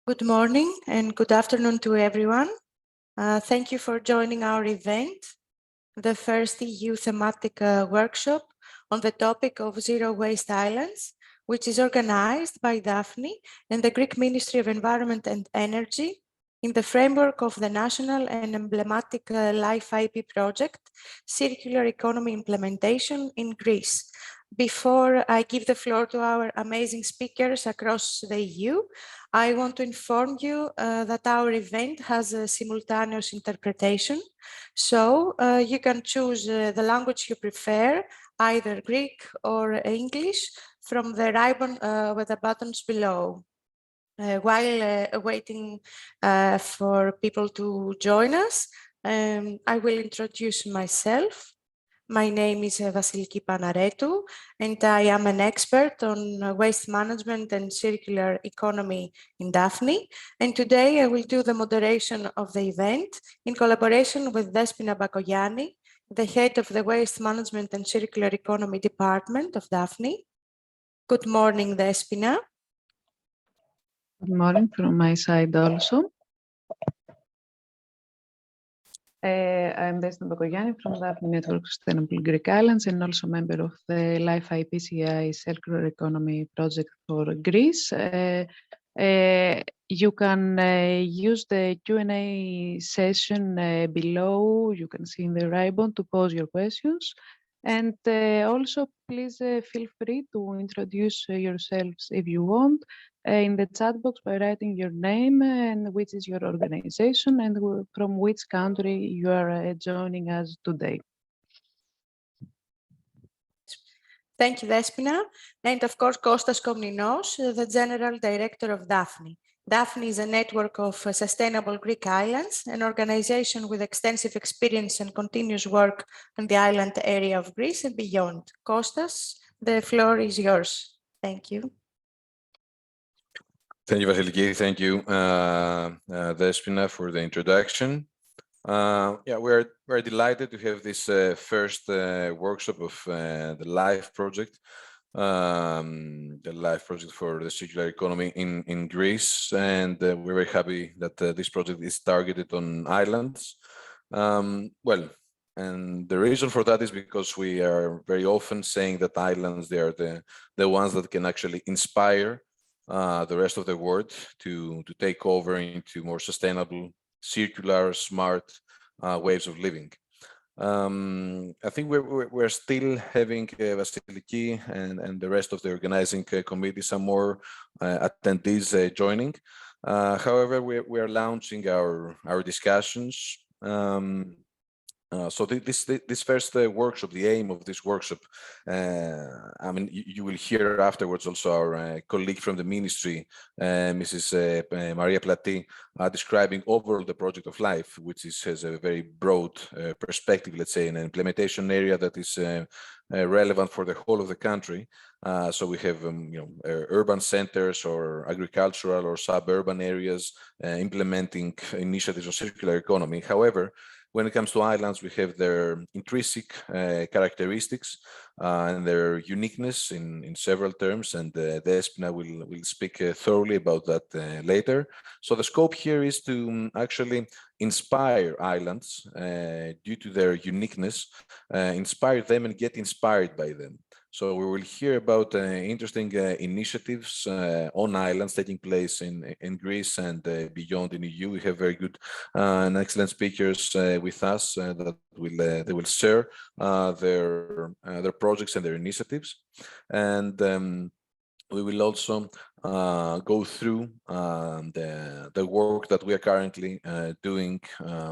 Good morning and good afternoon to everyone. Thank you for joining our event, the first EU thematic workshop on the topic of zero waste islands, which is organized by Daphne and the Greek Ministry of Environment and Energy in the framework of the national and emblematic LIFE-IP project, Circular Economy Implementation in Greece. Before I give the floor to our amazing speakers across the EU, I want to inform you that our event has a simultaneous interpretation. So you can choose the language you prefer, either Greek or English, from the ribbon with the buttons below. While waiting for people to join us, I will introduce myself. My name is Vasiliki Panaretou, and I am an expert on waste management and circular economy in Daphne. And today I will do the moderation of the event in collaboration with Despina Bakogianni, the head of the Waste Management and Circular Economy Department of Daphne. Good morning, Despina. Good morning from my side also. I'm Despina Bakogianni from the Network Sustainable Greek Islands and also member of the LIFE-IP CEI Circular Economy project for Greece. You can use the Q&A session below. You can see in the ribbon to pose your questions. And also, please feel free to introduce yourselves if you want in the chat box by writing your name and which is your organization and from which country you are joining us today. Thank you, Despina. And of course, Kostas Komninos, the General Director of Daphne. Daphne is a network of sustainable Greek islands, an organization with extensive experience and continuous work on the island area of Greece and beyond. Kostas, the floor is yours. Thank you. Thank you, Vasiliki. Thank you, Despina, for the introduction. Yeah, we're delighted to have this first workshop of the LIFE project, the LIFE project for the circular economy in Greece, and we're very happy that this project is targeted on islands. Well, and the reason for that is because we are very often saying that islands, they are the ones that can actually inspire the rest of the world to take over into more sustainable, circular, smart ways of living. I think we're still having Vasiliki and the rest of the organizing committee, some more attendees joining. However, we are launching our discussions. So this first workshop, the aim of this workshop, I mean, you will hear afterwards also our colleague from the ministry, Mrs. Maria Plati, describing overall the project of LIFE, which has a very broad perspective, let's say, an implementation area that is relevant for the whole of the country. So we have urban centers or agricultural or suburban areas implementing initiatives of circular economy. However, when it comes to islands, we have their intrinsic characteristics and their uniqueness in several terms, and Despina will speak thoroughly about that later. So the scope here is to actually inspire islands due to their uniqueness, inspire them and get inspired by them. So we will hear about interesting initiatives on islands taking place in Greece and beyond in the EU. We have very good and excellent speakers with us that they will share their projects and their initiatives. And we will also go through the work that we are currently doing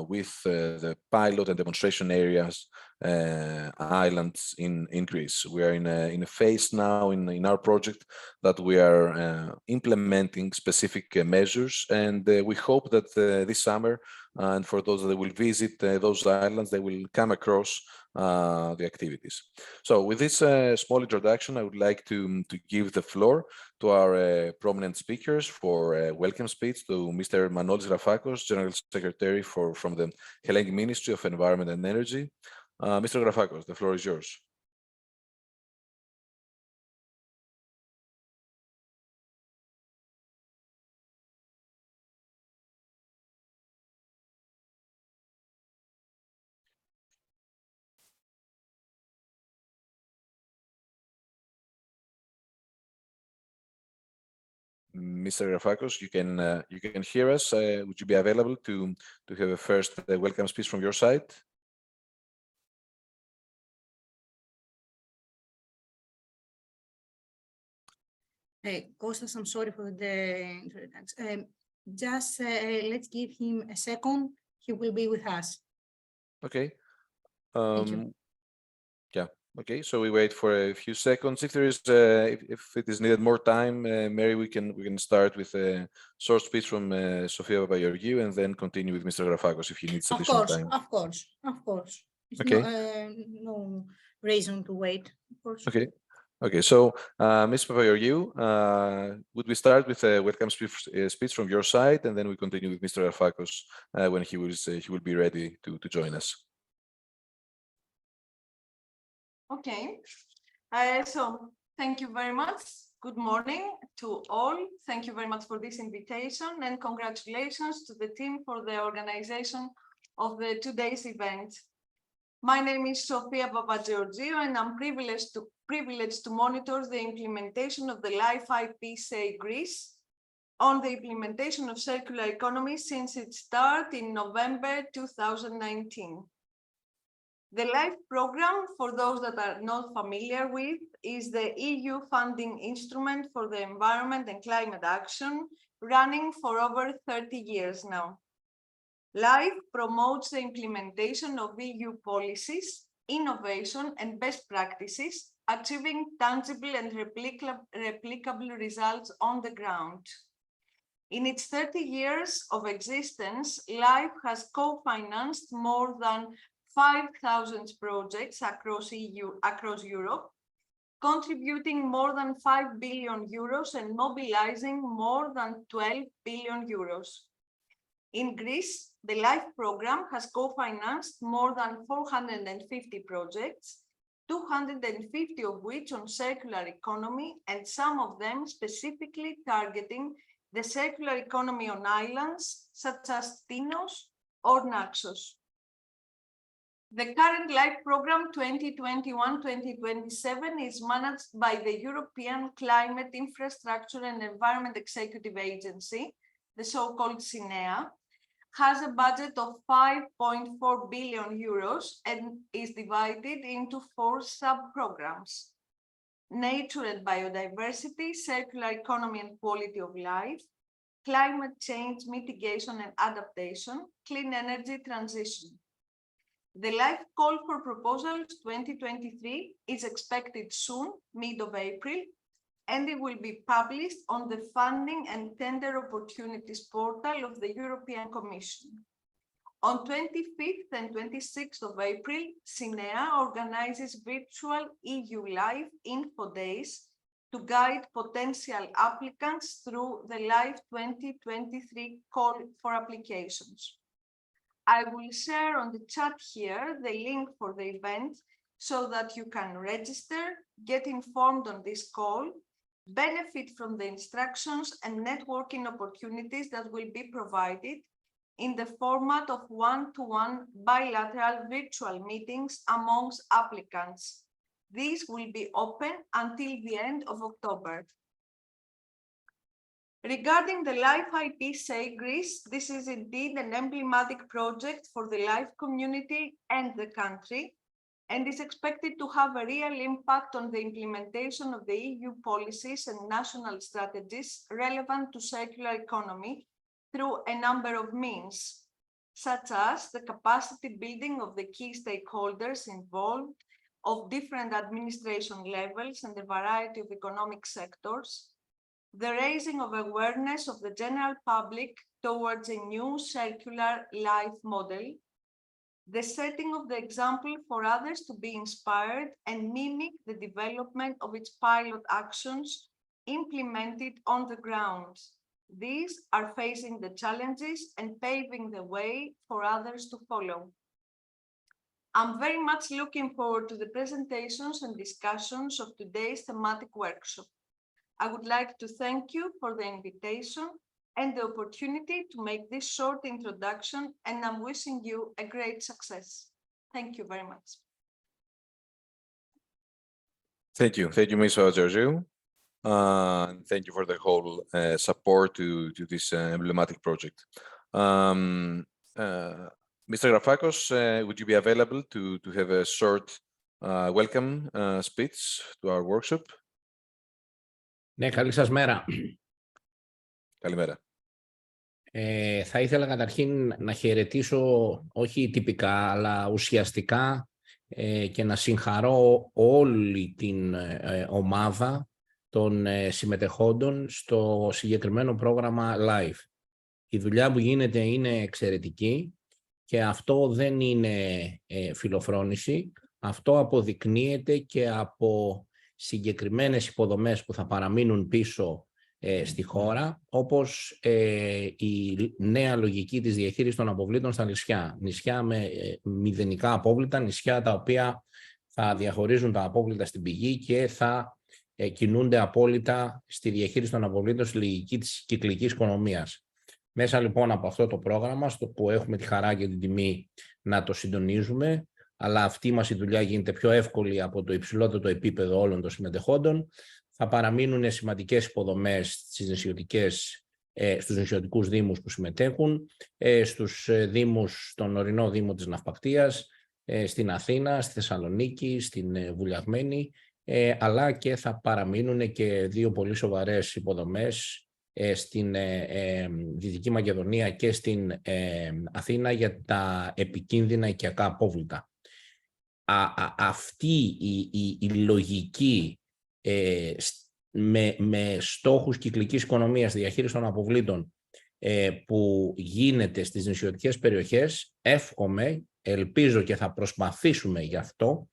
with the pilot and demonstration areas islands in Greece. We are in a phase now in our project that we are implementing specific measures, and we hope that this summer, and for those that will visit those islands, they will come across the activities. So with this small introduction, I would like to give the floor to our prominent speakers for a welcome speech to Mr. Manolis Grafakos, General Secretary from the Hellenic Ministry of Environment and Energy. Mr. Grafakos, the floor is yours. Mr. Grafakos, you can hear us. Would you be available to have a first welcome speech from your side? Kostas, I'm sorry for the introduction. Just let's give him a second. He will be with us. Okay. Thank you. Yeah. Okay. So we wait for a few seconds. If there is, if it is needed more time, Mary, we can start with a short speech from Sofia Papageorgiou and then continue with Mr. Grafakos if he needs additional time. Of course. It's Okay. no reason to wait. Of course. Okay. Okay. So, Ms. Papageorgiou, would we start with a welcome speech from your side, and then we continue with Mr. Grafakos when he will be ready to join us. Okay, so thank you very much. Good morning to all. Thank you very much for this invitation and congratulations to the team for the organization of today's event. My name is Sofia Papageorgiou and I'm privileged to monitor the implementation of the LIFE-IP CEI-Greece on the implementation of circular economy since its start in November 2019. The LIFE program, for those that are not familiar with, is the EU funding instrument for the environment and climate action, running for over 30 years now. LIFE promotes the implementation of EU policies, innovation, and best practices, achieving tangible and replicable results on the ground. In its 30 years of existence, LIFE has co-financed more than 5,000 projects across Europe, contributing more than 5 billion euros and mobilizing more than 12 billion euros. In Greece, the LIFE program has co-financed more than 450 projects, 250 of which on circular economy, and some of them specifically targeting the circular economy on islands such as Tinos or Naxos. The current LIFE program 2021-2027 is managed by the European Climate Infrastructure and Environment Executive Agency, the so-called CINEA, has a budget of 5.4 billion euros and is divided into 4 sub-programs: nature and biodiversity, circular economy and quality of life, climate change mitigation and adaptation, clean energy transition. The LIFE call for proposals 2023 is expected soon, mid of April, and it will be published on the Funding and Tender Opportunities portal of the European Commission. On 25th and 26th of April, CINEA organizes virtual EU LIFE Info Days to guide potential applicants through the LIFE 2023 call for applications. I will share on the chat here the link for the event so that you can register, get informed on this call, benefit from the instructions and networking opportunities that will be provided in the format of one-to-one bilateral virtual meetings amongst applicants. These will be open until the end of October. Regarding the LIFE-IP CEI-Greece, this is indeed an emblematic project for the LIFE community and the country, and is expected to have a real impact on the implementation of the EU policies and national strategies relevant to circular economy through a number of means, such as the capacity building of the key stakeholders involved, of different administration levels and a variety of economic sectors, the raising of awareness of the general public towards a new circular life model, the setting of the example for others to be inspired and mimic the development of its pilot actions implemented on the ground. These are facing the challenges and paving the way for others to follow. I'm very much looking forward to the presentations and discussions of today's thematic workshop. I would like to thank you for the invitation and the opportunity to make this short introduction, and I'm wishing you a great success. Thank you very much. Thank you, Ms. Papageorgiou. And thank you for the whole support to this emblematic project. Mr. Grafakos, would you be available to have a short welcome speech to our workshop? Ναι, καλή σας μέρα. Καλημέρα. Θα ήθελα καταρχήν να χαιρετήσω όχι τυπικά αλλά ουσιαστικά και να συγχαρώ όλη την ομάδα των συμμετεχόντων στο συγκεκριμένο πρόγραμμα LIFE. Η δουλειά που γίνεται είναι εξαιρετική και αυτό δεν είναι φιλοφρόνηση. Αυτό αποδεικνύεται και από συγκεκριμένες υποδομές που θα παραμείνουν πίσω στη χώρα, όπως η νέα λογική της διαχείρισης των αποβλήτων στα νησιά. Νησιά με μηδενικά απόβλητα, νησιά τα οποία θα διαχωρίζουν τα απόβλητα στην πηγή και θα κινούνται απόλυτα στη διαχείριση των αποβλήτων στη λογική της κυκλικής οικονομίας. Μέσα λοιπόν από αυτό το πρόγραμμα, στο που έχουμε τη χαρά και την τιμή να το συντονίζουμε, αλλά αυτή μας η δουλειά γίνεται πιο εύκολη από το υψηλότερο επίπεδο όλων των συμμετεχόντων, θα παραμείνουν σημαντικές υποδομές στους νησιωτικούς δήμους που συμμετέχουν, στους δήμους, στον ορεινό δήμο της Ναυπακτίας, στην Αθήνα, στη Θεσσαλονίκη, στην Βουλιαγμένη, αλλά και θα παραμείνουν και δύο πολύ σοβαρές υποδομές στην Δυτική Μακεδονία και στην Αθήνα για τα επικίνδυνα οικιακά απόβλητα. Αυτή η λογική με στόχους κυκλικής οικονομίας, διαχείριση των αποβλήτων που γίνεται στις νησιωτικές περιοχές, εύχομαι, ελπίζω και θα προσπαθήσουμε γι' αυτό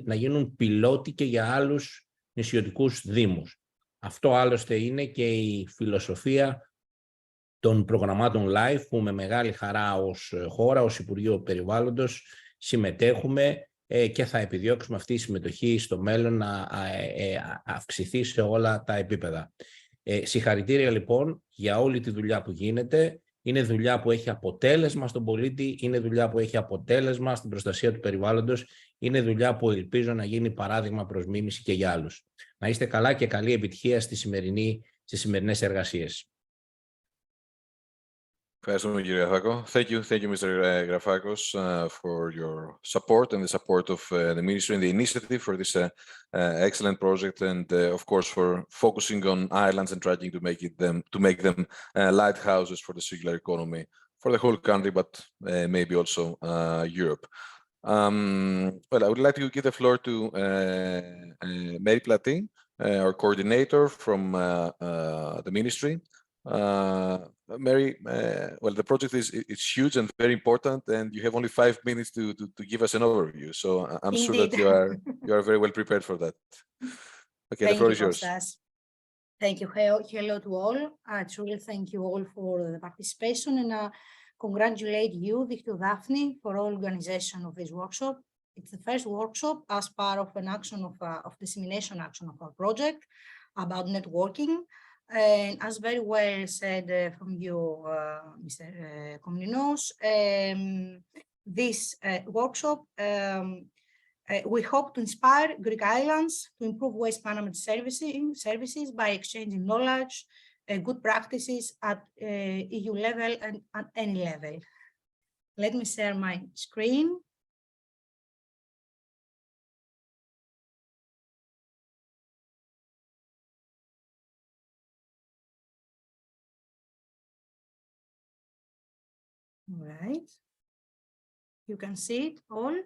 να γίνουν πιλότοι και για άλλους νησιωτικούς δήμους. Αυτό άλλωστε είναι και η φιλοσοφία των προγραμμάτων LIFE που με μεγάλη χαρά ως χώρα, ως Υπουργείο Περιβάλλοντος συμμετέχουμε και θα επιδιώξουμε αυτή η συμμετοχή στο μέλλον να αυξηθεί σε όλα τα επίπεδα. Συγχαρητήρια λοιπόν για όλη τη δουλειά που γίνεται. Είναι δουλειά που έχει αποτέλεσμα στον πολίτη, είναι δουλειά που έχει αποτέλεσμα στην προστασία του περιβάλλοντος, είναι δουλειά που ελπίζω να γίνει παράδειγμα προς μίμηση και για άλλους. Να είστε καλά και καλή επιτυχία στις σημερινές εργασίες. Ευχαριστούμε κύριε Grafakos. Thank you, Mr. Grafakos, for your support and the support of the Ministry and the initiative for this excellent project, and of course for focusing on islands and trying to make them lighthouses for the circular economy for the whole country, but maybe also Europe. Well, I would like to give the floor to Mary Plati, our coordinator from the Ministry. Mary, well, the project is huge and very important, and you have only 5 minutes to give us an overview. So I'm Indeed. sure that you are very well prepared for that. Okay, the floor is yours. Thank you. Hello to all. I truly thank you all for the participation, and congratulate you, to Daphne, for all organization of this workshop. It's the first workshop as part of an action of dissemination action of our project about networking. And as very well said from you, Mr. Komninos, this workshop, we hope to inspire Greek islands to improve waste management services by exchanging knowledge, good practices at EU level and at any level. Let me share my screen. All right. You can see it all.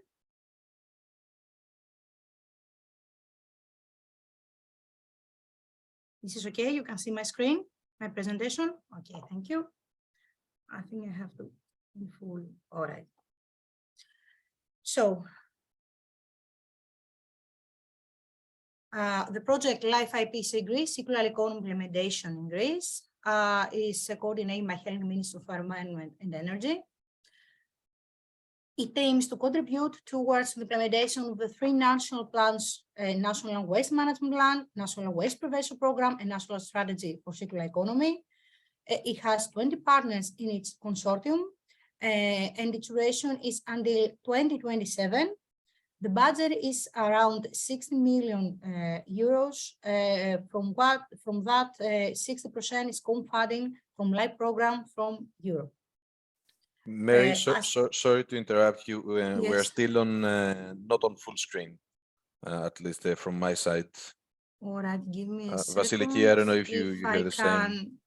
This is okay. You can see my screen, my presentation. Okay, thank you. I think I have to be full. All right. So the project LIFE-IP CEI-Greece, circular economy implementation in Greece, is coordinated by Hellenic Ministry of Environment and Energy. It aims to contribute towards the implementation of the 3 national plans, National Waste Management Plan, National Waste Prevention Program, and National Strategy for Circular Economy. It has 20 partners in its consortium, and its duration is until 2027. The budget is around 60 million euros. From that, 60% is co-funding from LIFE program from Europe. Mary, sorry to interrupt you. We're Yes. still on not on full screen, at least from my side. All right, give me a second. Vasiliki, I don't know if you hear the same. I can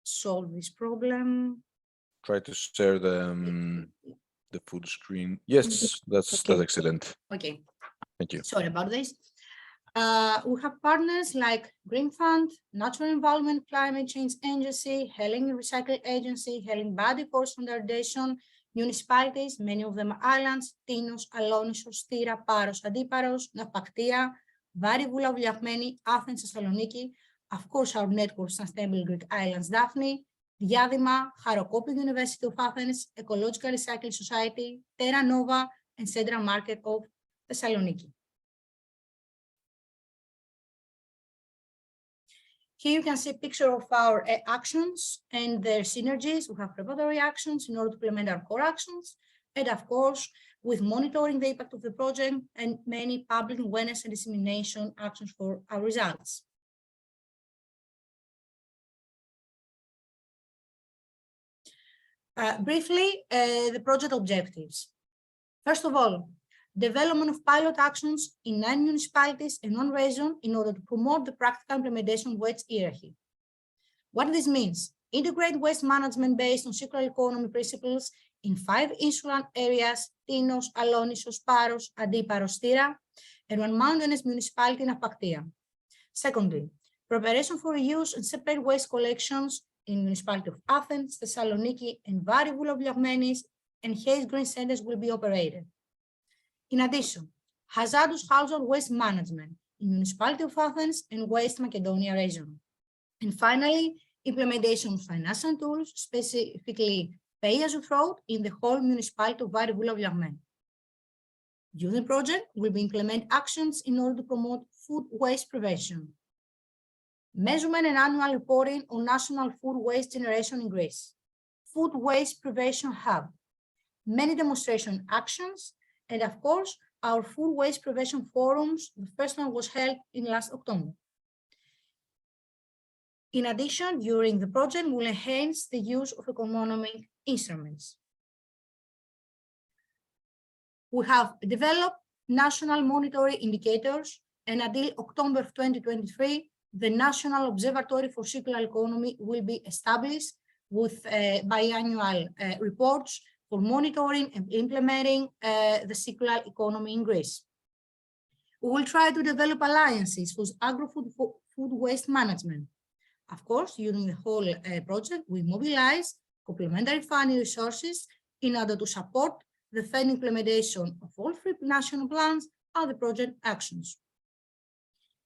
solve this problem. Try to share the full screen. Yes, that's excellent. Okay. Thank you. Sorry about this. We have partners like Green Fund, Natural Environment Climate Change Agency, Hellenic Recycle Agency, Hellenic Body for Standardization, municipalities, many of them islands, Tinos, Alonisos, Styra, Paros, Antiparos, Naupactia, Varivula, Vouliagmeni, Athens, Thessaloniki, of course our network Sustainable Greek Islands, Daphne, Diadima, Harokopou University of Athens, Ecological Recycling Society, Terra Nova, and Central Market of Thessaloniki. Here you can see a picture of our actions and their synergies. We have preparatory actions in order to implement our core actions, and of course, with monitoring the impact of the project and many public awareness and dissemination actions for our results. Briefly, the project objectives. First of all, development of pilot actions in 9 municipalities and 1 region in order to promote the practical implementation of waste hierarchy. What this means: integrate waste management based on circular economy principles in 5 insular areas, Tinos, Alonisos, Paros, Antiparos, Styra, and 1 mountainous municipality in Naupactia. Secondly, preparation for reuse and separate waste collections in municipality of Athens, Thessaloniki, and Varivula, Vouliagmenis, and Hayes Green Centers will be operated. In addition, hazardous household waste management in municipality of Athens and West Macedonia region. And finally, implementation of financial tools, specifically pay-as-you-throw in the whole municipality of Varivula, Vouliagmeni. During the project, we will implement actions in order to promote food waste prevention. Measurement and annual reporting on national food waste generation in Greece. Food waste prevention hub. Many demonstration actions, and of course, our food waste prevention forums. The first one was held in last October. In addition, during the project, we'll enhance the use of economic instruments. We have developed national monitoring indicators, and until October of 2023, the National Observatory for Circular Economy will be established with biannual reports for monitoring and implementing the circular economy in Greece. We will try to develop alliances for agro-food food waste management. Of course, during the whole project, we mobilize complementary funding resources in order to support the fair implementation of all 3 national plans and the project actions.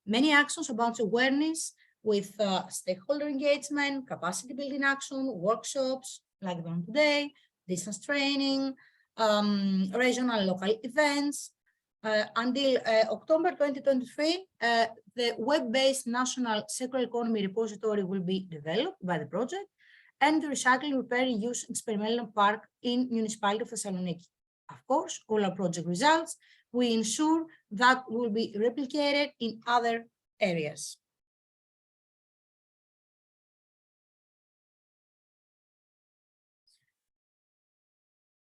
Many actions about awareness with stakeholder engagement, capacity building action, workshops like the one today, distance training, regional and local events. Until October 2023, the web-based National Circular Economy Repository will be developed by the project, and the Recycling, Repair, and Use Experimental Park in Municipality of Thessaloniki. Of course, all our project results we ensure that will be replicated in other areas.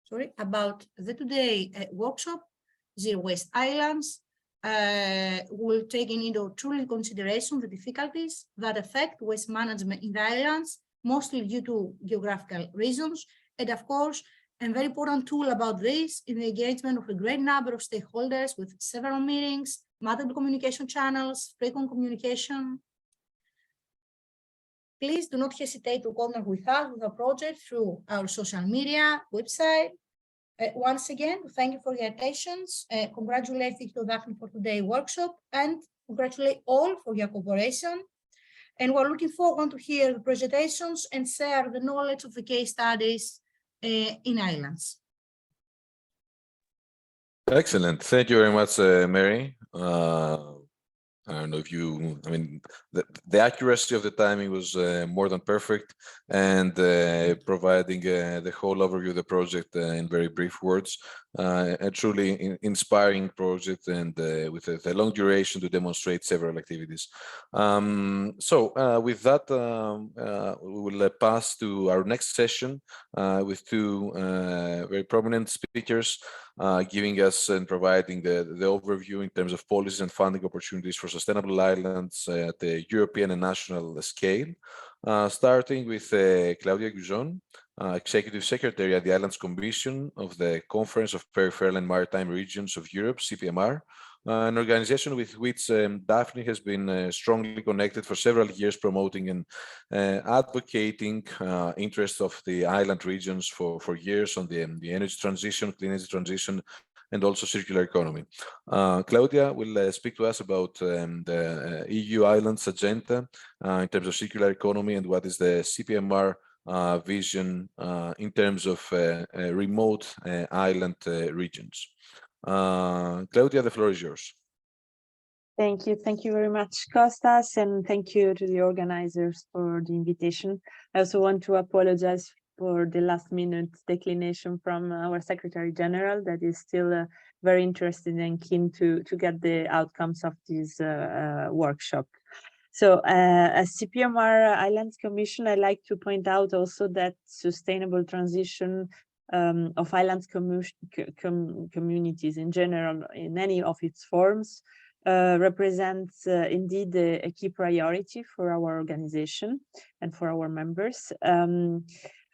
Sorry, about the today workshop, Zero Waste Islands, will take into truly consideration the difficulties that affect waste management in the islands, mostly due to geographical reasons, and of course, a very important tool about this is the engagement of a great number of stakeholders with several meetings, multiple communication channels, frequent communication. Please do not hesitate to contact with us with the project through our social media, website. Once again, thank you for your attention. Congratulate Victor Daphne for today's workshop, and congratulate all for your cooperation. And we're looking forward to hear the presentations and share the knowledge of the case studies in islands. Excellent. Thank you very much, Mary. I don't know if you, I mean, the accuracy of the timing was more than perfect, and providing the whole overview of the project in very brief words. A truly inspiring project, and with a long duration to demonstrate several activities. With that, we will pass to our next session with two very prominent speakers, giving us and providing the overview in terms of policies and funding opportunities for sustainable islands at the European and national scale. Starting with Claudia Guzon, Executive Secretary at the Islands Commission of the Conference of Peripheral and Maritime Regions of Europe, CPMR, an organization with which Daphne has been strongly connected for several years, promoting and advocating interests of the island regions for years on the energy transition, clean energy transition, and also circular economy. Claudia will speak to us about the EU Islands agenda in terms of circular economy, and what is the CPMR vision in terms of remote island regions. Claudia, the floor is yours. Thank you. Thank you very much, Kostas, and thank you to the organizers for the invitation. I also want to apologize for the last minute declination from our Secretary General, that is still very interested and keen to get the outcomes of this workshop. So as CPMR Islands Commission, I like to point out also that sustainable transition of islands communities in general, in any of its forms, represents indeed a key priority for our organization and for our members.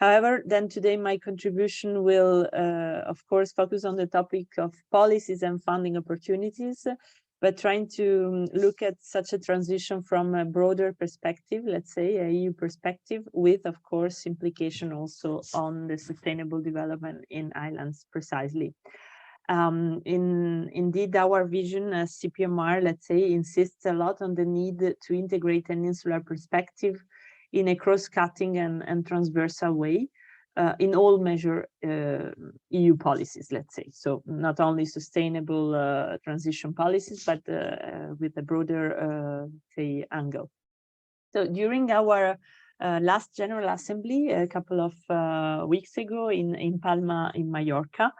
However, then today my contribution will, of course, focus on the topic of policies and funding opportunities, but trying to look at such a transition from a broader perspective, let's say a EU perspective, with, of course, implication also on the sustainable development in islands precisely. Indeed, our vision as CPMR, let's say, insists a lot on the need to integrate an insular perspective in a cross-cutting and transversal way in all major EU policies, let's say. So not only sustainable transition policies, but with a broader, say, angle. So during our last General Assembly, a couple of weeks ago in Palma, in Mallorca,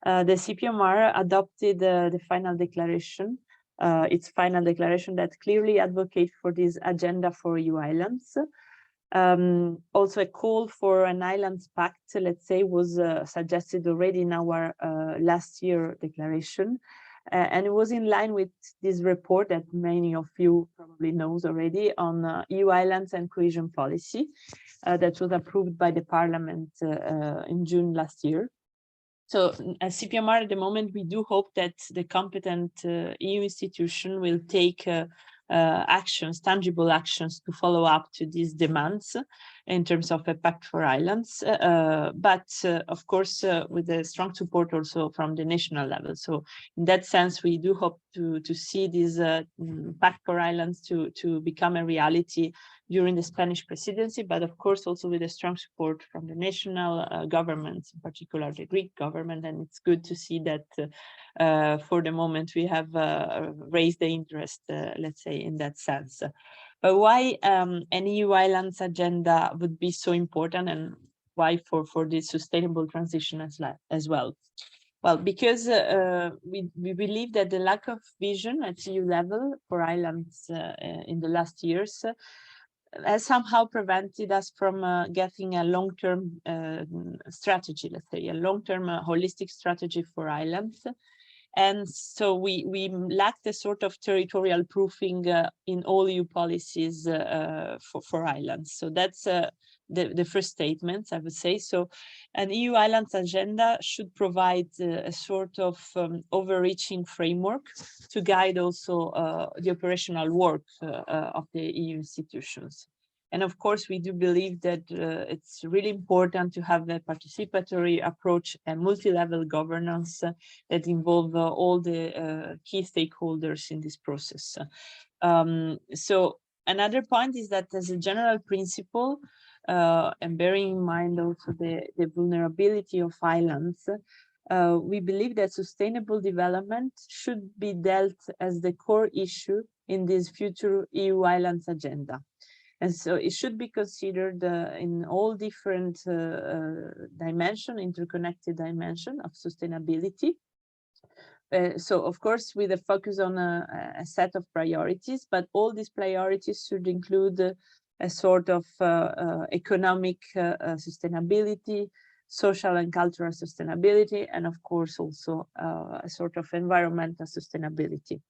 the CPMR adopted the final declaration, its final declaration that clearly advocates for this agenda for EU islands. Also a call for an islands pact, let's say, was suggested already in our last year declaration. And it was in line with this report that many of you probably knows already on EU islands and cohesion policy that was approved by the Parliament in June last year. So as CPMR at the moment, we do hope that the competent EU institution will take actions, tangible actions to follow up to these demands in terms of a pact for islands, but of course with a strong support also from the national level. So in that sense, we do hope to see this pact for islands to become a reality during the Spanish presidency, but of course also with a strong support from the national governments, in particular the Greek government. And it's good to see that for the moment we have raised the interest, let's say, in that sense. But why an EU islands agenda would be so important, and why for this sustainable transition as well? Well, because we believe that the lack of vision at EU level for islands in the last years has somehow prevented us from getting a long-term strategy, let's say, a long-term holistic strategy for islands. And so we lacked a sort of territorial proofing in all EU policies for islands. So that's the first statement, I would say. So an EU islands agenda should provide a sort of overreaching framework to guide also the operational work of the EU institutions. And of course, we do believe that it's really important to have a participatory approach and multi-level governance that involve all the key stakeholders in this process. So another point is that as a general principle, and bearing in mind also the vulnerability of islands, we believe that sustainable development should be dealt as the core issue in this future EU Islands agenda. And so it should be considered in all different dimension, interconnected dimension of sustainability. So of course, with a focus on a set of priorities, but all these priorities should include a sort of economic sustainability, social and cultural sustainability, and of course also a sort of environmental sustainability.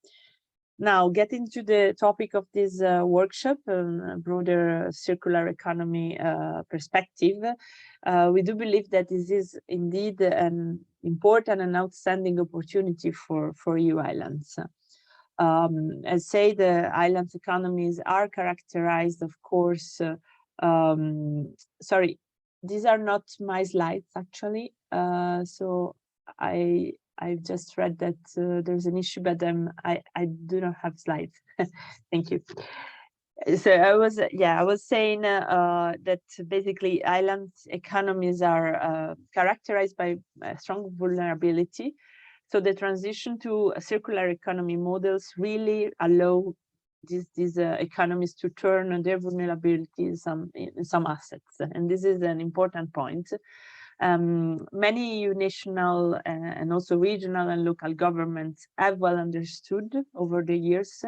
Now, getting to the topic of this workshop, a broader circular economy perspective, we do believe that this is indeed an important and outstanding opportunity for EU islands. As say, the islands economies are characterized, of course, sorry, these are not my slides actually, so I've just read that there's an issue, but I do not have slides. Thank you. So I was saying that basically island economies are characterized by strong vulnerability. So the transition to circular economy models really allow these economies to turn on their vulnerability in some assets, and this is an important point. Many EU national and also regional and local governments have well understood over the years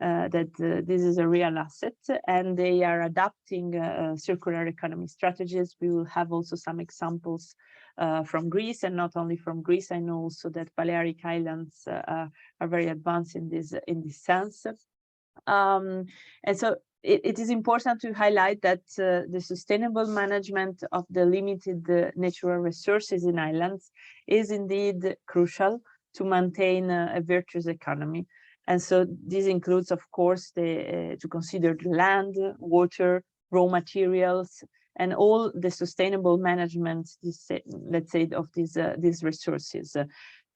that this is a real asset, and they are adapting circular economy strategies. We will have also some examples from Greece, and not only from Greece. I know also that Balearic Islands are very advanced in this sense. And so it is important to highlight that the sustainable management of the limited natural resources in islands is indeed crucial to maintain a virtuous economy. And so this includes, of course, to consider the land, water, raw materials, and all the sustainable management, let's say, of these resources.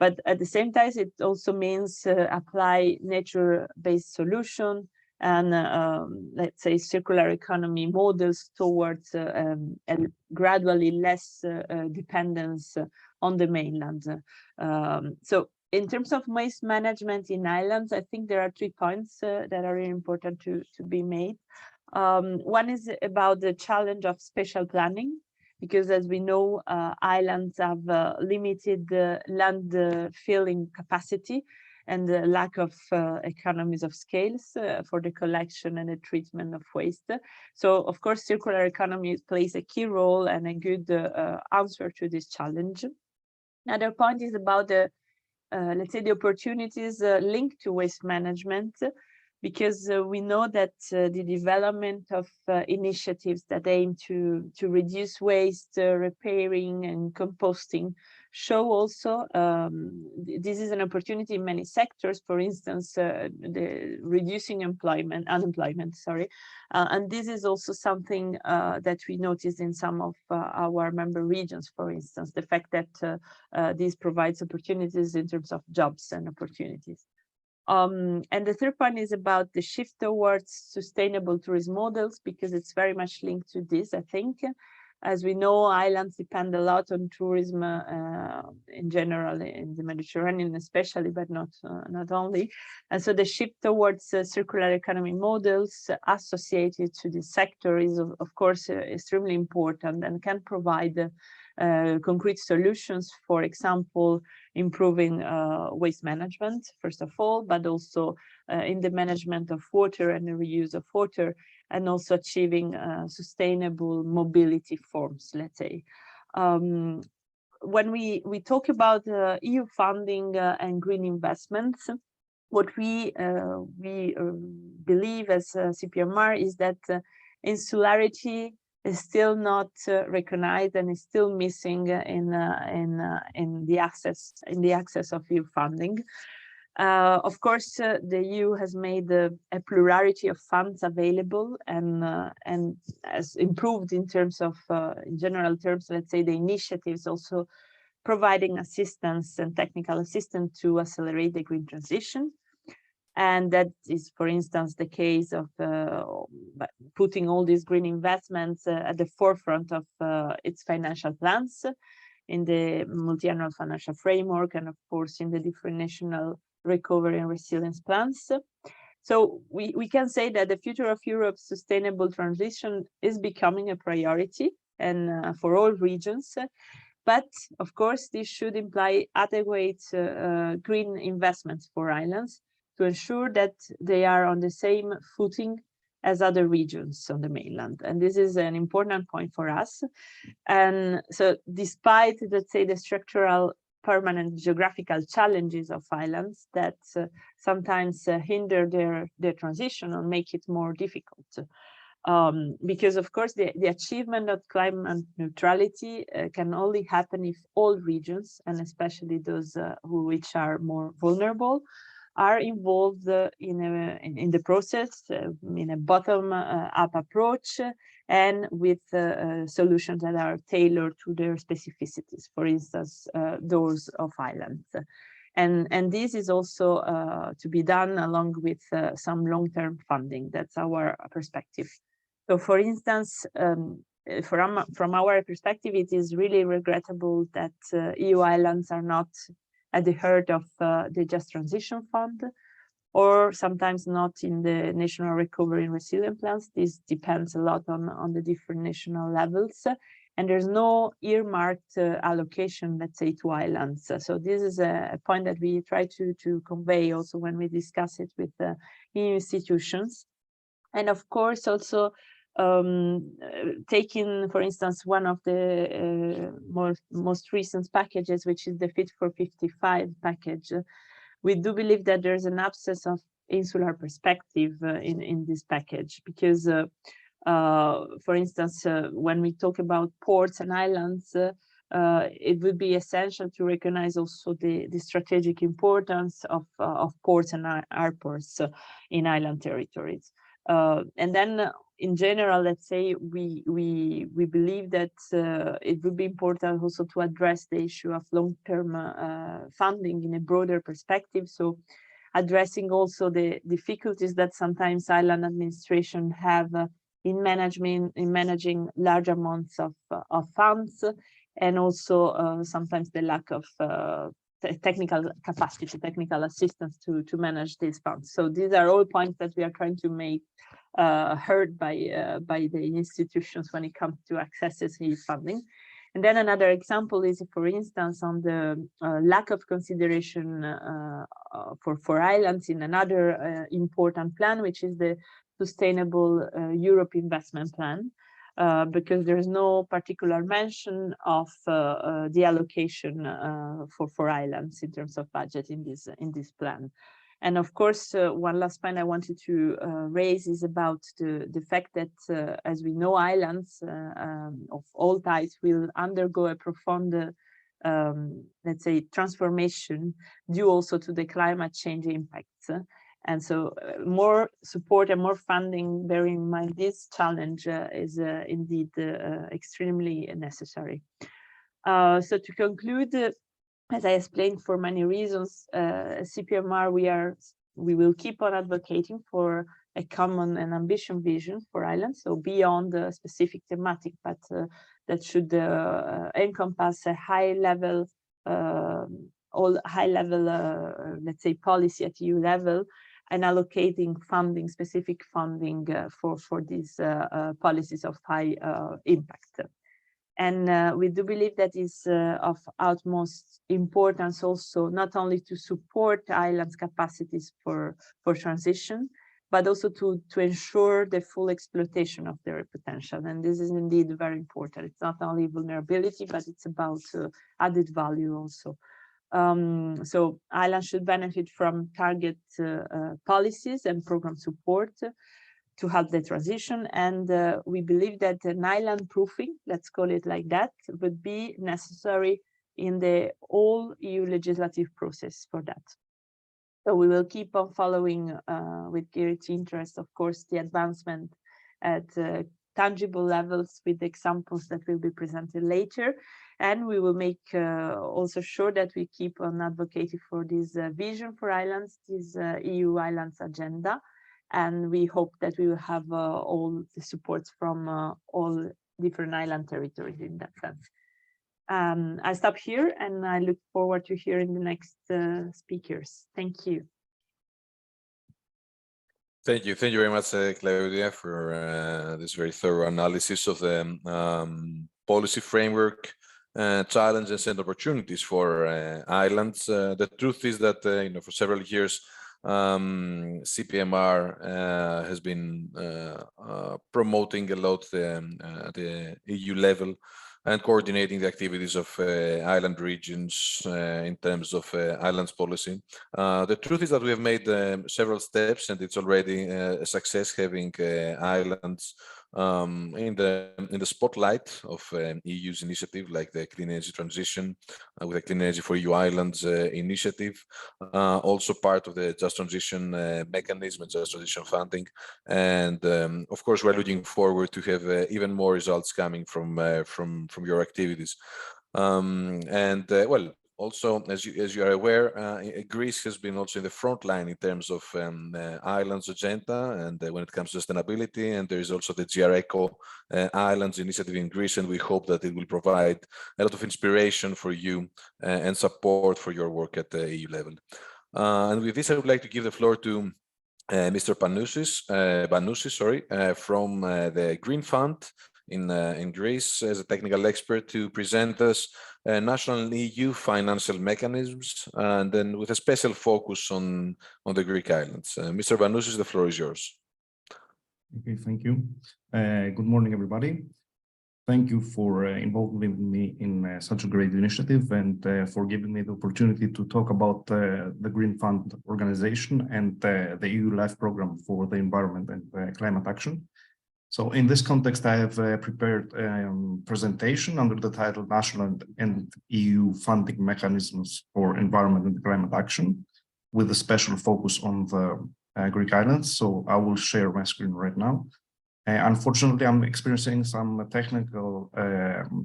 But at the same time, it also means apply nature-based solution and let's say circular economy models towards a gradually less dependence on the mainland. So in terms of waste management in islands, I think there are 3 points that are really important to be made. One is about the challenge of spatial planning, because as we know, islands have limited land filling capacity and the lack of economies of scales for the collection and the treatment of waste. So of course, circular economy plays a key role and a good answer to this challenge. Another point is about the, let's say, the opportunities linked to waste management, because we know that the development of initiatives that aim to reduce waste, repairing and composting show also this is an opportunity in many sectors. For instance, the reducing unemployment, sorry, and this is also something that we notice in some of our member regions. For instance, the fact that this provides opportunities in terms of jobs and opportunities. And the third point is about the shift towards sustainable tourism models, because it's very much linked to this, I think. As we know, islands depend a lot on tourism in general, in the Mediterranean especially, but not only. And so the shift towards circular economy models associated to this sector is, of course, extremely important and can provide concrete solutions, for example, improving waste management, first of all, but also in the management of water and the reuse of water, and also achieving sustainable mobility forms, let's say. When we talk about EU funding and green investments, what we believe as CPMR is that insularity is still not recognized and is still missing in the access of EU funding. Of course, the EU has made a plurality of funds available and has improved in terms of, in general terms, let's say, the initiatives also providing assistance and technical assistance to accelerate the green transition. And that is, for instance, the case of putting all these green investments at the forefront of its financial plans in the multi-annual financial framework, and of course in the different national recovery and resilience plans. So we can say that the future of Europe's sustainable transition is becoming a priority and for all regions. But of course, this should imply adequate green investments for islands to ensure that they are on the same footing as other regions on the mainland. And this is an important point for us. And so despite, let's say, the structural permanent geographical challenges of islands that sometimes hinder their transition or make it more difficult. Because of course the achievement of climate neutrality can only happen if all regions, and especially those which are more vulnerable, are involved in the process in a bottom-up approach and with solutions that are tailored to their specificities, for instance, those of islands. And this is also to be done along with some long-term funding. That's our perspective. So, for instance, from our perspective, it is really regrettable that EU islands are not at the heart of the Just Transition Fund, or sometimes not in the national recovery and resilience plans. This depends a lot on the different national levels. And there's no earmarked allocation, let's say, to islands. So this is a point that we try to convey also when we discuss it with EU institutions. And of course, also taking, for instance, one of the most recent packages, which is the Fit for 55 package, we do believe that there's an absence of insular perspective in this package, because, for instance, when we talk about ports and islands, it would be essential to recognize also the strategic importance of ports and airports in island territories. And then in general, let's say, we believe that it would be important also to address the issue of long-term funding in a broader perspective. So addressing also the difficulties that sometimes island administration have in managing large amounts of funds, and also sometimes the lack of technical capacity, technical assistance to manage these funds. So these are all points that we are trying to make heard by the institutions when it comes to accessing funding. And then another example is, for instance, on the lack of consideration for islands in another important plan, which is the Sustainable Europe Investment Plan, because there is no particular mention of the allocation for islands in terms of budget in this plan. And of course, one last point I wanted to raise is about the fact that, as we know, islands of all types will undergo a profound, let's say, transformation due also to the climate change impacts. And so more support and more funding, bearing in mind this challenge, is indeed extremely necessary. So to conclude, as I explained, for many reasons, CPMR, we will keep on advocating for a common and ambitious vision for islands, so beyond the specific thematic, but that should encompass a high-level, let's say, policy at EU level, and allocating funding, specific funding for these policies of high impact. And we do believe that is of utmost importance also, not only to support islands' capacities for transition, but also to ensure the full exploitation of their potential. And this is indeed very important. It's not only vulnerability, but it's about added value also. So islands should benefit from target policies and program support to help the transition. And we believe that an island proofing, let's call it like that, would be necessary in the whole EU legislative process for that. So we will keep on following with great interest, of course, the advancement at tangible levels with examples that will be presented later. And we will make also sure that we keep on advocating for this vision for islands, this EU Islands Agenda. And we hope that we will have all the support from all different island territories in that sense. I stop here and I look forward to hearing the next speakers. Thank you. Thank you very much, Claudia, for this very thorough analysis of the policy framework, challenges and opportunities for islands. The truth is that for several years, CPMR has been promoting a lot the EU level and coordinating the activities of island regions in terms of islands policy. The truth is that we have made several steps, and it's already a success having islands in the spotlight of EU's initiative, like the Clean Energy Transition with the Clean Energy for EU Islands initiative, also part of the Just Transition mechanism and Just Transition funding. And of course, we're looking forward to have even more results coming from your activities. Well, also, as you are aware, Greece has been also in the front line in terms of islands agenda and when it comes to sustainability. And there is also the GR-ECO Islands initiative in Greece, and we hope that it will provide a lot of inspiration for you and support for your work at the EU level. And with this, I would like to give the floor to Mr. Banoussis, from the Green Fund in Greece as a technical expert to present us national and EU financial mechanisms, and then with a special focus on the Greek islands. Mr. Banoussis, the floor is yours. Okay, thank you. Good morning, everybody. Thank you for involving me in such a great initiative and for giving me the opportunity to talk about the Green Fund organization and the EU LIFE program for the environment and climate action. So in this context, I have prepared a presentation under the title National and EU Funding Mechanisms for Environment and Climate Action, with a special focus on the Greek islands. So I will share my screen right now. Unfortunately, I'm experiencing some technical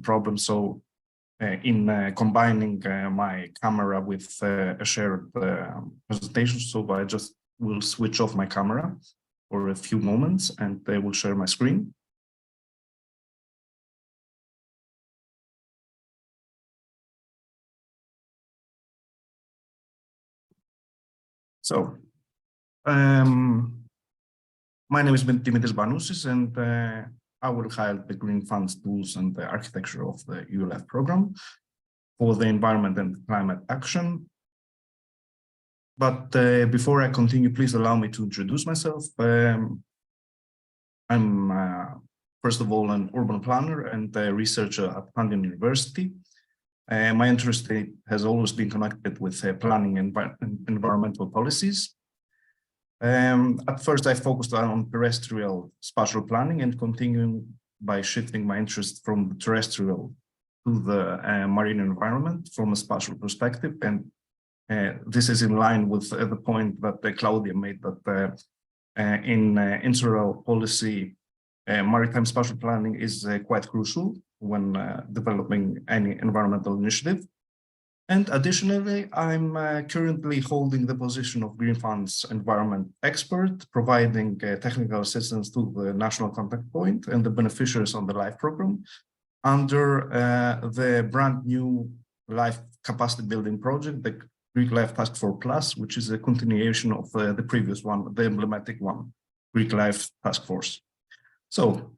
problems. So in combining my camera with a shared presentation, so I just will switch off my camera for a few moments, and I will share my screen. So, my name is Dimitris Banoussis, and I will highlight the Green Fund's tools and the architecture of the EU LIFE program for the environment and climate action. But before I continue, please allow me to introduce myself. I'm, first of all, an urban planner and a researcher at Pantheon University. My interest has always been connected with planning and environmental policies. At first, I focused on terrestrial spatial planning and continuing by shifting my interest from the terrestrial to the marine environment from a spatial perspective. And this is in line with the point that Claudia made, that in insular policy, maritime spatial planning is quite crucial when developing any environmental initiative. And additionally, I'm currently holding the position of Green Fund's environment expert, providing technical assistance to the national contact point and the beneficiaries on the LIFE program under the brand new LIFE capacity building project, the Greek LIFE Task Force Plus, which is a continuation of the previous one, the emblematic one, Greek LIFE Task Force. So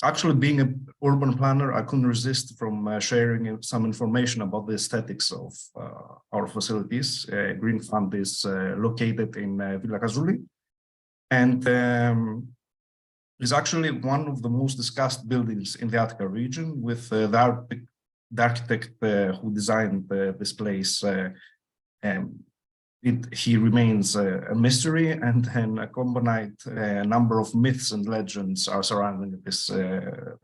actually, being an urban planner, I couldn't resist from sharing some information about the aesthetics of our facilities. Green Fund is located in Villa Kazuli, and is actually one of the most discussed buildings in the Attica region, with the architect who designed this place. He remains a mystery, and then accompanied a number of myths and legends are surrounding this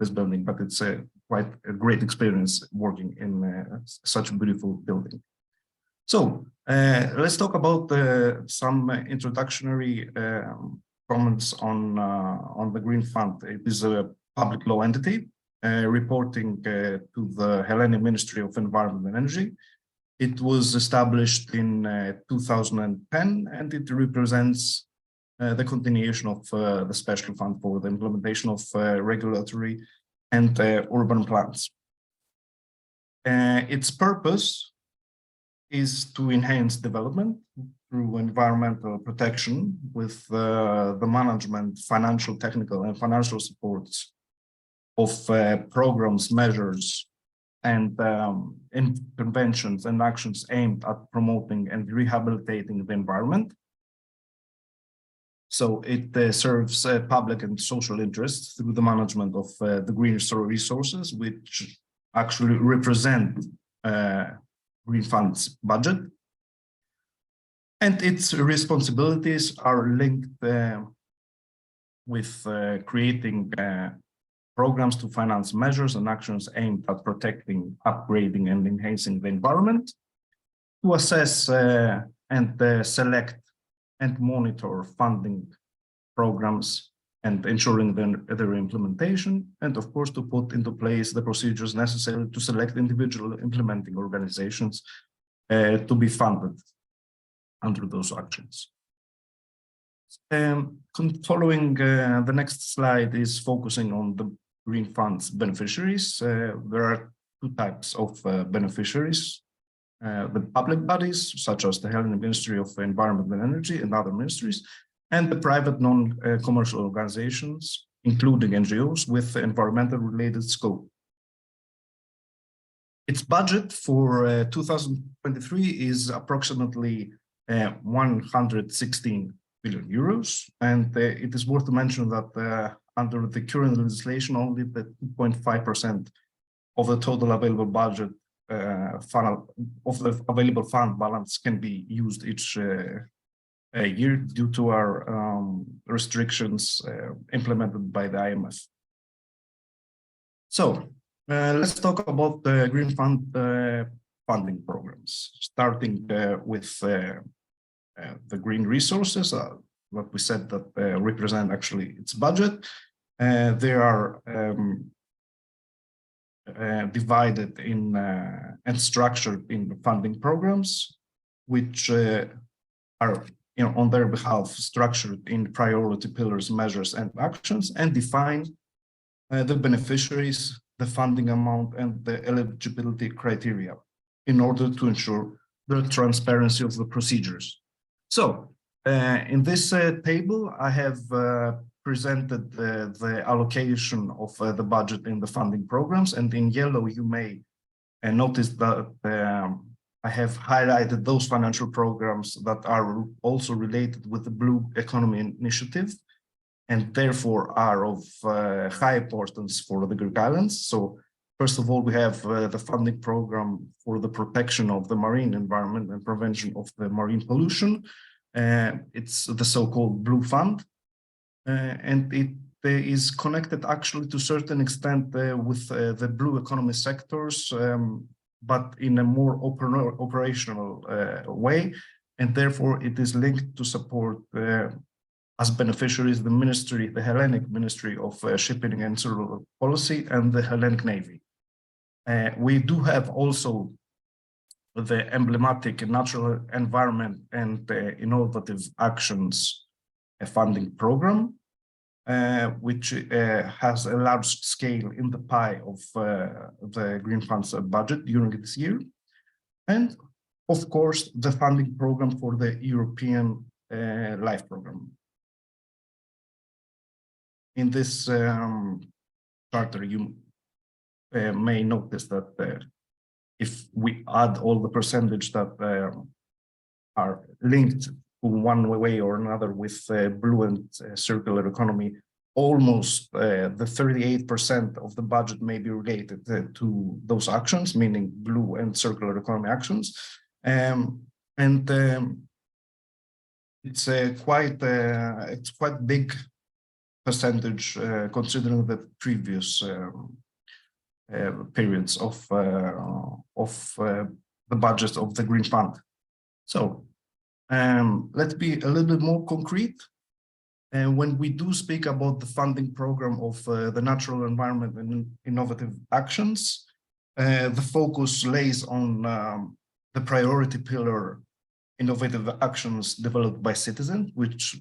building. But it's quite a great experience working in such a beautiful building. So let's talk about some introductory comments on the Green Fund. It is a public law entity reporting to the Hellenic Ministry of Environment and Energy. It was established in 2010, and it represents the continuation of the special fund for the implementation of regulatory and urban plans. Its purpose is to enhance development through environmental protection with the management, financial, technical, and financial supports of programs, measures, and interventions and actions aimed at promoting and rehabilitating the environment. So it serves public and social interests through the management of the green resources, which actually represent Green Fund's budget. And its responsibilities are linked with creating programs to finance measures and actions aimed at protecting, upgrading, and enhancing the environment, to assess and select and monitor funding programs and ensuring their implementation, and of course to put into place the procedures necessary to select individual implementing organizations to be funded under those actions. Following the next slide is focusing on the Green Fund's beneficiaries. There are two types of beneficiaries. The public bodies, such as the Hellenic Ministry of Environment and Energy and other ministries, and the private non-commercial organizations, including NGOs with environmental related scope. Its budget for 2023 is approximately 116 billion euros, and it is worth to mention that under the current legislation, only the 2.5% of the total available budget of the available fund balance can be used each year due to our restrictions implemented by the IMF. So let's talk about the Green Fund funding programs, starting with the green resources, what we said that represent actually its budget. They are divided in and structured in funding programs, which are, on their behalf, structured in priority pillars, measures, and actions, and define the beneficiaries, the funding amount, and the eligibility criteria in order to ensure the transparency of the procedures. So, in this table, I have presented the allocation of the budget in the funding programs, and in yellow you may notice that I have highlighted those financial programs that are also related with the Blue Economy Initiative and therefore are of high importance for the Greek islands. So first of all, we have the funding program for the protection of the marine environment and prevention of the marine pollution. It's the so-called Blue Fund. And it is connected actually to a certain extent with the blue economy sectors, but in a more operational way. And therefore it is linked to support as beneficiaries the ministry, the Hellenic Ministry of Shipping and Circular Policy and the Hellenic Navy. We do have also the emblematic natural environment and innovative actions funding program, which has a large scale in the pie of the Green Fund's budget during this year. And of course, the funding program for the European LIFE program. In this charter, you may notice that if we add all the percentage that are linked one way or another with blue and circular economy, almost the 38% of the budget may be related to those actions, meaning blue and circular economy actions. It's quite big percentage considering the previous periods of the budget of the Green Fund. So let's be a little bit more concrete. And when we do speak about the funding program of the natural environment and innovative actions, the focus lays on the priority pillar innovative actions developed by citizens, which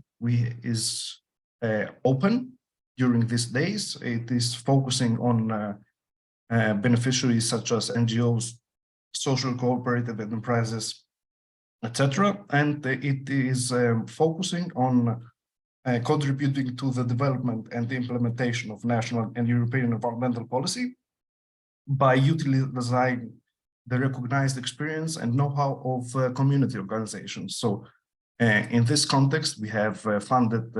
is open during these days. It is focusing on beneficiaries such as NGOs, social cooperative enterprises, etc. And it is focusing on contributing to the development and the implementation of national and European environmental policy by utilizing the recognized experience and know-how of community organizations. So in this context, we have funded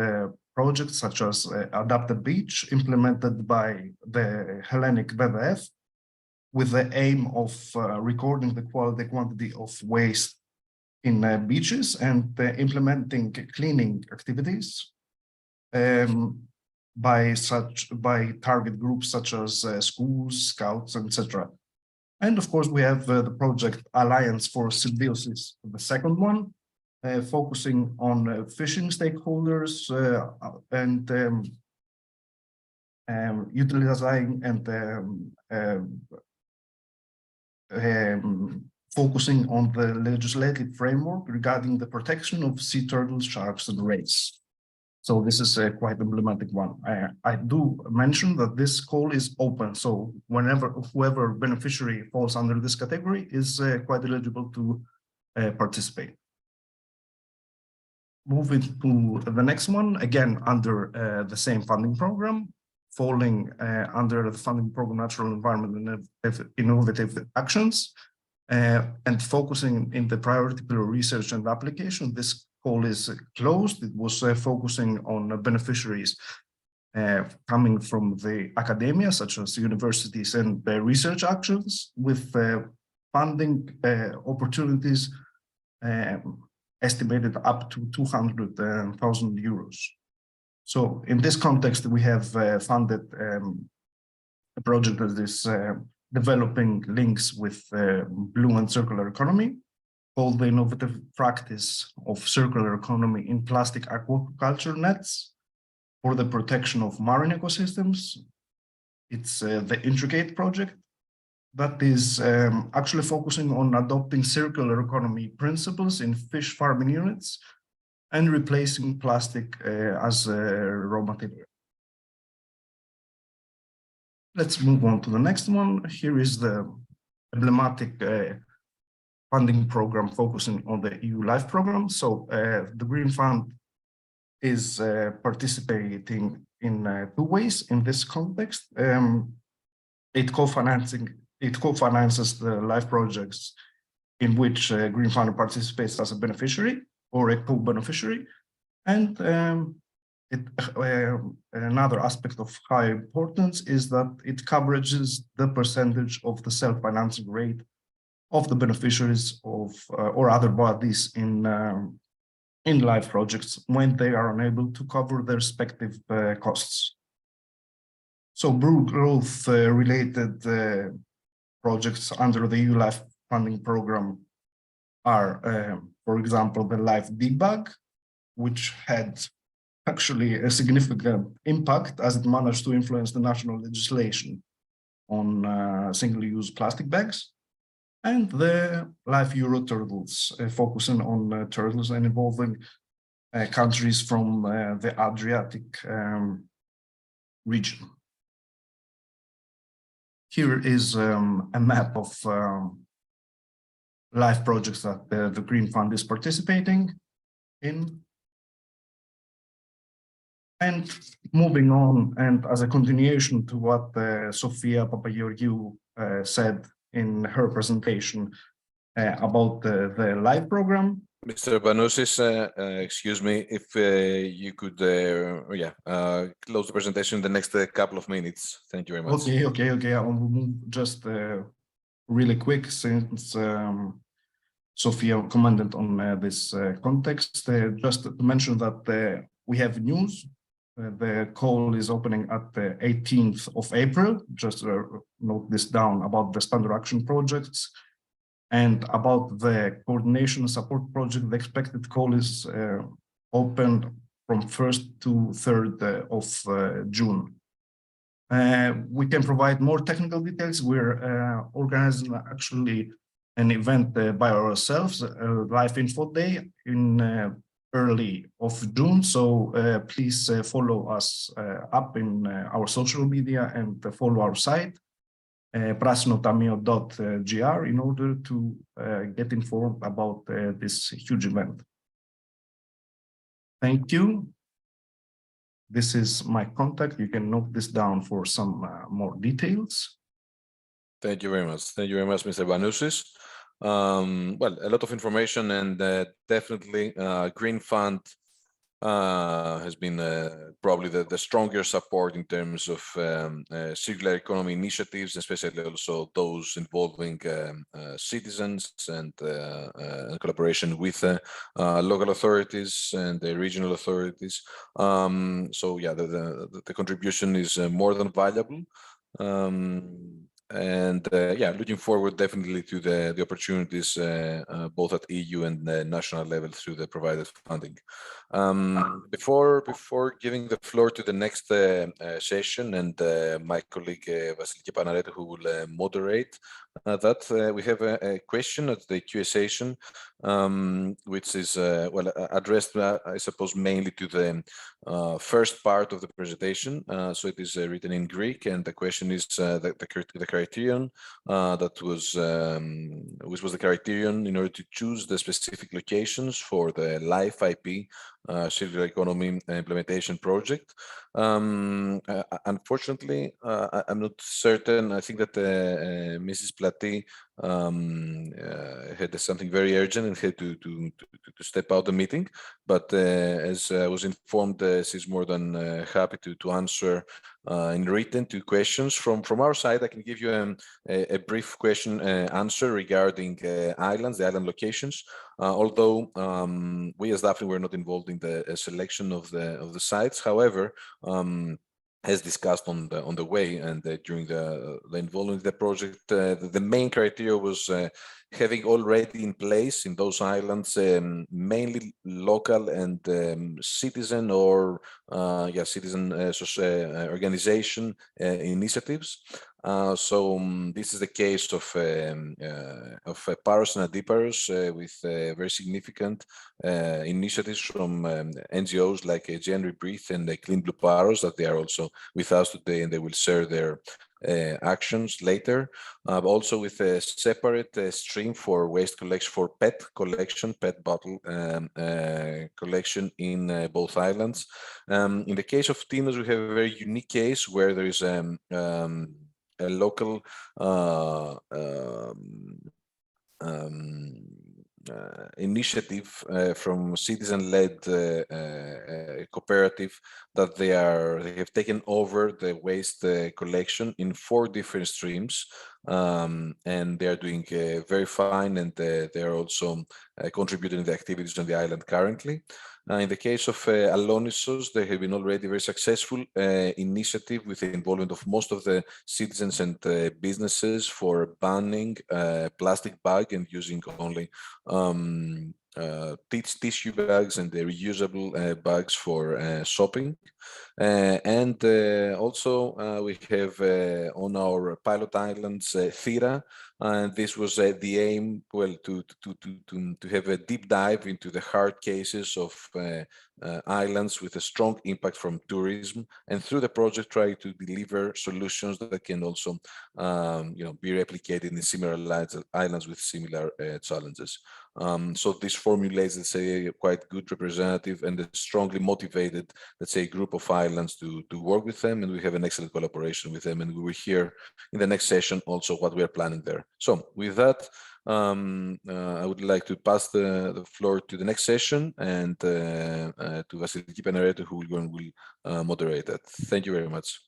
projects such as Adapted Beach, implemented by the Hellenic WWF, with the aim of recording the quantity of waste in beaches and implementing cleaning activities by target groups such as schools, scouts, etc. And of course, we have the project Alliance for Symbiosis, the second one, focusing on fishing stakeholders and utilizing and focusing on the legislative framework regarding the protection of sea turtles, sharks, and rays. So this is a quite emblematic one. I do mention that this call is open, so whoever beneficiary falls under this category is quite eligible to participate. Moving to the next one, again under the same funding program, falling under the funding program Natural Environment and Innovative Actions, and focusing in the priority pillar research and application. This call is closed. It was focusing on beneficiaries coming from the academia, such as universities and research actions, with funding opportunities estimated up to 200,000 euros. So in this context, we have funded a project that is developing links with blue and circular economy, called the innovative practice of circular economy in plastic aquaculture nets for the protection of marine ecosystems. It's the Intricate project that is actually focusing on adopting circular economy principles in fish farming units and replacing plastic as a raw material. Let's move on to the next one. Here is the emblematic funding program focusing on the EU LIFE program. So the Green Fund is participating in 2 ways in this context. It co-finances the LIFE projects in which Green Fund participates as a beneficiary or a co-beneficiary. And another aspect of high importance is that it coverages the percentage of the self-financing rate of the beneficiaries of or other bodies in LIFE projects when they are unable to cover their respective costs. So growth related projects under the EU LIFE funding program are, for example, the LIFE Debug, which had actually a significant impact as it managed to influence the national legislation on single-use plastic bags, and the LIFE Euro Turtles, focusing on turtles and involving countries from the Adriatic region. Here is a map of LIFE projects that the Green Fund is participating in. And moving on, and as a continuation to what Sofia Papageorgiou said in her presentation about the LIFE program. Mr. Banoussis, excuse me, if you could close the presentation in the next couple of minutes. Thank you very much. Okay. I'll move just really quick, since Sofia commented on this context. Just to mention that we have news. The call is opening at the 18th of April. Just note this down about the standard action projects. And about the coordination and support project, the expected call is open from 1st to 3rd of June. We can provide more technical details. We're organizing actually an event by ourselves, a LIFE Info Day in early of June. So please follow us up in our social media and follow our site. prasinotamio.gr in order to get informed about this huge event. Thank you. This is my contact. You can note this down for some more details. Thank you very much. Thank you very much, Mr. Banousis. Well, a lot of information, and definitely Green Fund has been probably the strongest support in terms of circular economy initiatives, especially also those involving citizens and collaboration with local authorities and the regional authorities. So yeah, the contribution is more than valuable. And yeah, looking forward definitely to the opportunities both at EU and national level through the provided funding. Before giving the floor to the next session and my colleague Vasiliki Panaretou, who will moderate that, we have a question at the QA session, which is well addressed, I suppose, mainly to the first part of the presentation. So it is written in Greek, and the question is the criterion that was which was the criterion in order to choose the specific locations for the LIFE-IP circular economy implementation project. Unfortunately, I'm not certain. I think that Mrs. Plati had something very urgent and had to step out the meeting. But as I was informed, she's more than happy to answer in written to questions from our side. I can give you a brief question answer regarding islands, the island locations. Although we as Daphne were not involved in the selection of the sites, however, as discussed on the way and during the involvement in the project, the main criteria was having already in place in those islands mainly local and citizen or citizen organization initiatives. So this is the case of Paros and Adiparos with very significant initiatives from NGOs like Aegean Rebreathe and Clean Blue Paros, that they are also with us today, and they will share their actions later. Also with a separate stream for waste collection, for PET collection, PET bottle collection in both islands. In the case of Tinos, we have a very unique case where there is a local initiative from citizen-led cooperative that they have taken over the waste collection in 4 different streams, and they are doing very fine, and they are also contributing to the activities on the island currently. In the case of Alonissos, they have been already very successful initiative with the involvement of most of the citizens and businesses for banning plastic bag and using only tissue bags and the reusable bags for shopping. And also we have on our pilot islands Thira, and this was the aim, well, to have a deep dive into the hard cases of islands with a strong impact from tourism, and through the project try to deliver solutions that can also be replicated in similar islands with similar challenges. So this formulates, let's say, a quite good representative and a strongly motivated, let's say, group of islands to work with them, and we have an excellent collaboration with them, and we will hear in the next session also what we are planning there. So with that, I would like to pass the floor to the next session and to Vasiliki Panaretou, who will moderate that. Thank you very much.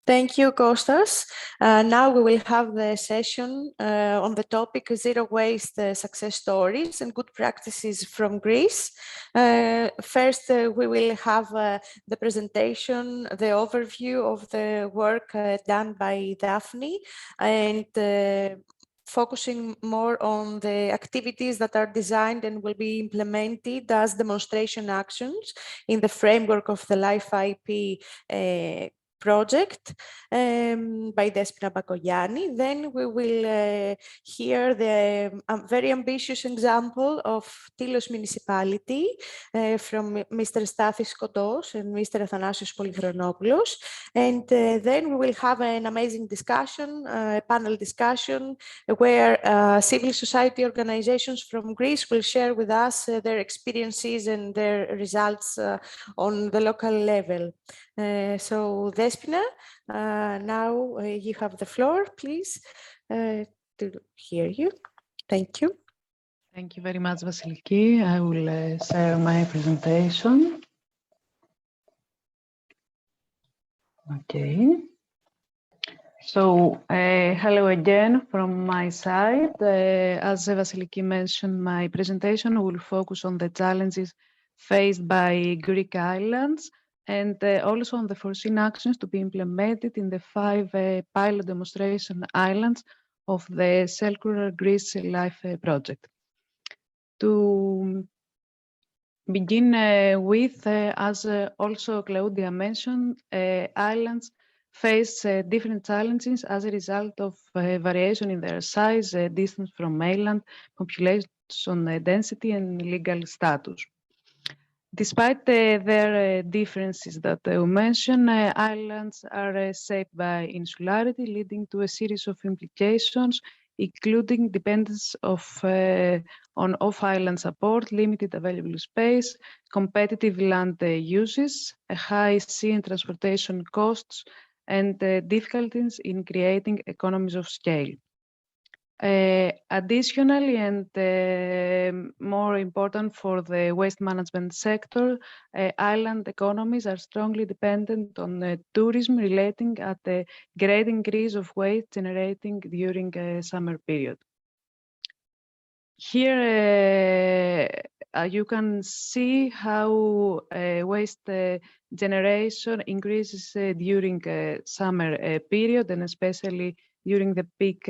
Thank you, Kostas. Now we will have the session on the topic Zero Waste Success Stories and Good Practices from Greece. First, we will have the presentation, the overview of the work done by Daphne, and focusing more on the activities that are designed and will be implemented as demonstration actions in the framework of the LIFE-IP project by Despina Bakogianni. Then we will hear the very ambitious example of Tilos municipality from Mr. Stathis Kotos and Mr. Athanasios Polychronopoulos. And then we will have an amazing discussion, a panel discussion, where civil society organizations from Greece will share with us their experiences and their results on the local level. So Despina, now you have the floor, please, to hear you. Thank you. Thank you very much, Vasiliki. I will share my presentation. Okay. So, hello again from my side. As Vasiliki mentioned, my presentation will focus on the challenges faced by Greek islands and also on the foreseen actions to be implemented in the 5 pilot demonstration islands of the Circular Greece LIFE project. To begin with, as also Claudia mentioned, islands face different challenges as a result of variation in their size, distance from mainland, population density, and legal status. Despite their differences that we mentioned, islands are shaped by insularity, leading to a series of implications, including dependence on off-island support, limited available space, competitive land uses, high sea and transportation costs, and difficulties in creating economies of scale. Additionally, and more important for the waste management sector, island economies are strongly dependent on tourism relating at a great increase of waste generating during a summer period. Here you can see how waste generation increases during summer period, and especially during the peak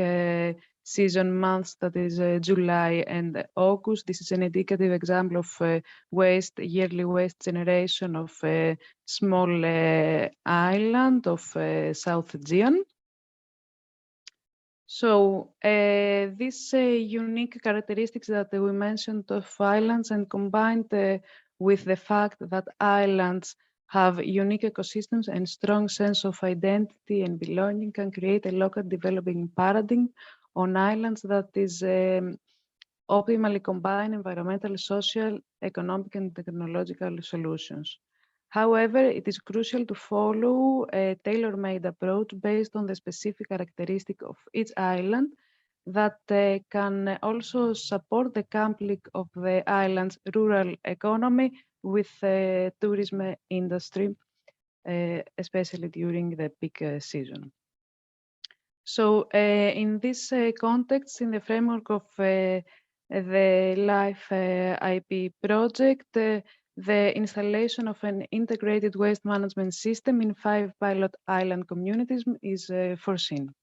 season months, that is July and August. This is an indicative example of yearly waste generation of a small island of South Aegean. So these unique characteristics that we mentioned of islands, and combined with the fact that islands have unique ecosystems and strong sense of identity and belonging, can create a local developing paradigm on islands that is optimally combine environmental, social, economic, and technological solutions. However, it is crucial to follow a tailor-made approach based on the specific characteristic of each island that can also support the coupling of the island's rural economy with the tourism industry, especially during the peak season. So in this context, in the framework of the LIFE-IP project, the installation of an integrated waste management system in 5 pilot island communities is foreseen.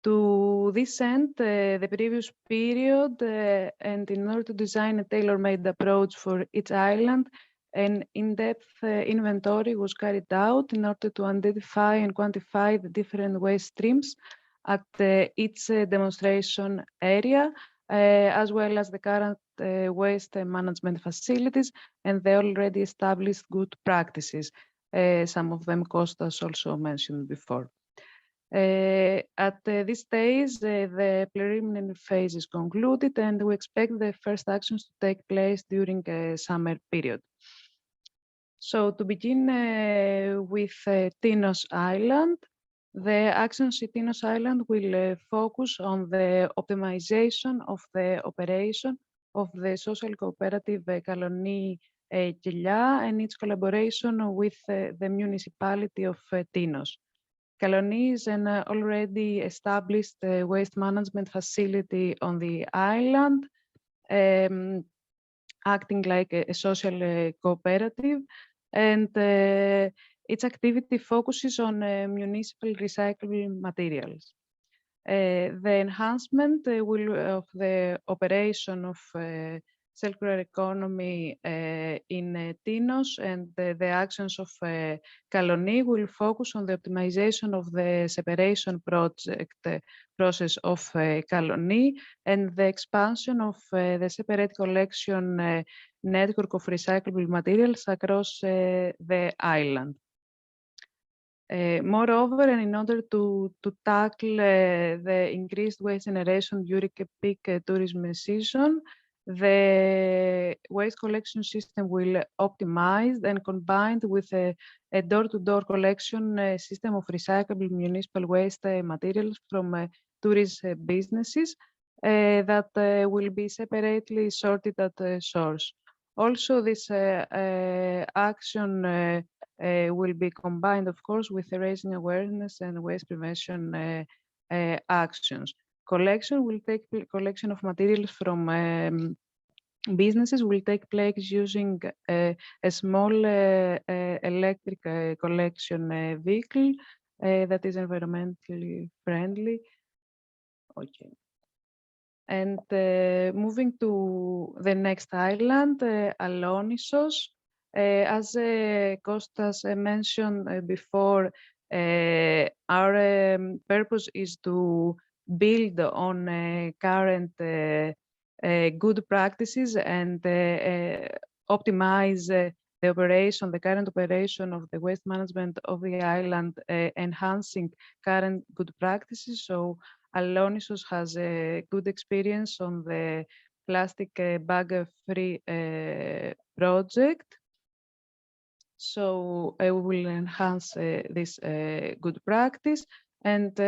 To this end, the previous period, and in order to design a tailor-made approach for each island, an in-depth inventory was carried out in order to identify and quantify the different waste streams at each demonstration area, as well as the current waste management facilities and the already established good practices. Some of them Kostas also mentioned before. At this stage, the preliminary phase is concluded, and we expect the first actions to take place during the summer period. So to begin with Tinos Island, the actions in Tinos Island will focus on the optimization of the operation of the social cooperative Kaloni Kilya and its collaboration with the municipality of Tinos. Kaloni is an already established waste management facility on the island, acting like a social cooperative, and its activity focuses on municipal recyclable materials. The enhancement of the operation of circular economy in Tinos, and the actions of Kaloni will focus on the optimization of the separation project process of Kaloni and the expansion of the separate collection network of recyclable materials across the island. Moreover, and in order to tackle the increased waste generation during a peak tourism season, the waste collection system will optimized and combined with a door-to-door collection system of recyclable municipal waste materials from tourist businesses that will be separately sorted at source. Also, this action will be combined, of course, with raising awareness and waste prevention actions. Collection of materials from businesses will take place using a small electric collection vehicle that is environmentally friendly. Okay. And moving to the next island, Alonissos. As Kostas mentioned before, our purpose is to build on current good practices and optimize the current operation of the waste management of the island, enhancing current good practices. So Alonissos has a good experience on the plastic bag-free project. So we will enhance this good practice, and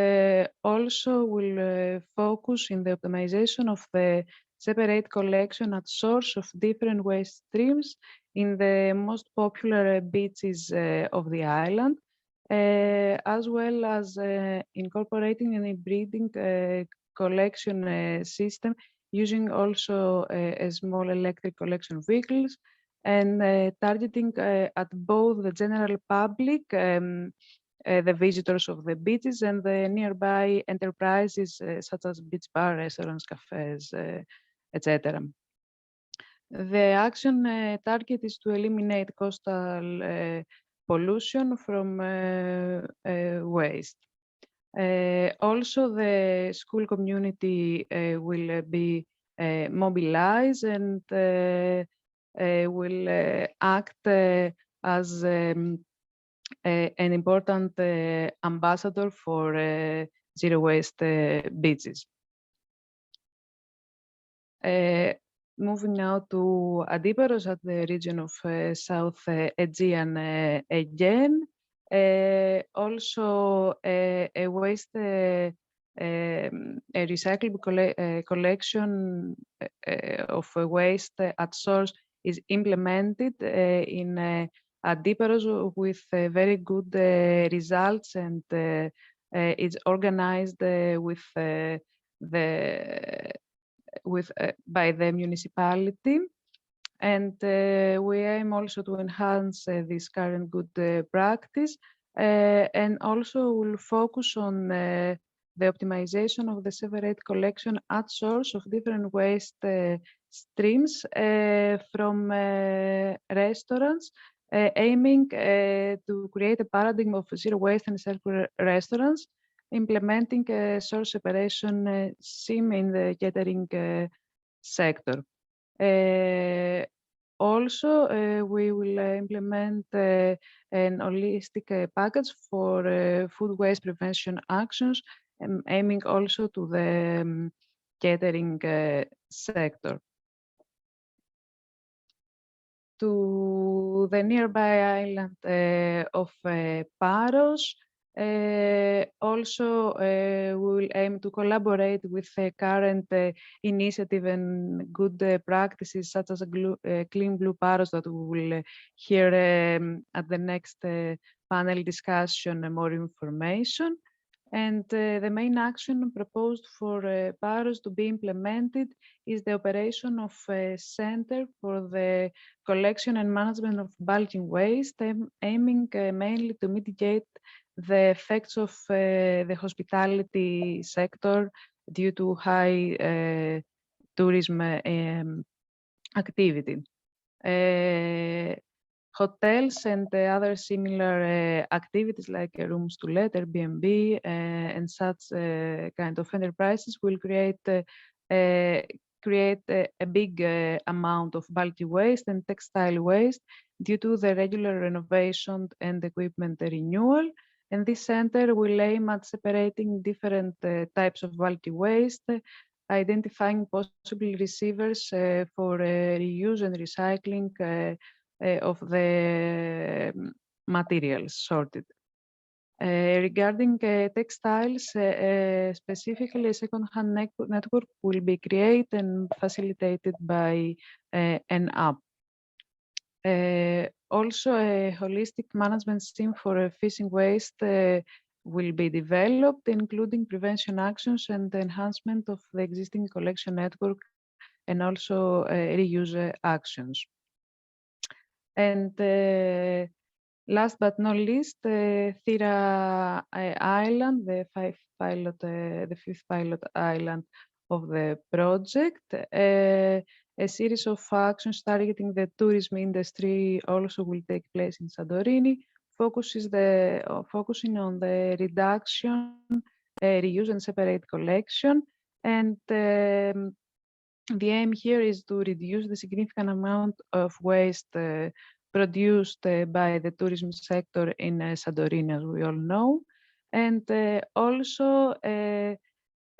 also will focus in the optimization of the separate collection at source of different waste streams in the most popular beaches of the island, as well as incorporating and breeding collection system using also a small electric collection vehicles, and targeting at both the general public, the visitors of the beaches, and the nearby enterprises such as beach bar, restaurants, cafes, etc. The action target is to eliminate coastal pollution from waste. Also, the school community will be mobilized and will act as an important ambassador for zero waste beaches. Moving now to Adiperos at the region of South Aegean again. Also a waste, a recyclable collection of waste at source is implemented in Adiperos with very good results, and it's organized by the municipality, and we aim also to enhance this current good practice, and also will focus on the optimization of the separate collection at source of different waste streams from restaurants, aiming to create a paradigm of zero waste and circular restaurants, implementing source separation scheme in the catering sector. Also, we will implement an holistic package for food waste prevention actions, aiming also to the catering sector. To the nearby island of Paros, also we will aim to collaborate with the current initiative and good practices such as Clean Blue Paros that we will hear at the next panel discussion more information. And the main action proposed for Paros to be implemented is the operation of a center for the collection and management of bulking waste, aiming mainly to mitigate the effects of the hospitality sector due to high tourism activity. Hotels and other similar activities like rooms to let, Airbnb, and such kind of enterprises will create a big amount of bulky waste and textile waste due to the regular renovation and equipment renewal. And this center will aim at separating different types of bulky waste, identifying possible receivers for reuse and recycling of the materials sorted. Regarding textiles, specifically a second-hand network will be created and facilitated by an app. Also, a holistic management scheme for fishing waste will be developed, including prevention actions and the enhancement of the existing collection network and also reuse actions. And last but not least, Thera Island, the fifth pilot island of the project. A series of actions targeting the tourism industry also will take place in Santorini, focusing on the reduction, reuse and separate collection. And the aim here is to reduce the significant amount of waste produced by the tourism sector in Santorini, as we all know. And also,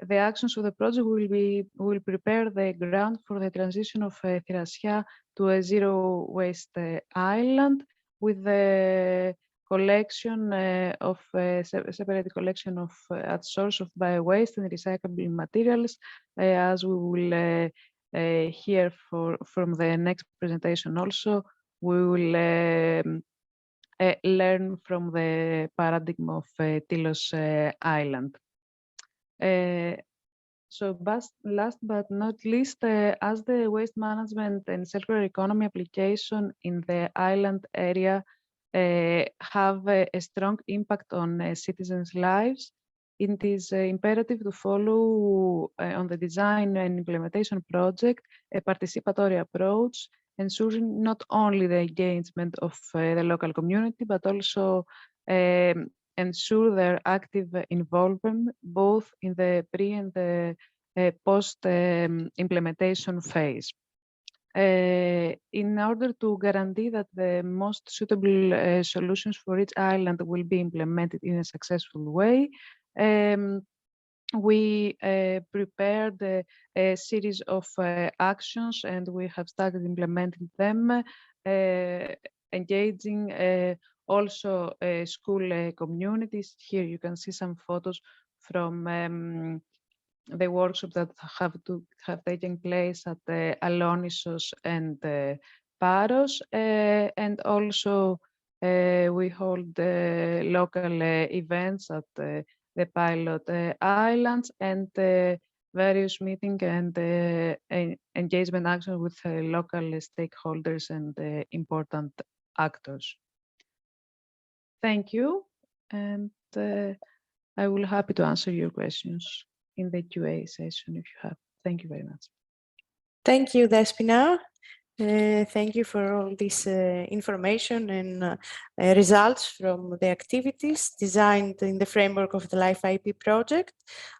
the actions of the project will prepare the ground for the transition of Thracia to a zero waste island with the collection of separated collection of at source of bio-waste and recyclable materials, as we will hear from the next presentation. Also, we will learn from the paradigm of Tilos Island. So last but not least, as the waste management and circular economy application in the island area have a strong impact on citizens' lives, it is imperative to follow on the design and implementation project a participatory approach, ensuring not only the engagement of the local community, but also ensure their active involvement both in the pre and the post implementation phase. In order to guarantee that the most suitable solutions for each island will be implemented in a successful way, we prepared a series of actions, and we have started implementing them, engaging also school communities. Here you can see some photos from the workshops that have taken place at Alonissos and Paros, and also we hold local events at the pilot islands and various meetings and engagement actions with local stakeholders and important actors. Thank you, and I will be happy to answer your questions in the QA session if you have. Thank you very much. Thank you, Despina. Thank you for all this information and results from the activities designed in the framework of the LIFE-IP project.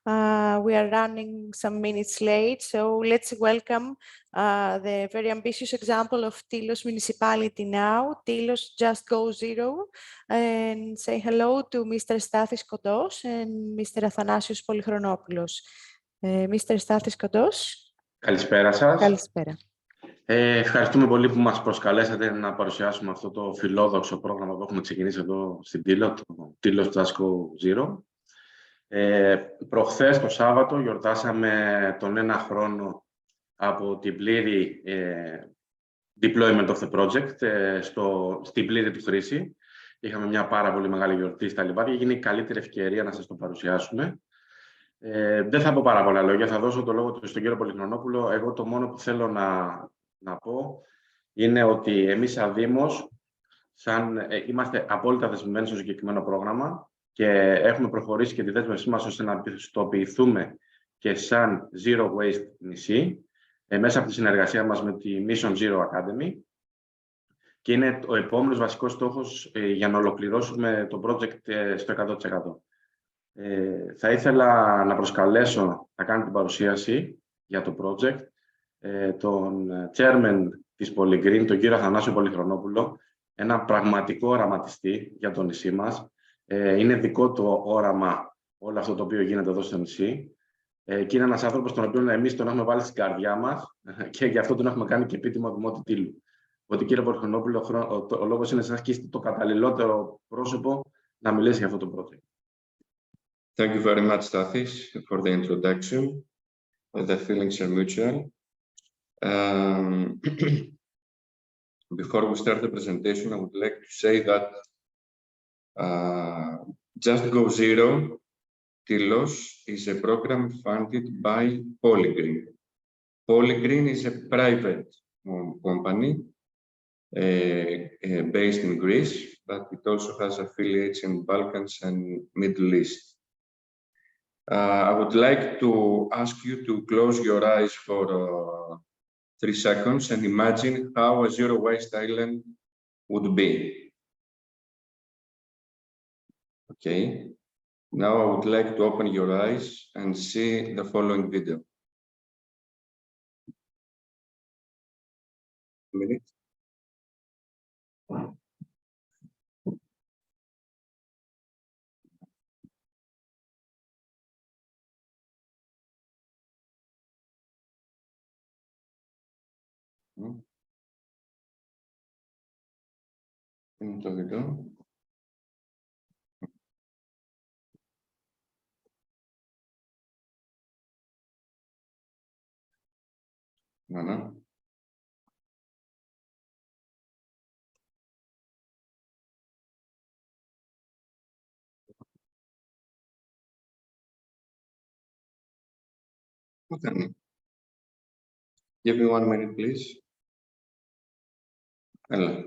We are running some minutes late, so let's welcome the very ambitious example of Tilos municipality now. Tilos just go zero, and say hello to Mr. Stathis Kodos and Mr. Athanasios Polychronopoulos. Mr. Stathis Kodos. Καλησπέρα σας. Καλησπέρα. Ευχαριστούμε πολύ που μας προσκαλέσατε να παρουσιάσουμε αυτό το φιλόδοξο πρόγραμμα που έχουμε ξεκινήσει εδώ στην Τήλο, το Tilos Just Go Zero. Προχθές το Σάββατο γιορτάσαμε τον 1 χρόνο από την πλήρη deployment of the project στην πλήρη του χρήση. Είχαμε μια πάρα πολύ μεγάλη γιορτή στα Λιβάδια. Έγινε η καλύτερη ευκαιρία να σας το παρουσιάσουμε. Δεν θα πω πάρα πολλά λόγια, θα δώσω το λόγο στον κύριο Πολυχρονόπουλο. Εγώ το μόνο που θέλω να πω είναι ότι εμείς σαν Δήμος είμαστε απόλυτα δεσμευμένοι στο συγκεκριμένο πρόγραμμα και έχουμε προχωρήσει και τη δέσμευσή μας ώστε να πιστοποιηθούμε και σαν Zero Waste νησί. μέσα από τη συνεργασία μας με τη Mission Zero Academy και είναι ο επόμενος βασικός στόχος για να ολοκληρώσουμε το project στο 100%. Θα ήθελα να προσκαλέσω να κάνω την παρουσίαση για το project τον chairman της Polygreen, τον κύριο Αθανάσιο Πολυχρονόπουλο, ένα πραγματικό οραματιστή για το νησί μας. Είναι δικό του όραμα όλο αυτό το οποίο γίνεται εδώ στο νησί και είναι ένας άνθρωπος τον οποίο εμείς τον έχουμε βάλει στην καρδιά μας και γι' αυτό τον έχουμε κάνει και επίτιμο δημότη τίτλου. Ότι κύριε Πολυχρονόπουλο, ο λόγος είναι εσάς και είστε το καταλληλότερο πρόσωπο να μιλήσει για αυτό το project. Thank you very much, Stathis, for the introduction. The feelings are mutual. Before we start the presentation, I would like to say that Just Go Zero, Tilos, is a program funded by Polygreen. Polygreen is a private company based in Greece, but it also has affiliates in Balkans and Middle East. I would like to ask you to close your eyes for 3 seconds and imagine how a zero-waste island would be. Okay. Now I would like to open your eyes and see the following video. A minute. Είναι το βίντεο. Ναι. Okay. Give me 1 minute, please. Έλα.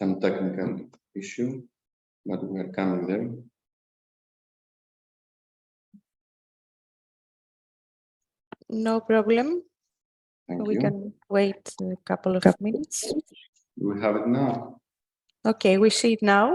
Some technical issue, but we are coming there. No problem. Thank We you. can wait a couple of minutes. We have it now. Okay, we see it now.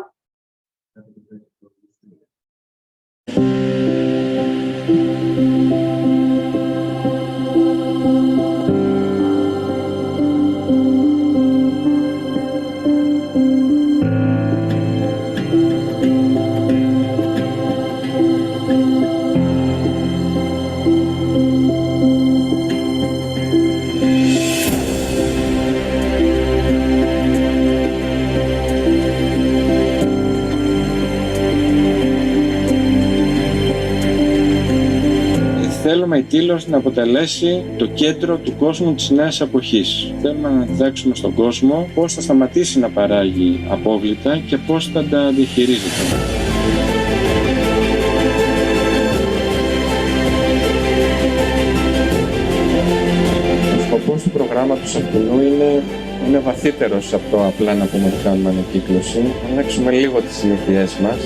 Θέλουμε η Τήλος να αποτελέσει το κέντρο του κόσμου της νέας εποχής. Θέλουμε να διδάξουμε στον κόσμο πώς θα σταματήσει να παράγει απόβλητα και πώς θα τα διαχειρίζεται. Ο σκοπός του προγράμματος αυτού είναι βαθύτερος από το απλά να πούμε ότι κάνουμε ανακύκλωση. Να αλλάξουμε λίγο τις συνήθειές μας.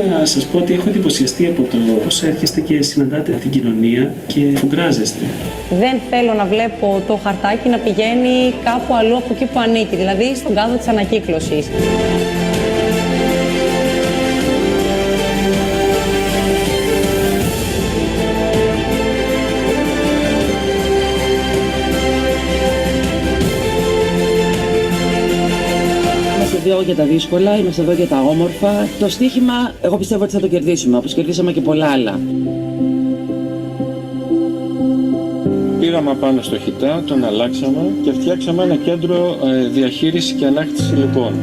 Να σας πω ότι έχω εντυπωσιαστεί από το πώς έρχεστε και συναντάτε την κοινωνία και φουγκράζεστε. Δεν θέλω να βλέπω το χαρτάκι να πηγαίνει κάπου αλλού από εκεί που ανήκει, δηλαδή στον κάδο της ανακύκλωσης. Εδώ για τα δύσκολα, είμαστε εδώ για τα όμορφα. Το στοίχημα, εγώ πιστεύω ότι θα το κερδίσουμε, όπως κερδίσαμε και πολλά άλλα. Πήγαμε πάνω στο χιτά, τον αλλάξαμε και φτιάξαμε ένα κέντρο διαχείρισης και ανάκτησης υλικών.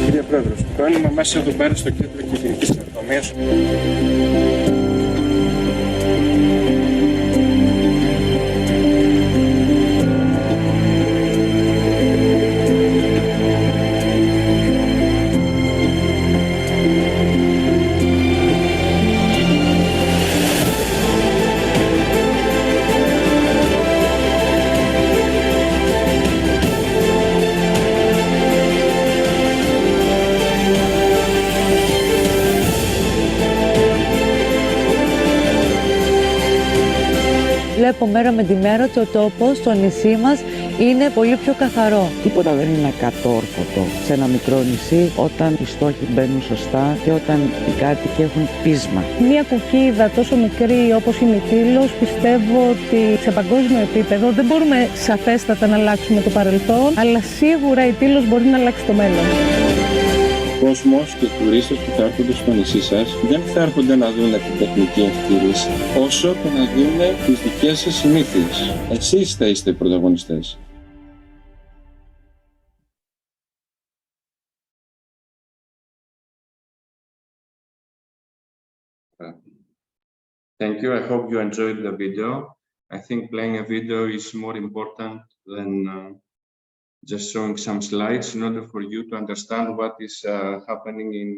Κύριε Πρόεδρε, το πρόβλημα μας εδώ πέρα στο κέντρο κοινωνικής καινοτομίας. από μέρα με τη μέρα ότι ο τόπος στο νησί μας είναι πολύ πιο καθαρό. Τίποτα δεν είναι ακατόρθωτο σε ένα μικρό νησί όταν οι στόχοι μπαίνουν σωστά και όταν οι κάτοικοι έχουν πείσμα. Μία κουκκίδα τόσο μικρή όπως είναι η Τήλος, πιστεύω ότι σε παγκόσμιο επίπεδο δεν μπορούμε σαφέστατα να αλλάξουμε το παρελθόν, αλλά σίγουρα η Τήλος μπορεί να αλλάξει το μέλλον. Ο κόσμος και οι τουρίστες που θα έρχονται στο νησί σας δεν θα έρχονται να δουν την τεχνική εκτήρηση, όσο και να δουν τις δικές σας συνήθειες. Εσείς θα είστε οι πρωταγωνιστές. Thank you. I hope you enjoyed the video. I think playing a video is more important than just showing some slides in order for you to understand what is happening in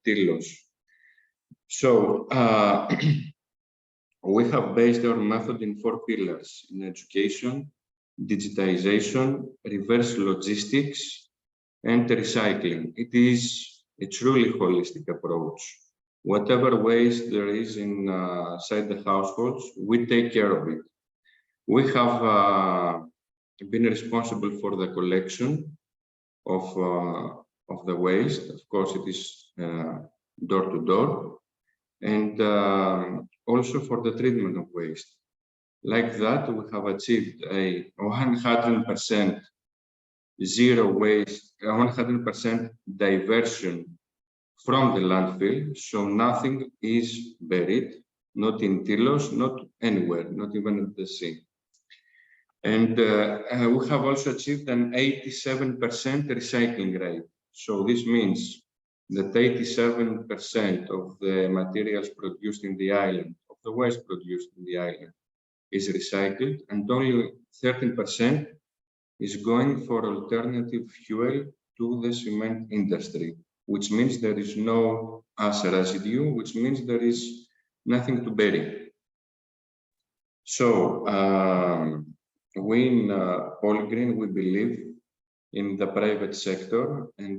Tilos. So we have based our method in 4 pillars: in education, digitization, reverse logistics, and recycling. It is a truly holistic approach. Whatever waste there is inside the households, we take care of it. We have been responsible for the collection of the waste. Of course, it is door to door, and also for the treatment of waste. Like that, we have achieved a 100% zero waste, 100% diversion from the landfill, so nothing is buried, not in Tilos, not anywhere, not even at the sea. And we have also achieved an 87% recycling rate. So this means that 87% of the materials produced in the island, of the waste produced in the island, is recycled, and only 13% is going for alternative fuel to the cement industry, which means there is no as residue, which means there is nothing to bury. So we in Polygreen, we believe in the private sector, and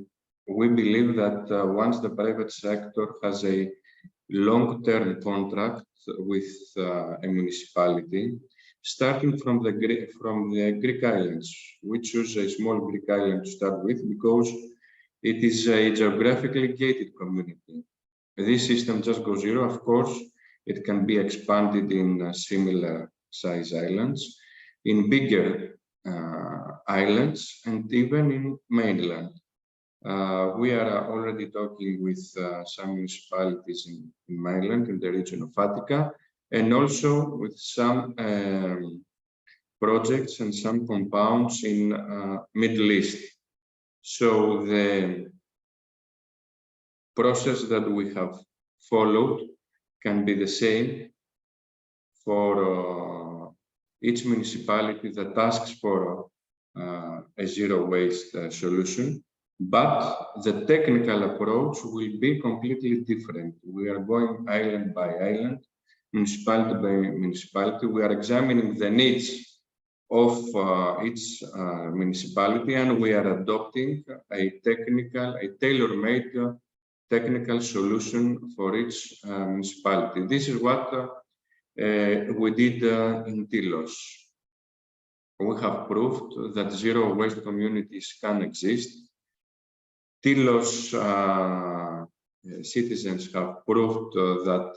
we believe that once the private sector has a long-term contract with a municipality, starting from the Greek islands, we choose a small Greek island to start with because it is a geographically gated community. This system just goes zero. Of course, it can be expanded in similar size islands, in bigger islands, and even in mainland. We are already talking with some municipalities in mainland, in the region of Attica, and also with some projects and some compounds in Middle East. So the process that we have followed can be the same for each municipality that asks for a zero waste solution, but the technical approach will be completely different. We are going island by island, municipality by municipality. We are examining the needs of each municipality, and we are adopting a tailor-made technical solution for each municipality. This is what we did in Tilos. We have proved that zero waste communities can exist. Tilos citizens have proved that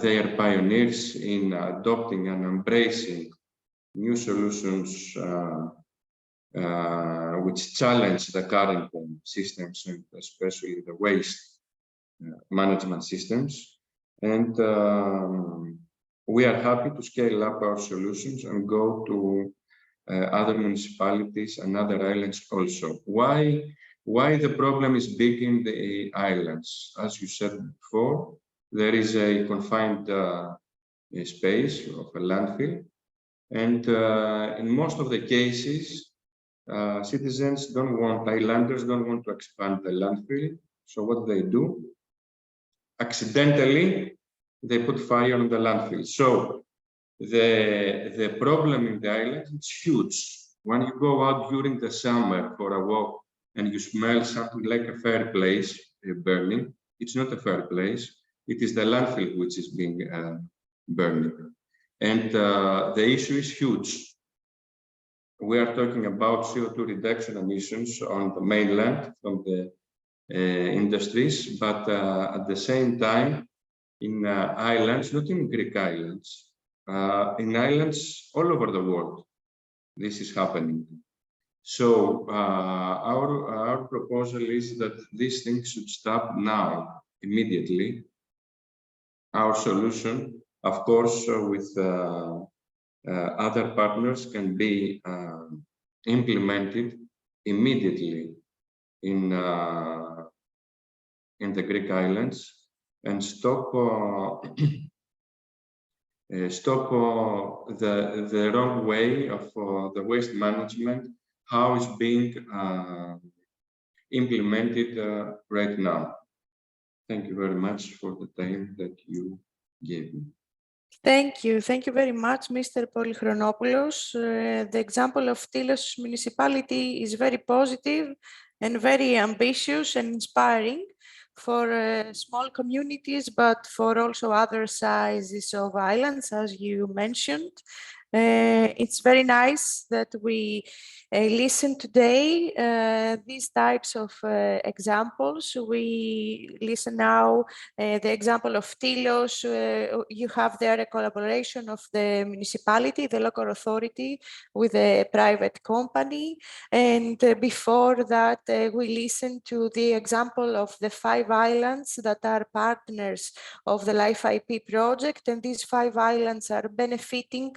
they are pioneers in adopting and embracing new solutions which challenge the current systems, and especially the waste management systems. And we are happy to scale up our solutions and go to other municipalities and other islands also. Why the problem is big in the islands? As you said before, there is a confined space of a landfill, and in most of the cases, citizens don't want, islanders don't want to expand the landfill. So what they do? Accidentally, they put fire on the landfill. So the problem in the island is huge. When you go out during the summer for a walk and you smell something like a fireplace burning, it's not a fireplace. It is the landfill which is being burning. And the issue is huge. We are talking about CO2 reduction emissions on the mainland from the industries, but at the same time, in islands, not in Greek islands, in islands all over the world, this is happening. So our proposal is that these things should stop now, immediately. Our solution, of course, with other partners can be implemented immediately in the Greek islands and stop the wrong way of the waste management, how it's being implemented right now. Thank you very much for the time that you gave me. Thank you. Thank you very much, Mr. Polychronopoulos. The example of Tilos municipality is very positive and very ambitious and inspiring for small communities, but for also other sizes of islands, as you mentioned. It's very nice that we listen today these types of examples. We listen now the example of Tilos. You have there a collaboration of the municipality, the local authority, with a private company. And before that, we listened to the example of the 5 islands that are partners of the LIFE-IP project. And these 5 islands are benefiting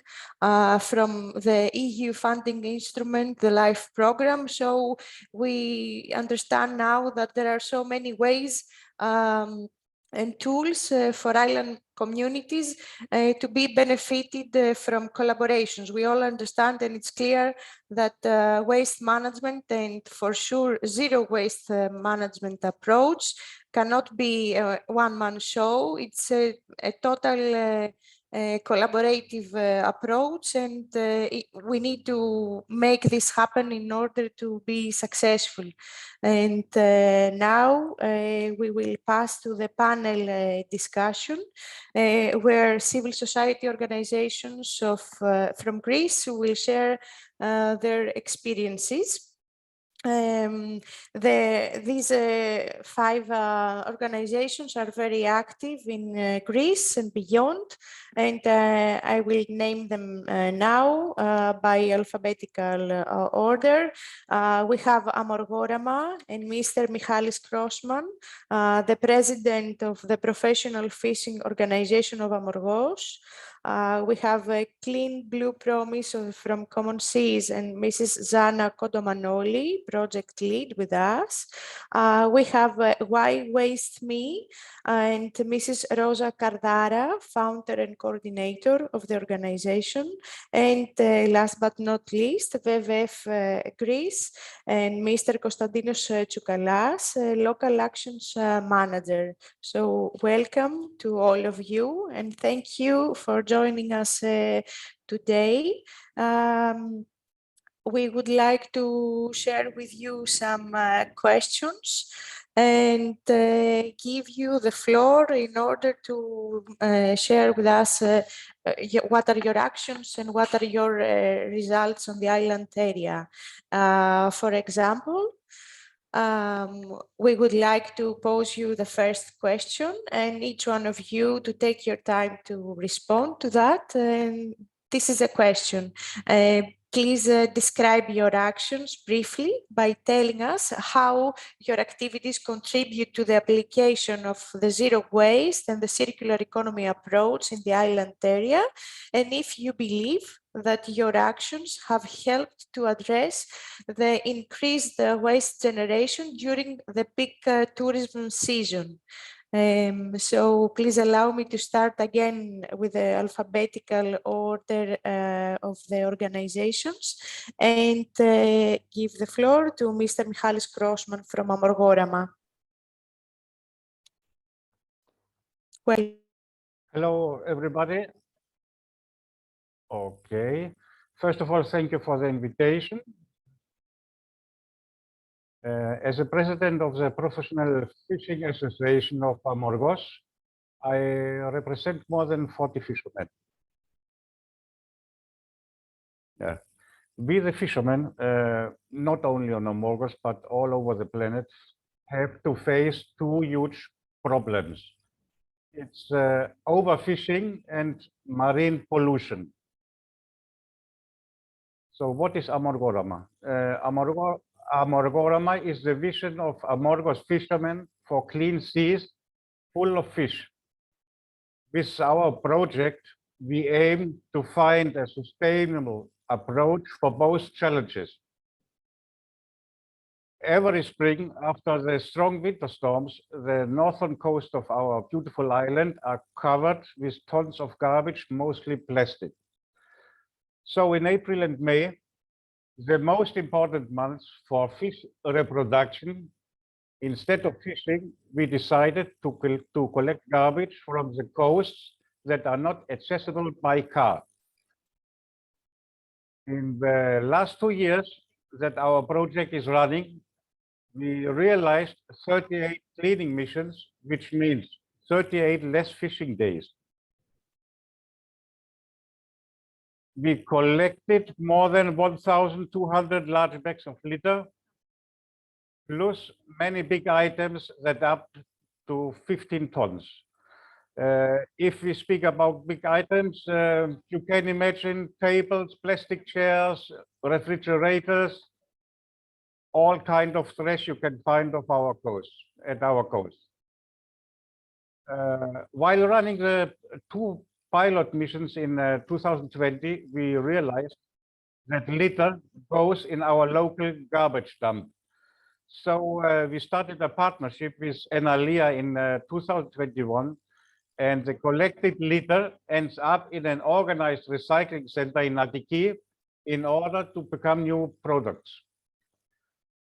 from the EU funding instrument, the LIFE program. So we understand now that there are so many ways and tools for island communities to be benefited from collaborations. We all understand, and it's clear that waste management, and for sure zero waste management approach, cannot be a one-man show. It's a total collaborative approach, and we need to make this happen in order to be successful. And now we will pass to the panel discussion where civil society organizations from Greece will share their experiences. These 5 organizations are very active in Greece and beyond, and I will name them now by alphabetical order. We have Amorgorama and Mr. Michalis Krosman, the president of the Professional Fishing Organization of Amorgos. We have a Clean Blue Promise from Common Seas and Mrs. Zana Kodomanoli, project lead with us. We have Why Waste Me and Mrs. Rosa Cardara, founder and coordinator of the organization. And last but not least, WWF Greece and Mr. Konstantinos Tsoukalas, local actions manager. So welcome to all of you, and thank you for joining us today. We would like to share with you some questions and give you the floor in order to share with us what are your actions and what are your results on the island area. For example, we would like to pose you the first question, and each one of you to take your time to respond to that. And this is a question. Please describe your actions briefly by telling us how your activities contribute to the application of the zero waste and the circular economy approach in the island area, and if you believe that your actions have helped to address the increased waste generation during the peak tourism season. So please allow me to start again with the alphabetical order of the organizations and give the floor to Mr. Michalis Krosman from Amorgorama. Well, hello, everybody. Okay. First of all, thank you for the invitation. As a president of the Professional Fishing Association of Amorgos, I represent more than 40 fishermen. Yeah. We, the fishermen, not only on Amorgos, but all over the planet, have to face two huge problems. It's overfishing and marine pollution. So what is Amorgorama? Amorgorama is the vision of Amorgos fishermen for clean seas full of fish. With our project, we aim to find a sustainable approach for both challenges. Every spring, after the strong winter storms, the northern coast of our beautiful island are covered with tons of garbage, mostly plastic. So in April and May, the most important months for fish reproduction, instead of fishing, we decided to collect garbage from the coasts that are not accessible by car. In the last 2 years that our project is running, we realized 38 cleaning missions, which means 38 less fishing days. We collected more than 1,200 large bags of litter, plus many big items that up to 15 tons. If we speak about big items, you can imagine tables, plastic chairs, refrigerators, all kind of trash you can find at our coast. While running the 2 pilot missions in 2020, we realized that litter goes in our local garbage dump. So we started a partnership with Enalia in 2021, and the collected litter ends up in an organized recycling center in Attiki in order to become new products.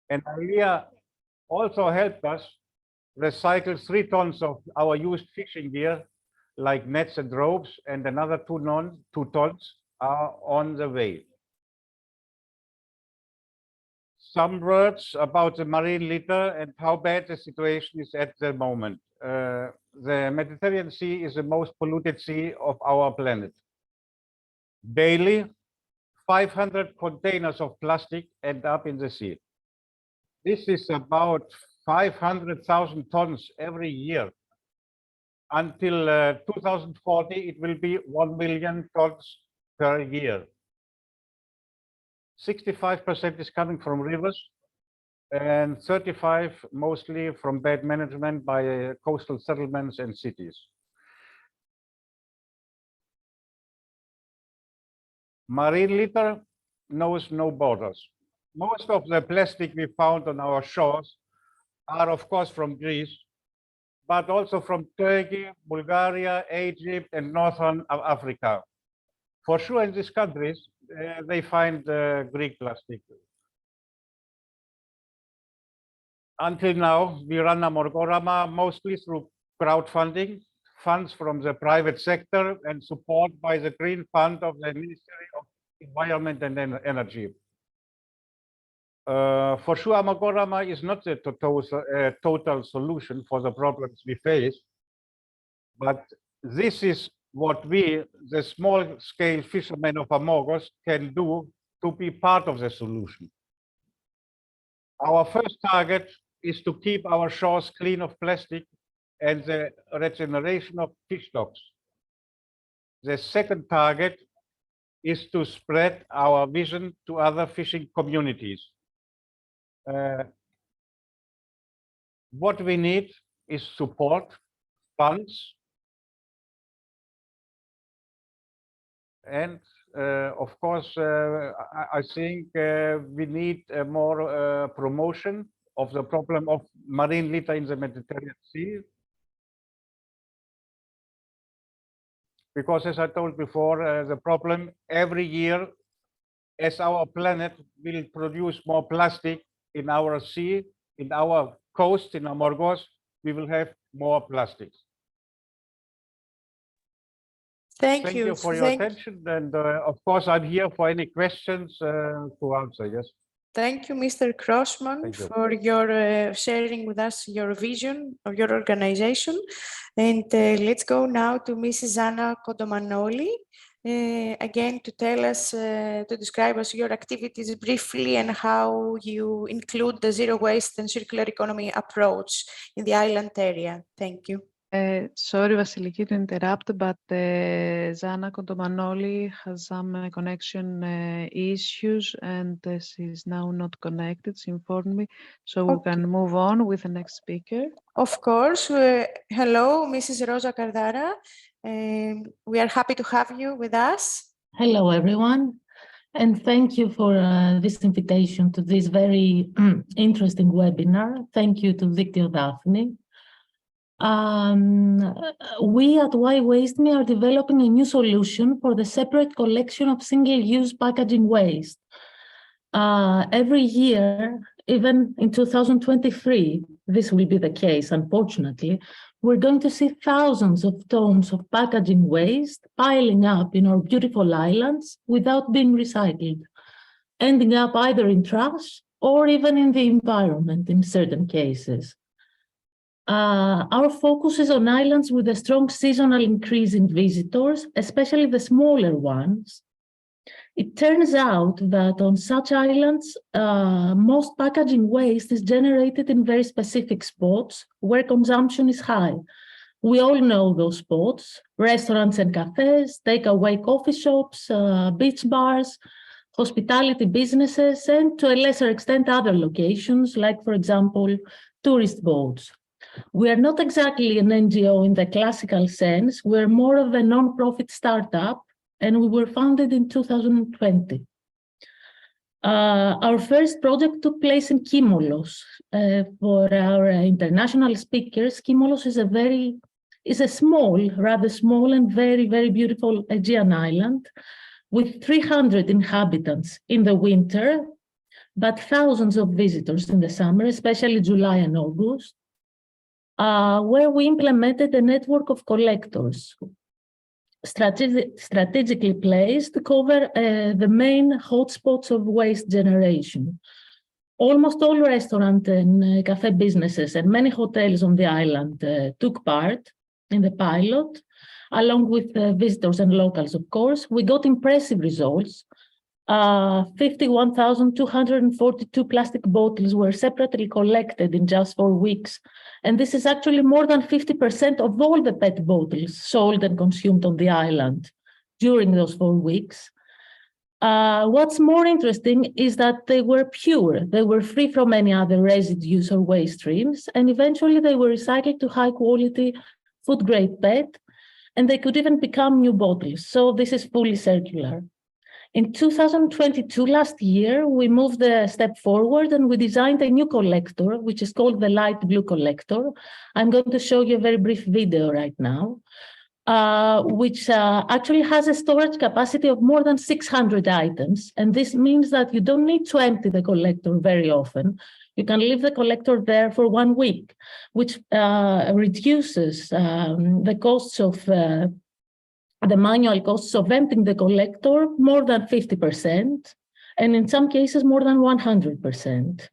And Enalia also helped us recycle 3 tons of our used fishing gear, like nets and ropes, and another 2 tons are on the way. Some words about the marine litter and how bad the situation is at the moment. The Mediterranean Sea is the most polluted sea of our planet. Daily, 500 containers of plastic end up in the sea. This is about 500,000 tons every year. Until 2040, it will be 1 million tons per year. 65% is coming from rivers, and 35% mostly from bad management by coastal settlements and cities. Marine litter knows no borders. Most of the plastic we found on our shores are, of course, from Greece, but also from Turkey, Bulgaria, Egypt, and Northern Africa. For sure, in these countries, they find Greek plastic. Until now, we run Amorgorama mostly through crowdfunding, funds from the private sector, and support by the Green Fund of the Ministry of Environment and Energy. For sure, Amorgorama is not the total solution for the problems we face, but this is what we, the small-scale fishermen of Amorgos, can do to be part of the solution. Our first target is to keep our shores clean of plastic and the regeneration of fish stocks. The second target is to spread our vision to other fishing communities. What we need is support, funds, and of course, I think we need more promotion of the problem of marine litter in the Mediterranean Sea. Because as I told before, the problem every year, as our planet will produce more plastic in our sea, in our coast, in Amorgos, we will have more plastics. Thank you for your attention. And of course, I'm here for any questions to answer. Yes. Thank you, Mr. Crossman, for your sharing with us your vision of your organization. And let's go now to Mrs. Anna Kodomanoli, again to tell us, to describe us your activities briefly and how you include the zero waste and circular economy approach in the island area. Thank you. Sorry, Vasiliki, to interrupt, but Zana Kontomanoli has some connection issues and she's now not connected, she informed me. So we can move on with the next speaker. Of course. Hello, Mrs. Rosa Cardara. We are happy to have you with us. Hello, everyone. And thank you for this invitation to this very interesting webinar. Thank you to Dictio Daphne. We at Why Waste Me are developing a new solution for the separate collection of single-use packaging waste. Every year, even in 2023, this will be the case, unfortunately, we're going to see thousands of tons of packaging waste piling up in our beautiful islands without being recycled, ending up either in trash or even in the environment in certain cases. Our focus is on islands with a strong seasonal increase in visitors, especially the smaller ones. It turns out that on such islands, most packaging waste is generated in very specific spots where consumption is high. We all know those spots: restaurants and cafes, takeaway coffee shops, beach bars, hospitality businesses, and to a lesser extent, other locations, like, for example, tourist boats. We are not exactly an NGO in the classical sense. We're more of a non-profit startup, and we were founded in 2020. Our first project took place in Kimolos. For our international speakers, Kimolos is a small, rather small and very, very beautiful Aegean island with 300 inhabitants in the winter, but thousands of visitors in the summer, especially July and August, where we implemented a network of collectors strategically placed to cover the main hotspots of waste generation. Almost all restaurant and cafe businesses and many hotels on the island took part in the pilot, along with visitors and locals, of course. We got impressive results. 51,242 plastic bottles were separately collected in just 4 weeks. And this is actually more than 50% of all the PET bottles sold and consumed on the island during those 4 weeks. What's more interesting is that they were pure. They were free from any other residues or waste streams. And eventually they were recycled to high quality food grade PET. And they could even become new bottles. So this is fully circular. In 2022, last year, we moved a step forward and we designed a new collector, which is called the light blue collector. I'm going to show you a very brief video right now, which actually has a storage capacity of more than 600 items. And this means that you don't need to empty the collector very often. You can leave the collector there for 1 week, which reduces the costs of the manual costs of emptying the collector more than 50%, and in some cases more than 100%.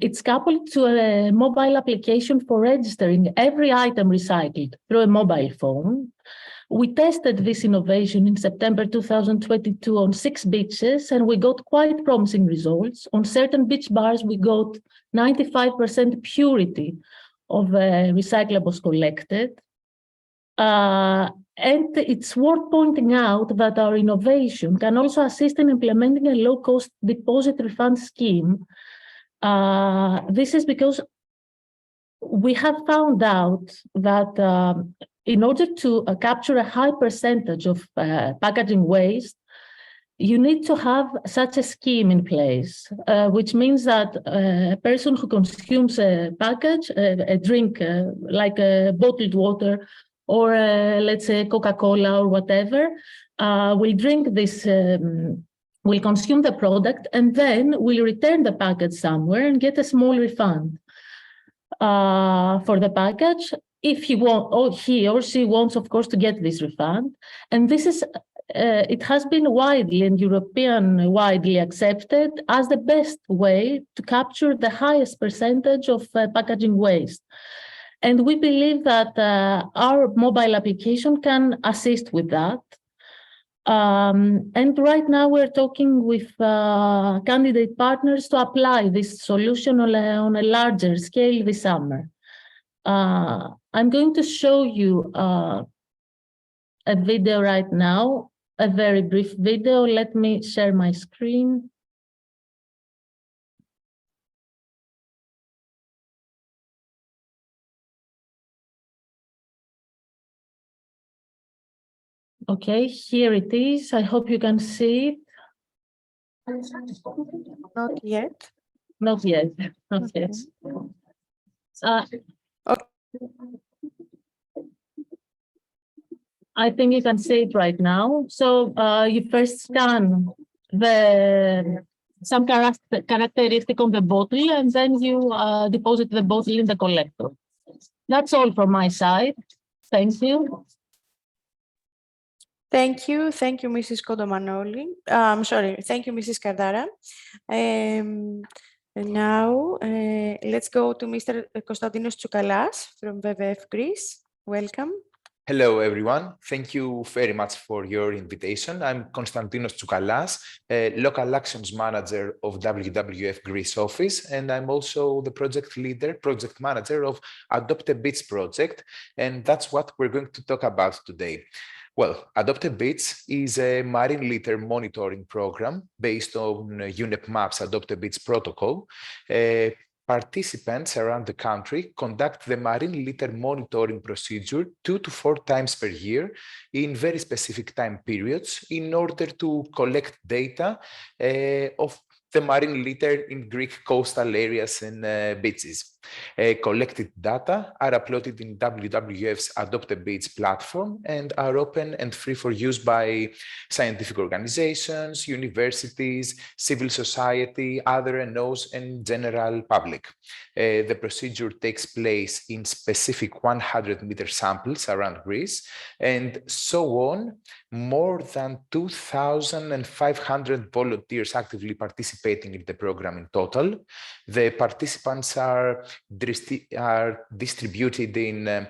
It's coupled to a mobile application for registering every item recycled through a mobile phone. We tested this innovation in September 2022 on 6 beaches, and we got quite promising results. On certain beach bars, we got 95% purity of recyclables collected. And it's worth pointing out that our innovation can also assist in implementing a low-cost deposit refund scheme. This is because we have found out that in order to capture a high percentage of packaging waste, you need to have such a scheme in place, which means that a person who consumes a package, a drink like bottled water, or let's say Coca-Cola or whatever, will drink this, will consume the product, and then will return the package somewhere and get a small refund for the package. If he or she wants, of course, to get this refund. And this is, it has been widely and widely accepted as the best way to capture the highest percentage of packaging waste. And we believe that our mobile application can assist with that. And right now we're talking with candidate partners to apply this solution on a larger scale this summer. I'm going to show you a video right now, a very brief video. Let me share my screen. Okay, here it is. I hope you can see it. Not yet. Not yet. Not yet. I think you can see it right now. So you first scan some characteristic on the bottle, and then you deposit the bottle in the collector. That's all from my side. Thank you. Thank you. Thank you, Mrs. Kontomanoli. I'm sorry. Thank you, Mrs. Kardara. And now, let's go to Mr. Konstantinos Tsoukalas from WWF Greece. Welcome. Hello, everyone. Thank you very much for your invitation. I'm Konstantinos Tsoukalas, Local Actions Manager of WWF Greece office, and I'm also the project leader, project manager of Adopt a Beach project, and that's what we're going to talk about today. Well, Adopt a Beach is a marine litter monitoring program based on UNEP MAP's Adopt a Beach protocol. Participants around the country conduct the marine litter monitoring procedure 2 to 4 times per year in very specific time periods in order to collect data of the marine litter in Greek coastal areas and beaches. Collected data are uploaded in WWF's Adopt a Beach platform and are open and free for use by scientific organizations, universities, civil society, other NOs, and general public. The procedure takes place in specific 100-meter samples around Greece, and so on. More than 2,500 volunteers actively participating in the program in total. The participants are distributed in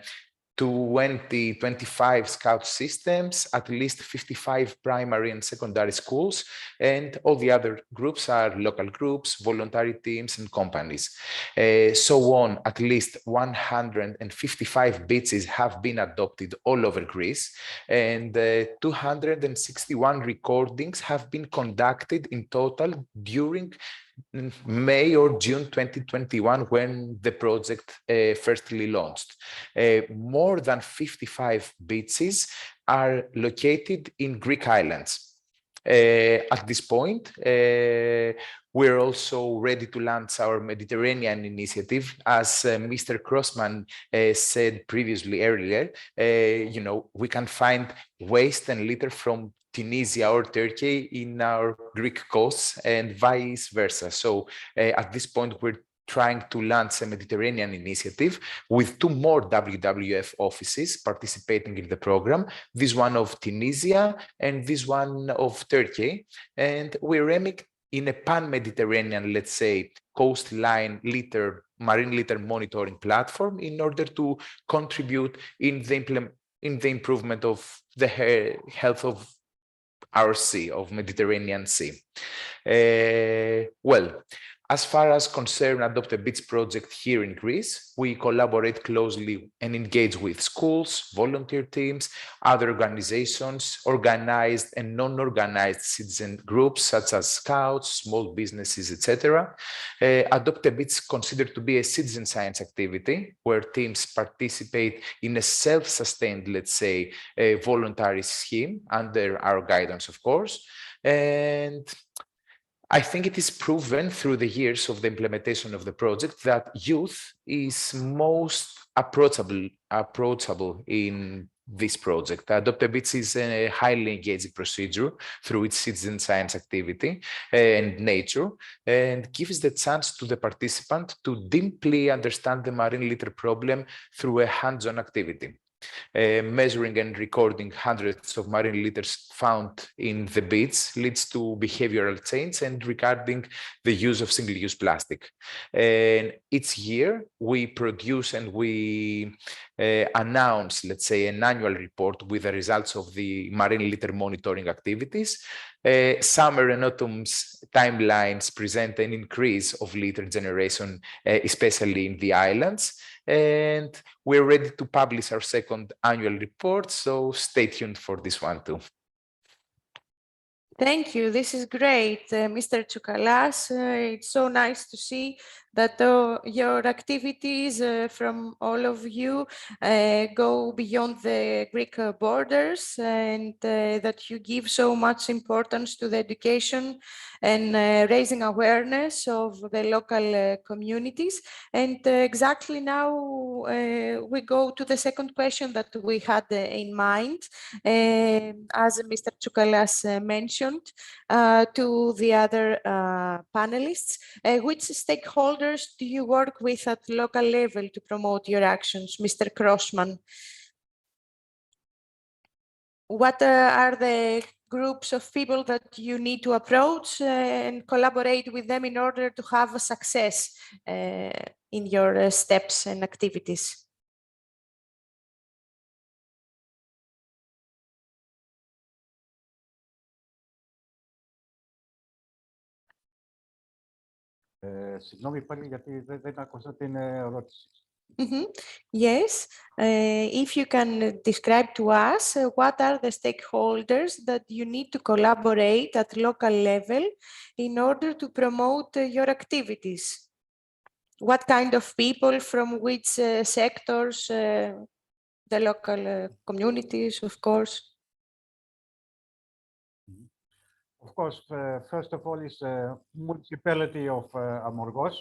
25 scout systems, at least 55 primary and secondary schools, and all the other groups are local groups, voluntary teams, and companies. So on, at least 155 beaches have been adopted all over Greece, and 261 recordings have been conducted in total during May or June 2021 when the project firstly launched. More than 55 beaches are located in Greek islands. At this point, we're also ready to launch our Mediterranean initiative. As Mr. Crossman said previously earlier, we can find waste and litter from Tunisia or Turkey in our Greek coasts and vice versa. So at this point, we're trying to launch a Mediterranean initiative with 2 more WWF offices participating in the program, this one of Tunisia and this one of Turkey. And we're aiming in a pan-Mediterranean, let's say, coastline marine litter monitoring platform in order to contribute in the improvement of the health of our sea, of Mediterranean Sea. Well, as far as concern Adopt a Beach project here in Greece, we collaborate closely and engage with schools, volunteer teams, other organizations, organized and non-organized citizen groups such as scouts, small businesses, etc. Adopt a Beach is considered to be a citizen science activity where teams participate in a self-sustained, let's say, voluntary scheme under our guidance, of course. And I think it is proven through the years of the implementation of the project that youth is most approachable in this project. Adopt a Beach is a highly engaging procedure through its citizen science activity and nature, and gives the chance to the participant to deeply understand the marine litter problem through a hands-on activity. Measuring and recording hundreds of marine litters found in the beach leads to behavioral change and regarding the use of single-use plastic. And each year we produce and we announce, let's say, an annual report with the results of the marine litter monitoring activities. Summer and autumn's timelines present an increase of litter generation, especially in the islands. And we're ready to publish our second annual report, so stay tuned for this one too. Thank you. This is great, Mr. Tsoukalas. It's so nice to see that your activities from all of you go beyond the Greek borders, and that you give so much importance to the education and raising awareness of the local communities. And exactly now we go to the second question that we had in mind, as Mr. Tsoukalas mentioned, to the other panelists. Which stakeholders do you work with at local level to promote your actions, Mr. Crossman? What are the groups of people that you need to approach and collaborate with them in order to have a success in your steps and activities? Συγγνώμη πάλι γιατί δεν άκουσα την ερώτηση. Yes, if you can describe to us what are the stakeholders that you need to collaborate at local level in order to promote your activities. What kind of people from which sectors, the local communities, of course? Of course, first of all is the municipality of Amorgos.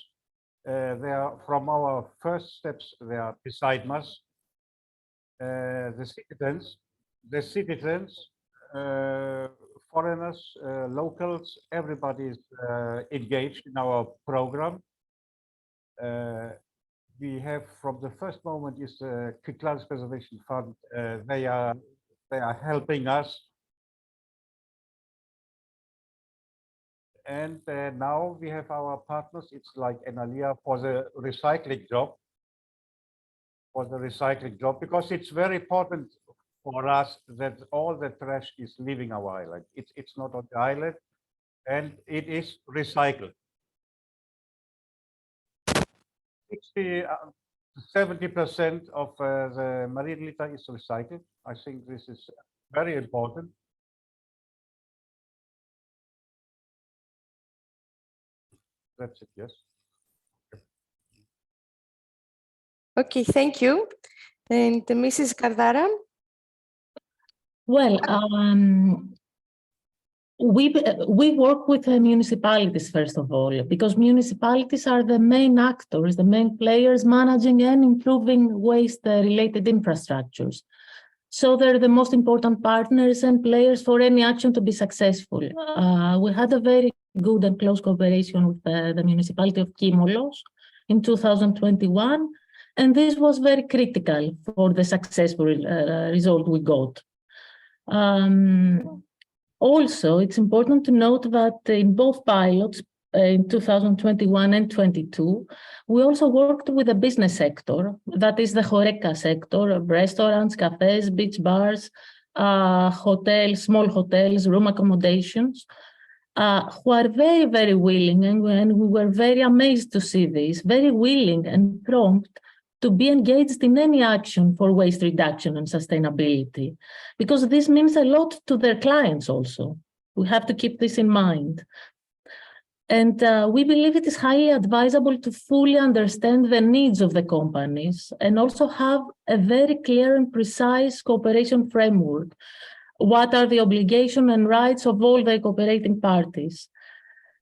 They are, from our first steps, they are beside us. The citizens, foreigners, locals, everybody is engaged in our program. We have, from the first moment, is the Kykladas Preservation Fund. They are helping us. And now we have our partners. It's like Enalia for the recycling job. Because it's very important for us that all the trash is leaving our island. It's not on the island, and it is recycled. 70% of the marine litter is recycled. I think this is very important. That's it, yes. Okay, thank you. And Mrs. Kardara? Well, we work with municipalities, first of all, because municipalities are the main actors, the main players managing and improving waste-related infrastructures. So they're the most important partners and players for any action to be successful. We had a very good and close cooperation with the municipality of Kimolos in 2021, and this was very critical for the successful result we got. Also, it's important to note that in both pilots, in 2021 and 22, we also worked with the business sector, that is the HoReCa sector, restaurants, cafes, beach bars, hotels, small hotels, room accommodations, who are very, very willing, and we were very amazed to see this, very willing and prompt to be engaged in any action for waste reduction and sustainability, because this means a lot to their clients also. We have to keep this in mind. And we believe it is highly advisable to fully understand the needs of the companies and also have a very clear and precise cooperation framework. What are the obligations and rights of all the cooperating parties?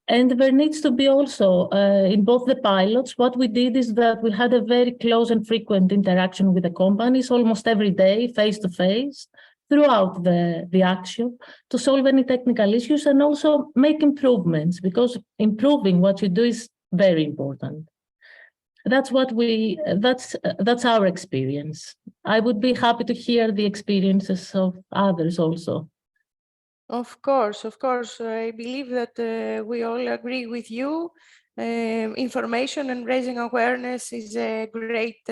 And there needs to be also, in both the pilots, what we did is that we had a very close and frequent interaction with the companies almost every day, face-to-face, throughout the action to solve any technical issues and also make improvements, because improving what you do is very important. That's what that's our experience. I would be happy to hear the experiences of others also. Of course. I believe that we all agree with you. Information and raising awareness is a great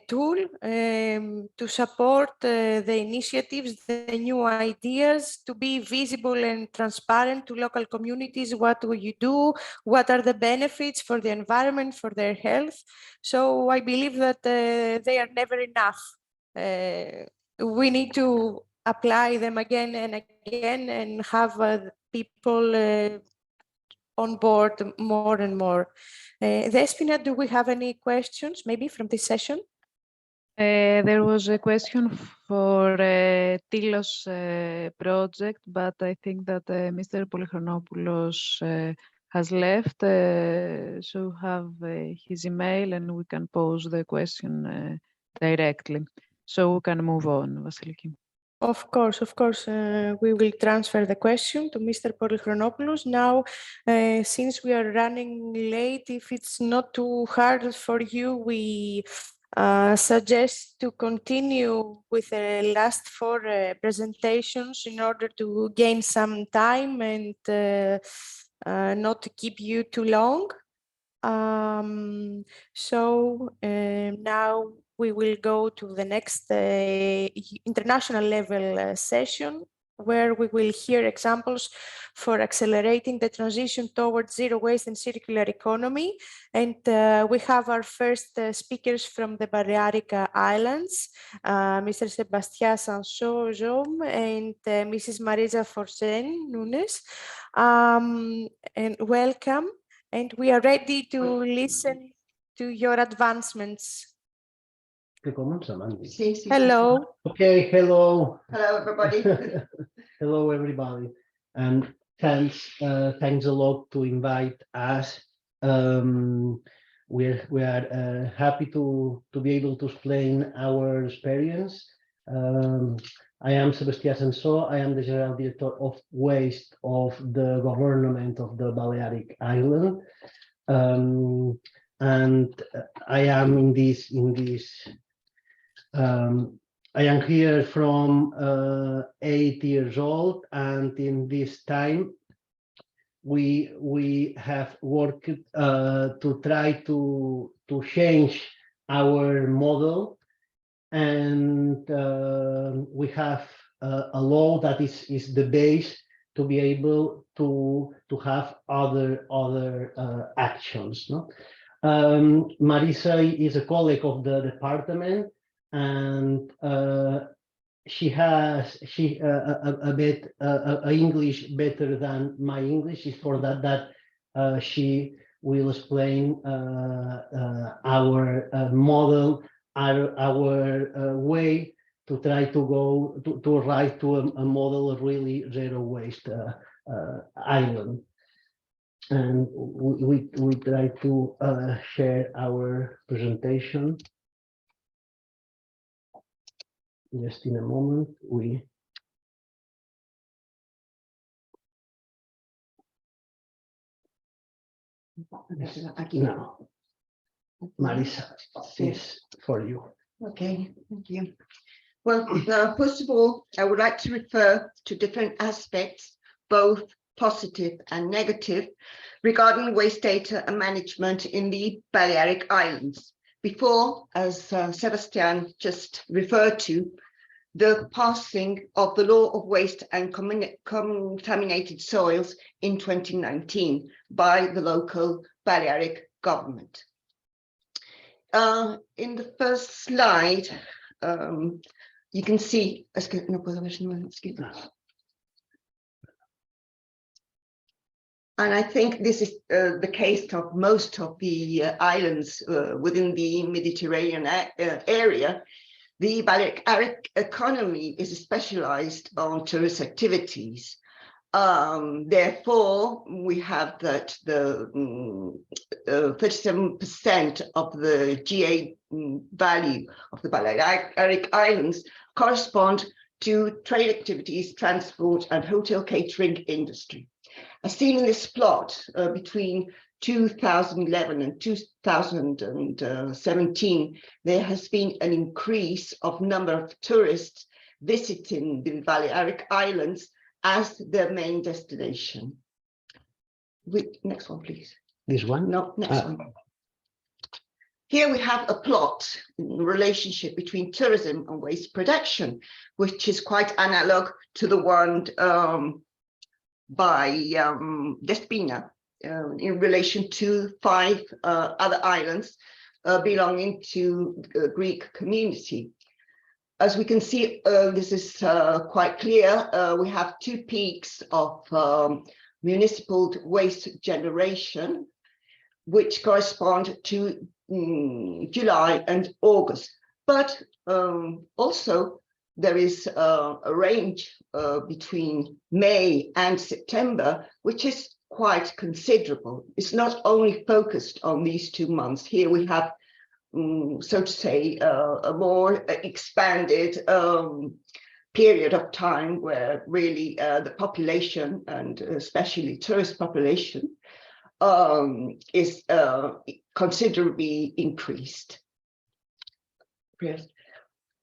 tool to support the initiatives, the new ideas, to be visible and transparent to local communities. What do you do? What are the benefits for the environment, for their health? So I believe that they are never enough. We need to apply them again and again and have people on board more and more. Despina, do we have any questions maybe from this session? There was a question for Tilos project, but I think that Mr. Polychronopoulos has left, so have his email and we can pose the question directly. So we can move on, Vasiliki. Of course, we will transfer the question to Mr. Polychronopoulos. Now, since we are running late, if it's not too hard for you, we suggest to continue with the last 4 presentations in order to gain some time and not to keep you too long. Now we will go to the next international level session, where we will hear examples for accelerating the transition towards zero waste and circular economy. And we have our first speakers from the Balearic Islands, Mr. Sebastián Sancho-Jaume and Mrs. Marisa Forsen Nunes. And welcome. And we are ready to listen to your advancements. Hello. Okay, hello. Hello, everybody. Hello, everybody. And thanks a lot to invite us. We are happy to be able to explain our experience. I am Sebastián Sancho. I am the General Director of Waste of the Government of the Balearic Island. And I am I am here from 8 years old, and in this time we have worked to try to change our model, and we have a law that is the base to be able to have other actions. No? Marisa is a colleague of the department, and she has a bit English better than my English. Is for that she will explain our model, our way to try to go to arrive to a model of really zero waste island. And we try to share our presentation. Just in a moment, now, Marisa, this for you. Okay, thank you. Well, first of all, I would like to refer to different aspects, both positive and negative, regarding waste data and management in the Balearic Islands. Before, as Sebastián just referred to, the passing of the law of waste and contaminated soils in 2019 by the local Balearic government. In the first slide, you can see, and I think this is the case of most of the islands within the Mediterranean area. The Balearic economy is specialized on tourist activities. Therefore, we have that the 37% of the GA value of the Balearic Islands correspond to trade activities, transport, and hotel catering industry. As seen in this plot, between 2011 and 2017, there has been an increase of number of tourists visiting the Balearic Islands as their main destination. Next one, please. This one? No, next one. Here we have a plot in relationship between tourism and waste production, which is quite analog to the one by Despina in relation to 5 other islands belonging to the Greek community. As we can see, this is quite clear. We have 2 peaks of municipal waste generation, which correspond to July and August. But also there is a range between May and September, which is quite considerable. It's not only focused on these 2 months. Here we have, so to say, a more expanded period of time where really the population, and especially tourist population, is considerably increased. Yes.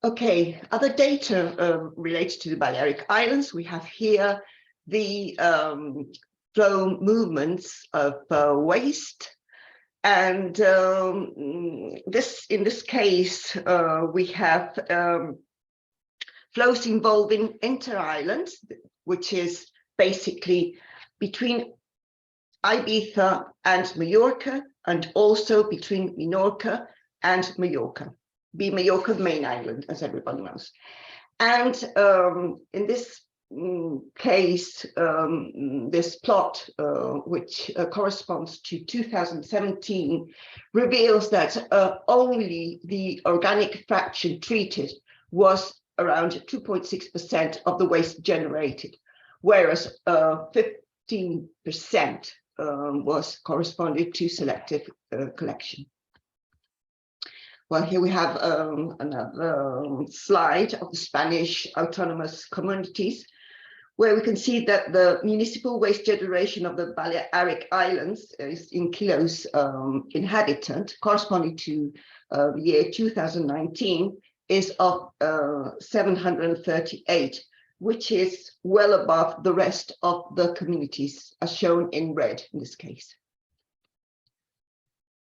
Okay, other data related to the Balearic Islands. We have here the flow movements of waste. And in this case, we have flows involving inter-islands, which is basically between Ibiza and Mallorca, and also between Minorca and Mallorca. Be Mallorca the main island, as everybody knows. And in this case, this plot, which corresponds to 2017, reveals that only the organic fraction treated was around 2.6% of the waste generated, whereas 15% was corresponded to selective collection. Well, here we have another slide of the Spanish autonomous communities, where we can see that the municipal waste generation of the Balearic Islands is in kilos inhabitant, corresponding to the year 2019, is of 738, which is well above the rest of the communities, as shown in red in this case.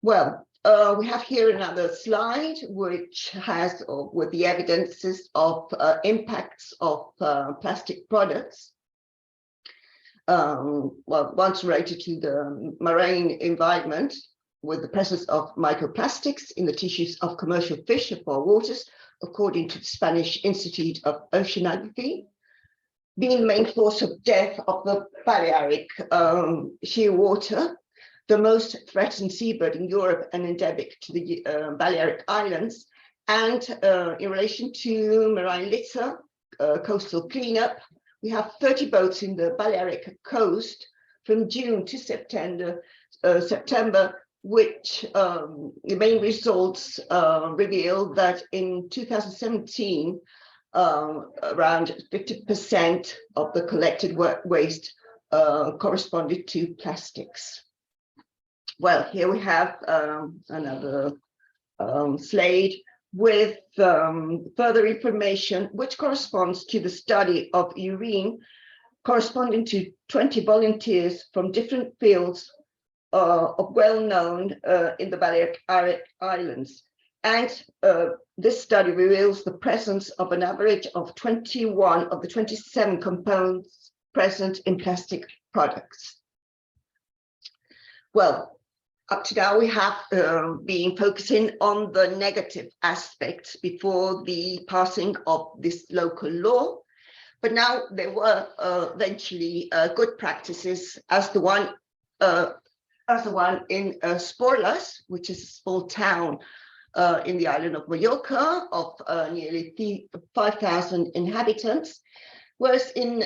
Well, we have here another slide which has with the evidences of impacts of plastic products. Well, once related to the marine environment, with the presence of microplastics in the tissues of commercial fish of our waters, according to the Spanish Institute of Oceanography, being the main cause of death of the Balearic shearwater, the most threatened seabird in Europe and endemic to the Balearic Islands. And in relation to marine litter, coastal cleanup, we have 30 boats in the Balearic coast from June to September, which the main results reveal that in 2017, around 50% of the collected waste corresponded to plastics. Well, here we have another slide with further information, which corresponds to the study of urine, corresponding to 20 volunteers from different fields of well-known in the Balearic Islands. And this study reveals the presence of an average of 21 of the 27 components present in plastic products. Well, up to now, we have been focusing on the negative aspects before the passing of this local law. But now there were eventually good practices, as the one in Sporlas, which is a small town in the island of Mallorca of nearly 5,000 inhabitants, whereas in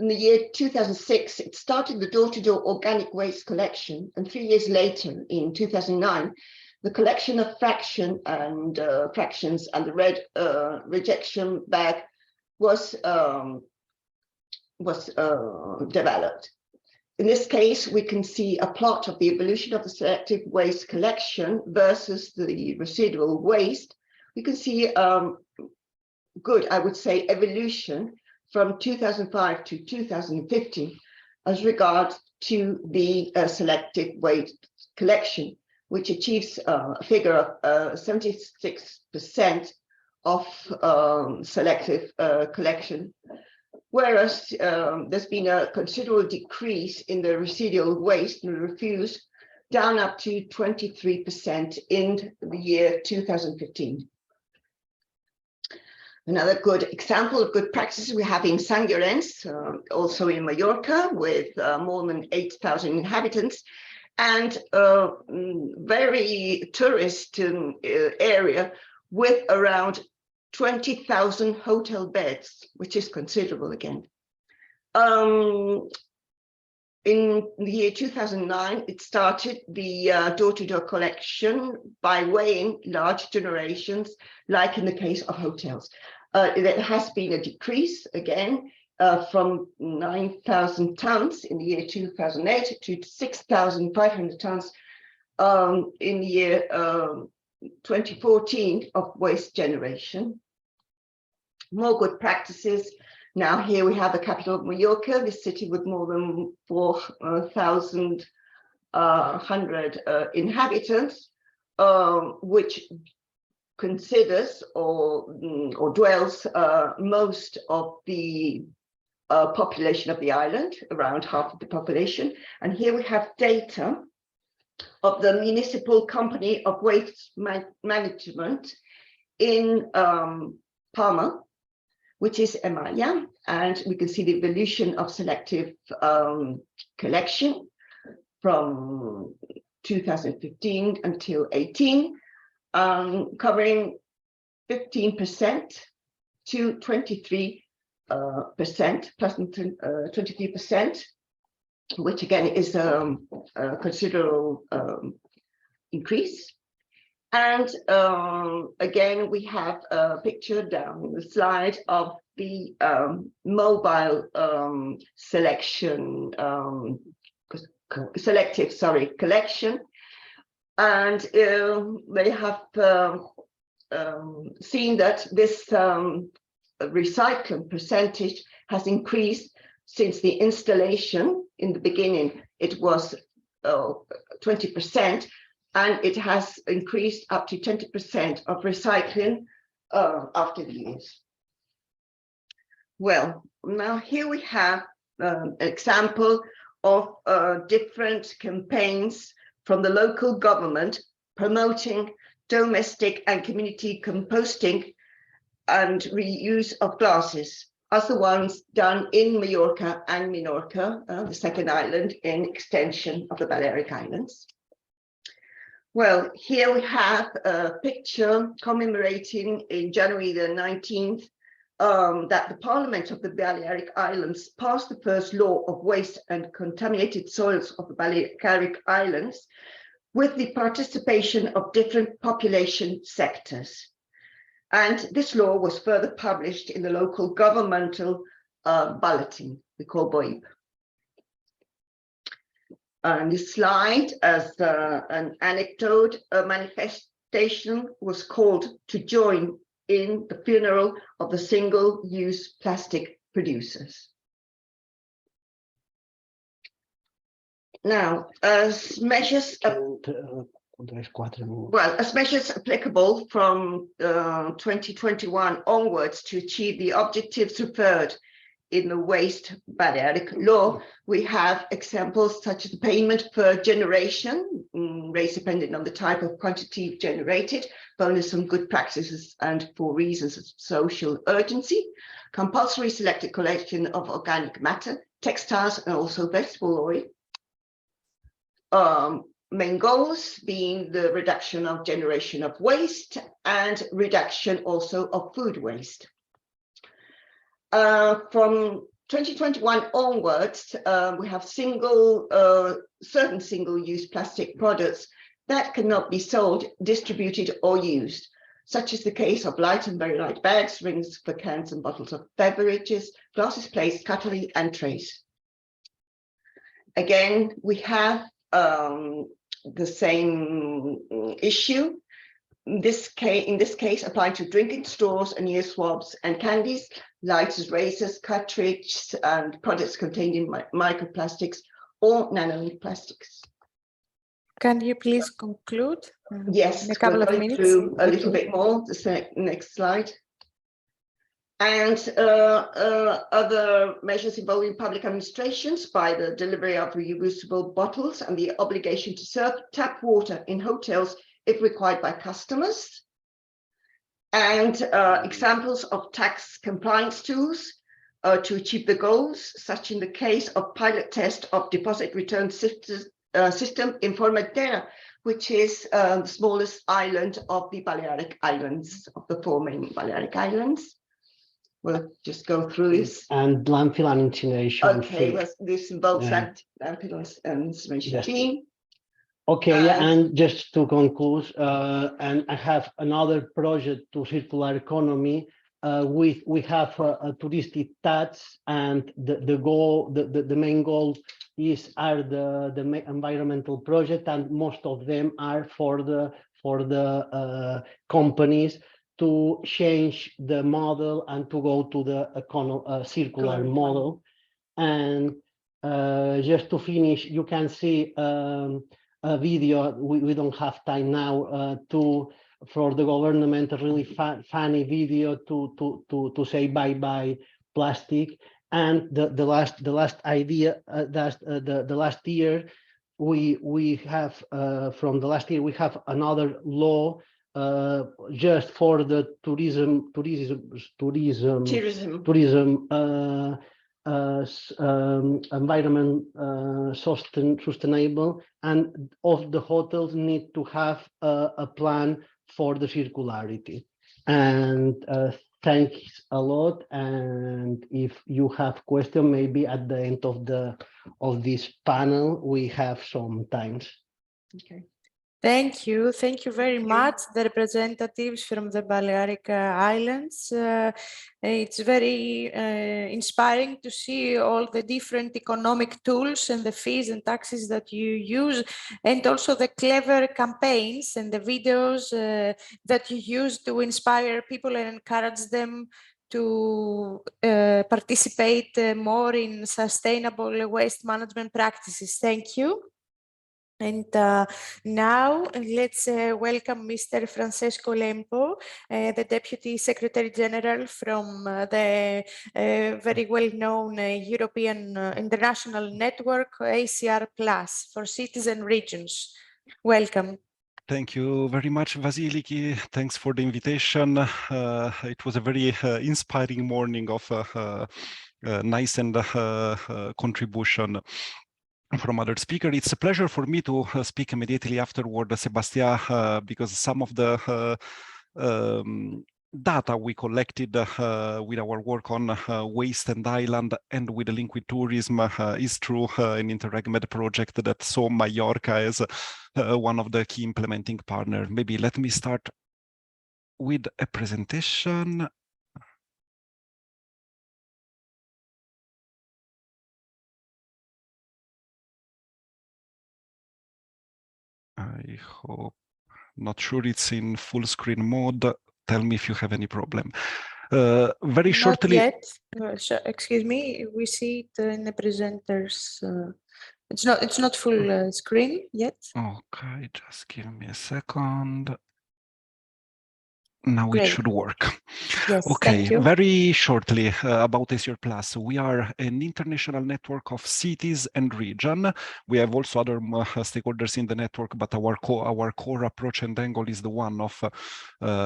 the year 2006, it started the door-to-door organic waste collection, and 3 years later, in 2009, the collection of fractions and the red rejection bag was developed. In this case, we can see a plot of the evolution of the selective waste collection versus the residual waste. We can see good, I would say, evolution from 2005 to 2015 as regards to the selective waste collection, which achieves a figure of 76% of selective collection, whereas there's been a considerable decrease in the residual waste and refuse, down up to 23% in the year 2015. Another good example of good practices we have in Sant Llorenç, also in Mallorca, with more than 8,000 inhabitants, and very tourist area with around 20,000 hotel beds, which is considerable again. In the year 2009, it started the door-to-door collection by weighing large generations, like in the case of hotels. There has been a decrease again from 9,000 tons in the year 2008 to 6,500 tons in the year 2014 of waste generation. More good practices. Now here we have the capital of Mallorca, the city with more than 4,100 inhabitants, which considers or dwells most of the population of the island, around half of the population. And here we have data of the municipal company of waste management in Palma, which is Amaya, and we can see the evolution of selective collection from 2015 until 18, covering 15% to 23%, plus 23%, which again is a considerable increase. And again, we have a picture down the slide of the mobile selective collection. And they have seen that this recycling percentage has increased since the installation. In the beginning, it was 20%. And it has increased up to 20% of recycling after the years. Well, now here we have an example of different campaigns from the local government promoting domestic and community composting and reuse of glasses, as the ones done in Mallorca and Minorca, the second island in extension of the Balearic Islands. Well, here we have a picture commemorating in January the 19th that the Parliament of the Balearic Islands passed the first law of waste and contaminated soils of the Balearic Islands with the participation of different population sectors. And this law was further published in the local governmental bulletin, we call BOIB. On this slide, as an anecdote, a manifestation was called to join in the funeral of the single-use plastic producers. Now, as measures applicable from 2021 onwards to achieve the objectives referred in the waste Balearic law, we have examples such as the payment per generation, rates dependent on the type of quantity generated, bonus on good practices and for reasons of social urgency, compulsory selected collection of organic matter, textiles and also vegetable oil. Main goals being the reduction of generation of waste and reduction also of food waste. From 2021 onwards, we have certain single-use plastic products that cannot be sold, distributed or used, such as the case of light and very light bags, rings for cans and bottles of beverages, glasses, plates, cutlery and trays. again, we have the same issue. In this case, applying to drinking straws and ear swabs and candies, lighters, razors, cartridges, and products containing microplastics or nanoplastics. Can you please conclude? Yes, in a couple we're of going minutes. through a little bit more. The next slide. And other measures involving public administrations by the delivery of reusable bottles and the obligation to serve tap water in hotels if required by customers. And examples of tax compliance tools to achieve the goals, such in the case of pilot test of deposit return system in Formentera, which is the smallest island of the Balearic Islands, of the 4 main Balearic Islands. We'll just go through this. And landfill and incineration. Okay, well, this involves landfill and incineration team. Okay, and just to conclude, and I have another project to circular economy. We have a touristic tax, and the main goal are the environmental project, and most of them are for the companies to change the model and to go to the circular model. And just to finish, you can see a video. We don't have time now for the government, a really funny video to say bye plastic. And the last idea, the last year we have from the last year we have another law just for the tourism environment sustainable, and of the hotels need to have a plan for the circularity. And thanks a lot, and if you have questions, maybe at the end of this panel we have some time. Okay. Thank you very much, the representatives from the Balearic Islands. It's very inspiring to see all the different economic tools and the fees and taxes that you use, and also the clever campaigns and the videos that you use to inspire people and encourage them to participate more in sustainable waste management practices. Thank you. And now let's welcome Mr. Francesco Lempo, the Deputy Secretary General from the very well-known European International Network, ACR Plus, for cities and regions. Welcome. Thank you very much, Vasiliki. Thanks for the invitation. It was a very inspiring morning of nice and contribution from other speakers. It's a pleasure for me to speak immediately afterward, Sebastià, because some of the data we collected with our work on waste and island and with the link with tourism is through an Interreg project that saw Mallorca as one of the key implementing partners. Maybe let me start with a presentation. I hope, not sure it's in full screen mode. Tell me if you have any problem. Very shortly. Not yet. Excuse me, we see it in the presenters. It's not full screen yet. Okay, just give me a second. Now Great. It should work. Yes, okay, thank you. Very shortly about ACR Plus. We are an international network of cities and region. We have also other stakeholders in the network, but our core approach and angle is the one of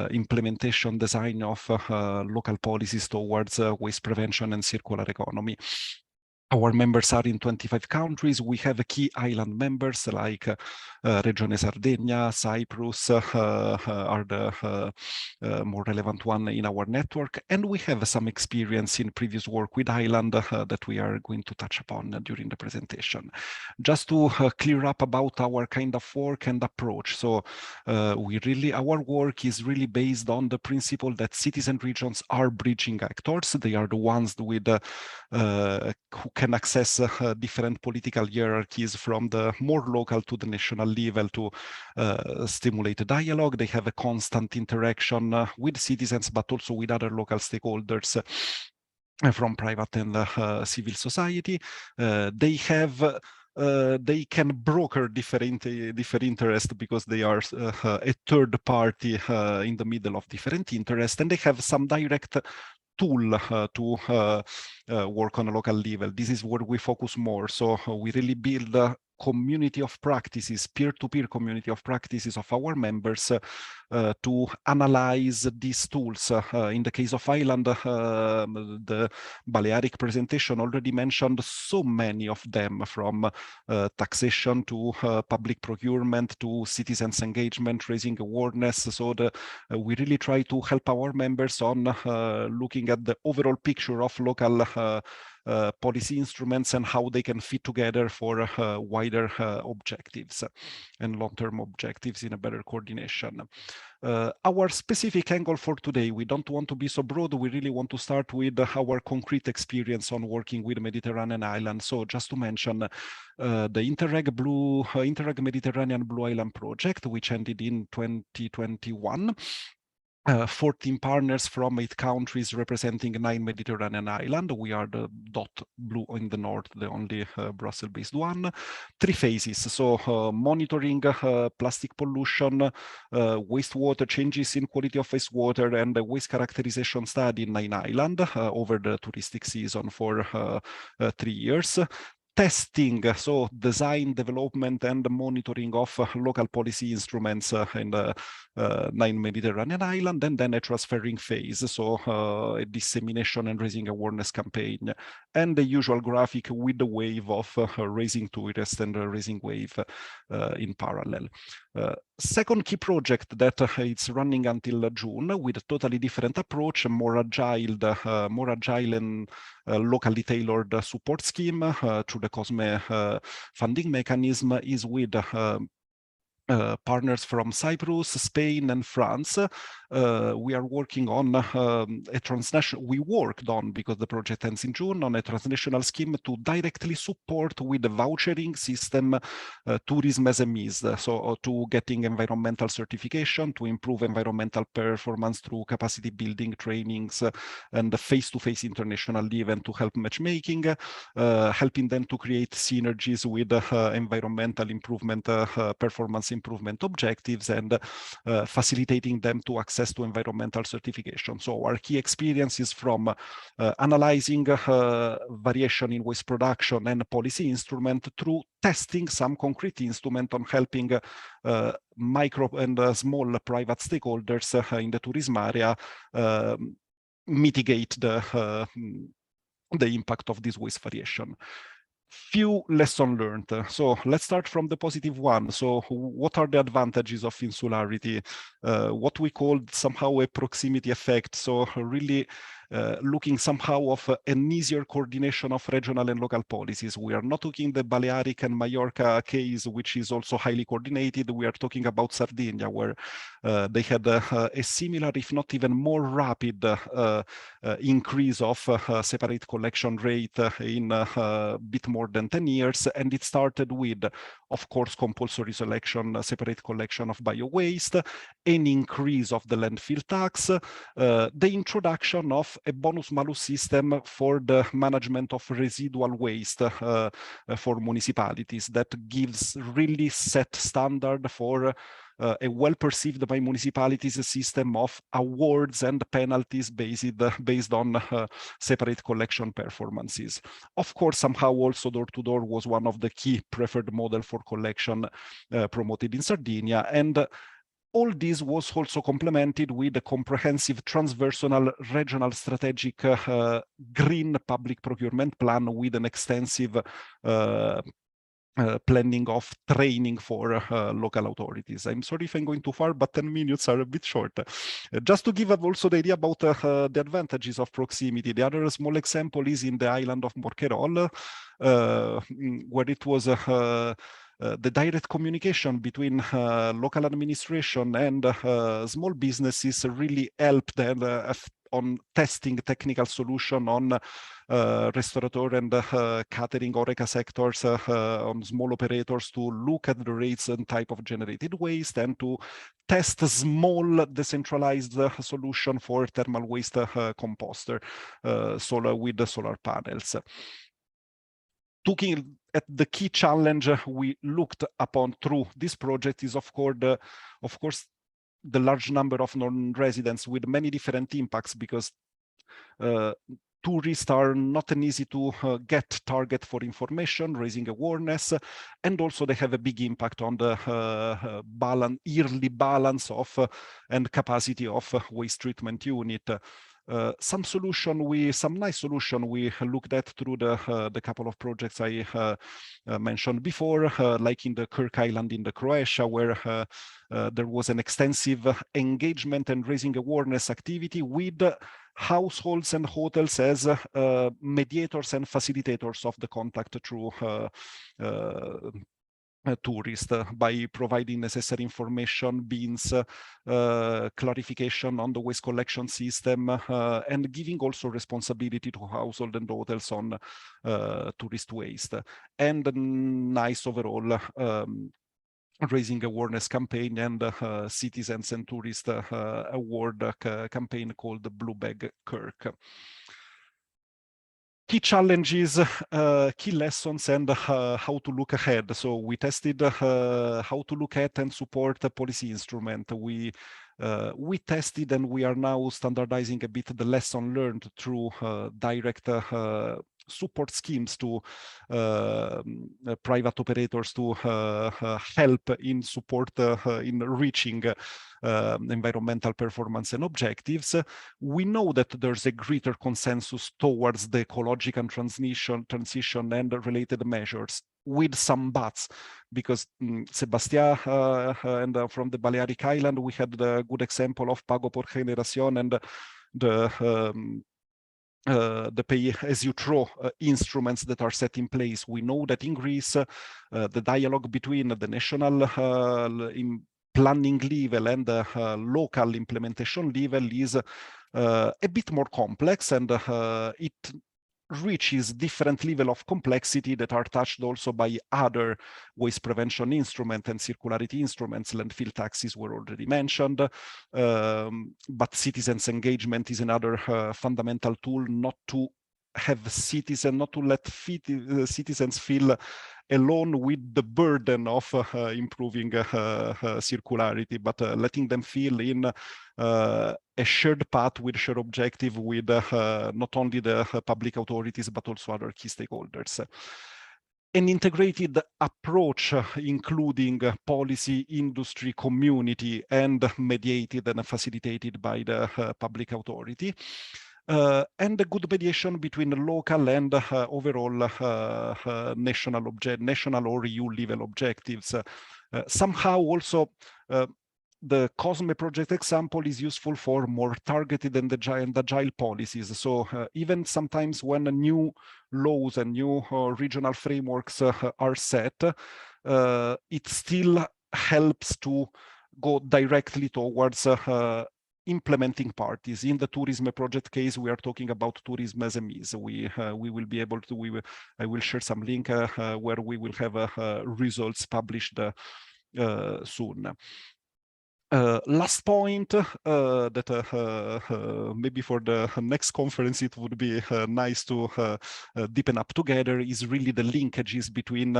implementation, design of local policies towards waste prevention and circular economy. Our members are in 25 countries. We have key island members like Regione Sardegna, Cyprus are the more relevant one in our network. And we have some experience in previous work with island that we are going to touch upon during the presentation. Just to clear up about our kind of work and approach. So our work is really based on the principle that cities and regions are bridging actors. They are the ones with who can access different political hierarchies from the more local to the national level to stimulate a dialogue. They have a constant interaction with citizens, but also with other local stakeholders from private and civil society. They can broker different interests because they are a third party in the middle of different interests, and they have some direct tool to work on a local level. This is where we focus more. So we really build a community of practices, peer-to-peer community of practices of our members to analyze these tools. In the case of Ireland, the Balearic presentation already mentioned so many of them, from taxation to public procurement to citizens engagement, raising awareness. So we really try to help our members on looking at the overall picture of local policy instruments and how they can fit together for wider objectives and long-term objectives in a better coordination. Our specific angle for today, we don't want to be so broad. We really want to start with our concrete experience on working with Mediterranean islands. So just to mention the Interreg Mediterranean Blue Island project, which ended in 2021. 14 partners from 8 countries representing 9 Mediterranean islands. We are the dot blue in the north, the only Brussels-based one. 3 phases, so monitoring plastic pollution, wastewater changes in quality of wastewater, and a waste characterization study in 9 islands over the touristic season for 3 years. Testing, so design, development, and monitoring of local policy instruments in the 9 Mediterranean islands, and then a transferring phase, so a dissemination and raising awareness campaign, and the usual graphic with the wave of raising tourists and raising wave in parallel. Second key project that it's running until June with a totally different approach, more agile and locally tailored support scheme through the COSME funding mechanism, is with partners from Cyprus, Spain, and France. We are working on we worked on, because the project ends in June, on a transnational scheme to directly support with the vouchering system tourism SMEs, so to getting environmental certification, to improve environmental performance through capacity building trainings and face-to-face international event to help matchmaking, helping them to create synergies with environmental improvement, performance improvement objectives, and facilitating them to access to environmental certification. So our key experience is from analyzing variation in waste production and policy instrument through testing some concrete instrument on helping micro and small private stakeholders in the tourism area mitigate the impact of this waste variation. Few lessons learned. So let's start from the positive one. So what are the advantages of insularity? What we called somehow a proximity effect. So really looking somehow of an easier coordination of regional and local policies. We are not talking the Balearic and Mallorca case, which is also highly coordinated. We are talking about Sardinia, where they had a similar, if not even more rapid increase of separate collection rate in a bit more than 10 years. And it started with, of course, compulsory selection, separate collection of bio-waste, an increase of the landfill tax, the introduction of a bonus-malus system for the management of residual waste for municipalities that gives really set standard for a well-perceived by municipalities system of awards and penalties based on separate collection performances. Of course, somehow also door-to-door was one of the key preferred model for collection promoted in Sardinia, and all this was also complemented with a comprehensive transversal regional strategic green public procurement plan with an extensive planning of training for local authorities. I'm sorry if I'm going too far, but 10 minutes are a bit short. Just to give also the idea about the advantages of proximity, the other small example is in the island of Morcherol, where it was the direct communication between local administration and small businesses really helped and on testing technical solution on restaurateur and catering HoReCa sectors, on small operators to look at the rates and type of generated waste, and to test a small decentralized solution for thermal waste composter, with the solar panels. Looking at the key challenge we looked upon through this project is, of course, the large number of non-residents with many different impacts, because tourists are not an easy to get target for information, raising awareness, and also they have a big impact on the yearly balance of and capacity of waste treatment unit. Some nice solution we looked at through the couple of projects I mentioned before, like in the Kirk Island in the Croatia, where there was an extensive engagement and raising awareness activity with households and hotels as mediators and facilitators of the contact through tourists, by providing necessary information, bins, clarification on the waste collection system, and giving also responsibility to household and hotels on tourist waste. And a nice overall raising awareness campaign and citizens and tourist award campaign called the Blue Bag Kirk. Key challenges, key lessons, and how to look ahead. So we tested how to look at and support a policy instrument. We tested, and we are now standardizing a bit the lesson learned through direct support schemes to private operators to help in support in reaching environmental performance and objectives. We know that there's a greater consensus towards the ecological transition and related measures, with some buts, because Sebastián and from the Balearic Island, we had the good example of Pago por Generación and the pay-as-you-throw instruments that are set in place. We know that in Greece, the dialogue between the national planning level and the local implementation level is a bit more complex, and it reaches different level of complexity that are touched also by other waste prevention instruments and circularity instruments. Landfill taxes were already mentioned, but citizens engagement is another fundamental tool, not to have citizens, not to let citizens feel alone with the burden of improving circularity, but letting them feel in a shared path with shared objective with not only the public authorities, but also other key stakeholders. An integrated approach, including policy, industry, community, and mediated and facilitated by the public authority. And a good mediation between local and overall national or EU level objectives. Somehow also the COSME project example is useful for more targeted and agile policies. So even sometimes when new laws and new regional frameworks are set, it still helps to go directly towards implementing parties. In the tourism project case, we are talking about tourism SMEs. We will be able to, I will share some link where we will have results published soon. Last point that maybe for the next conference it would be nice to deepen up together is really the linkages between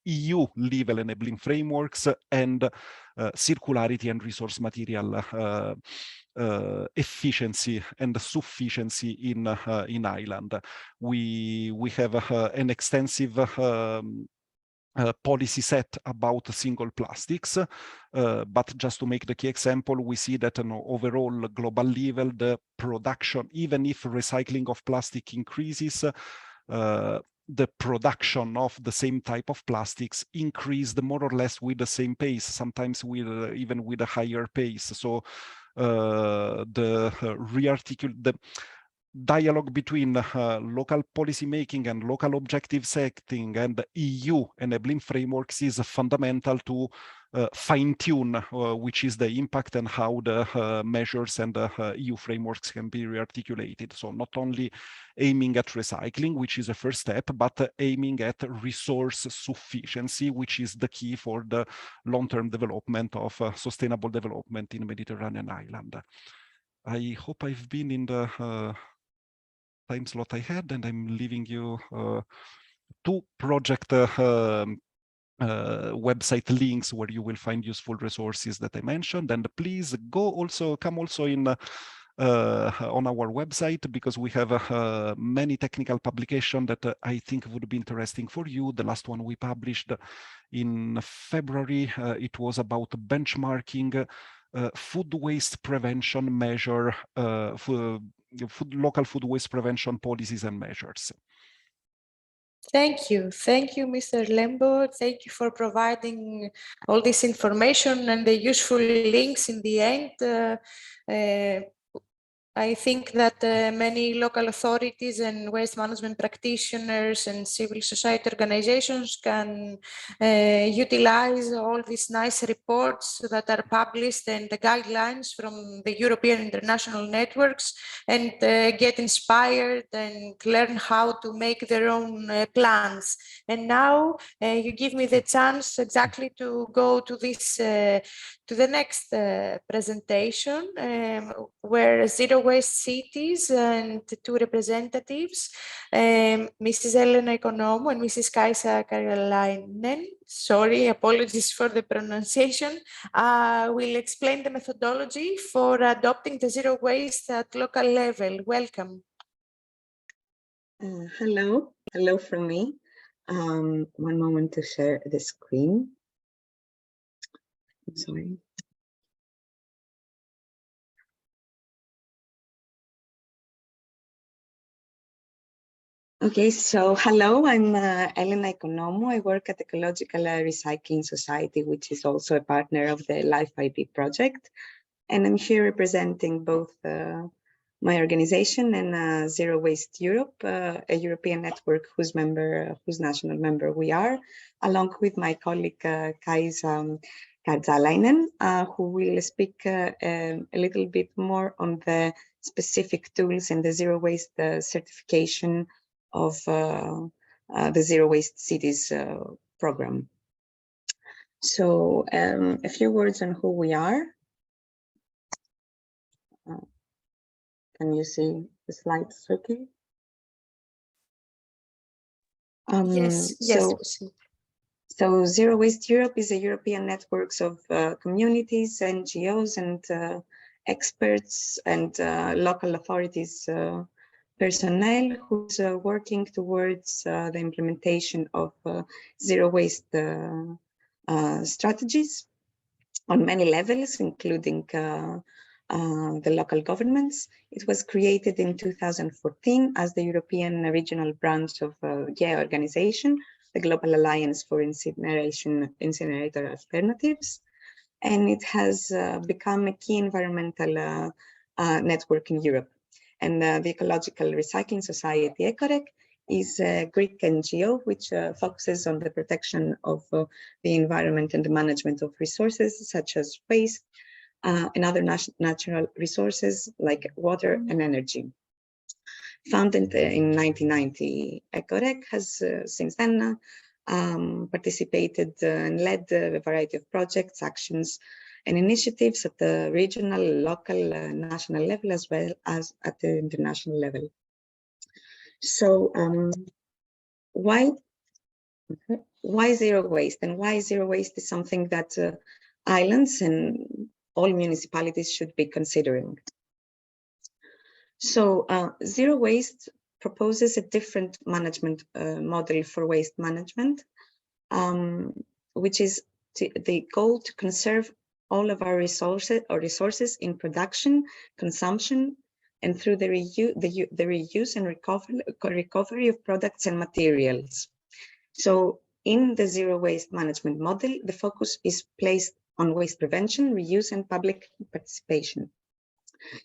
EU level enabling frameworks and circularity and resource material efficiency and sufficiency in Ireland. We have an extensive policy set about single plastics, but just to make the key example, we see that on overall global level, the production, even if recycling of plastic increases, the production of the same type of plastics increased more or less with the same pace, sometimes with even with a higher pace. So dialogue between local policy making and local objective setting and EU enabling frameworks is fundamental to fine-tune which is the impact and how the measures and EU frameworks can be rearticulated. So not only aiming at recycling, which is a first step, but aiming at resource sufficiency, which is the key for the long-term development of sustainable development in Mediterranean island. I hope I've been in the time slot I had, and I'm leaving you two project website links where you will find useful resources that I mentioned. And please come also in on our website, because we have many technical publications that I think would be interesting for you. The last one we published in February, it was about benchmarking food waste prevention measure, local food waste prevention policies and measures. Thank you, Mr. Lembo. Thank you for providing all this information and the useful links in the end. I think that many local authorities and waste management practitioners and civil society organizations can utilize all these nice reports that are published and the guidelines from the European international networks, and get inspired and learn how to make their own plans. And now you give me the chance exactly to go to this to the next presentation, where Zero Waste Cities and two representatives, Mrs. Elena Economou and Mrs. Kaisa Karjalainen, sorry, apologies for the pronunciation, will explain the methodology for adopting the zero waste at local level. Welcome. Hello from me. One moment to share the screen. I'm sorry. Okay, so hello, I'm Elena Economou. I work at Ecological Recycling Society, which is also a partner of the LIFE-IP project. And I'm here representing both my organization and Zero Waste Europe, a European network whose national member we are, along with my colleague Kaisa Karjalainen, who will speak a little bit more on the specific tools in the zero waste certification of the Zero Waste Cities program. So a few words on who we are. Can you see the slides, okay? Yes. So Zero Waste Europe is a European network of communities, NGOs, and experts and local authorities personnel who's working towards the implementation of zero waste strategies on many levels, including the local governments. It was created in 2014 as the European regional branch of GEA organization, the Global Alliance for Incinerator Alternatives, and it has become a key environmental network in Europe. And the Ecological Recycling Society, ECOREC, is a Greek NGO which focuses on the protection of the environment and the management of resources such as waste and other natural resources like water and energy. Founded in 1990, ECOREC has since then participated and led a variety of projects, actions, and initiatives at the regional, local, national level, as well as at the international level. So why zero waste? And why zero waste is something that islands and all municipalities should be considering. So zero waste proposes a different management model for waste management, which is the goal to conserve all of our resources in production, consumption, and through the reuse and recovery of products and materials. So in the zero waste management model, the focus is placed on waste prevention, reuse, and public participation.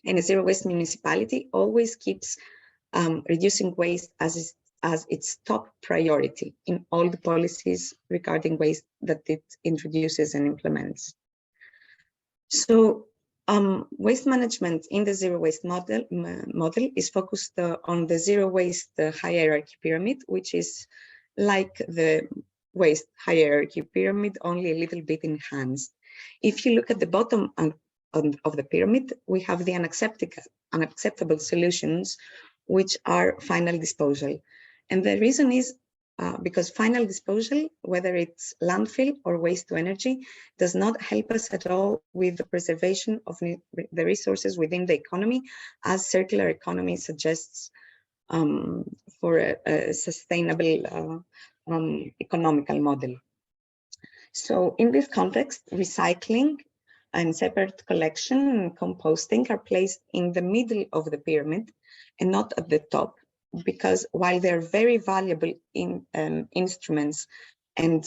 And a zero waste municipality always keeps reducing waste as its top priority in all the policies regarding waste that it introduces and implements. So waste management in the zero waste model is focused on the zero waste hierarchy pyramid, which is like the waste hierarchy pyramid, only a little bit enhanced. If you look at the bottom of the pyramid, we have the unacceptable solutions, which are final disposal. And the reason is because final disposal, whether it's landfill or waste to energy, does not help us at all with the preservation of the resources within the economy, as circular economy suggests for a sustainable economical model. So in this context, recycling and separate collection and composting are placed in the middle of the pyramid and not at the top, because while they're very valuable instruments and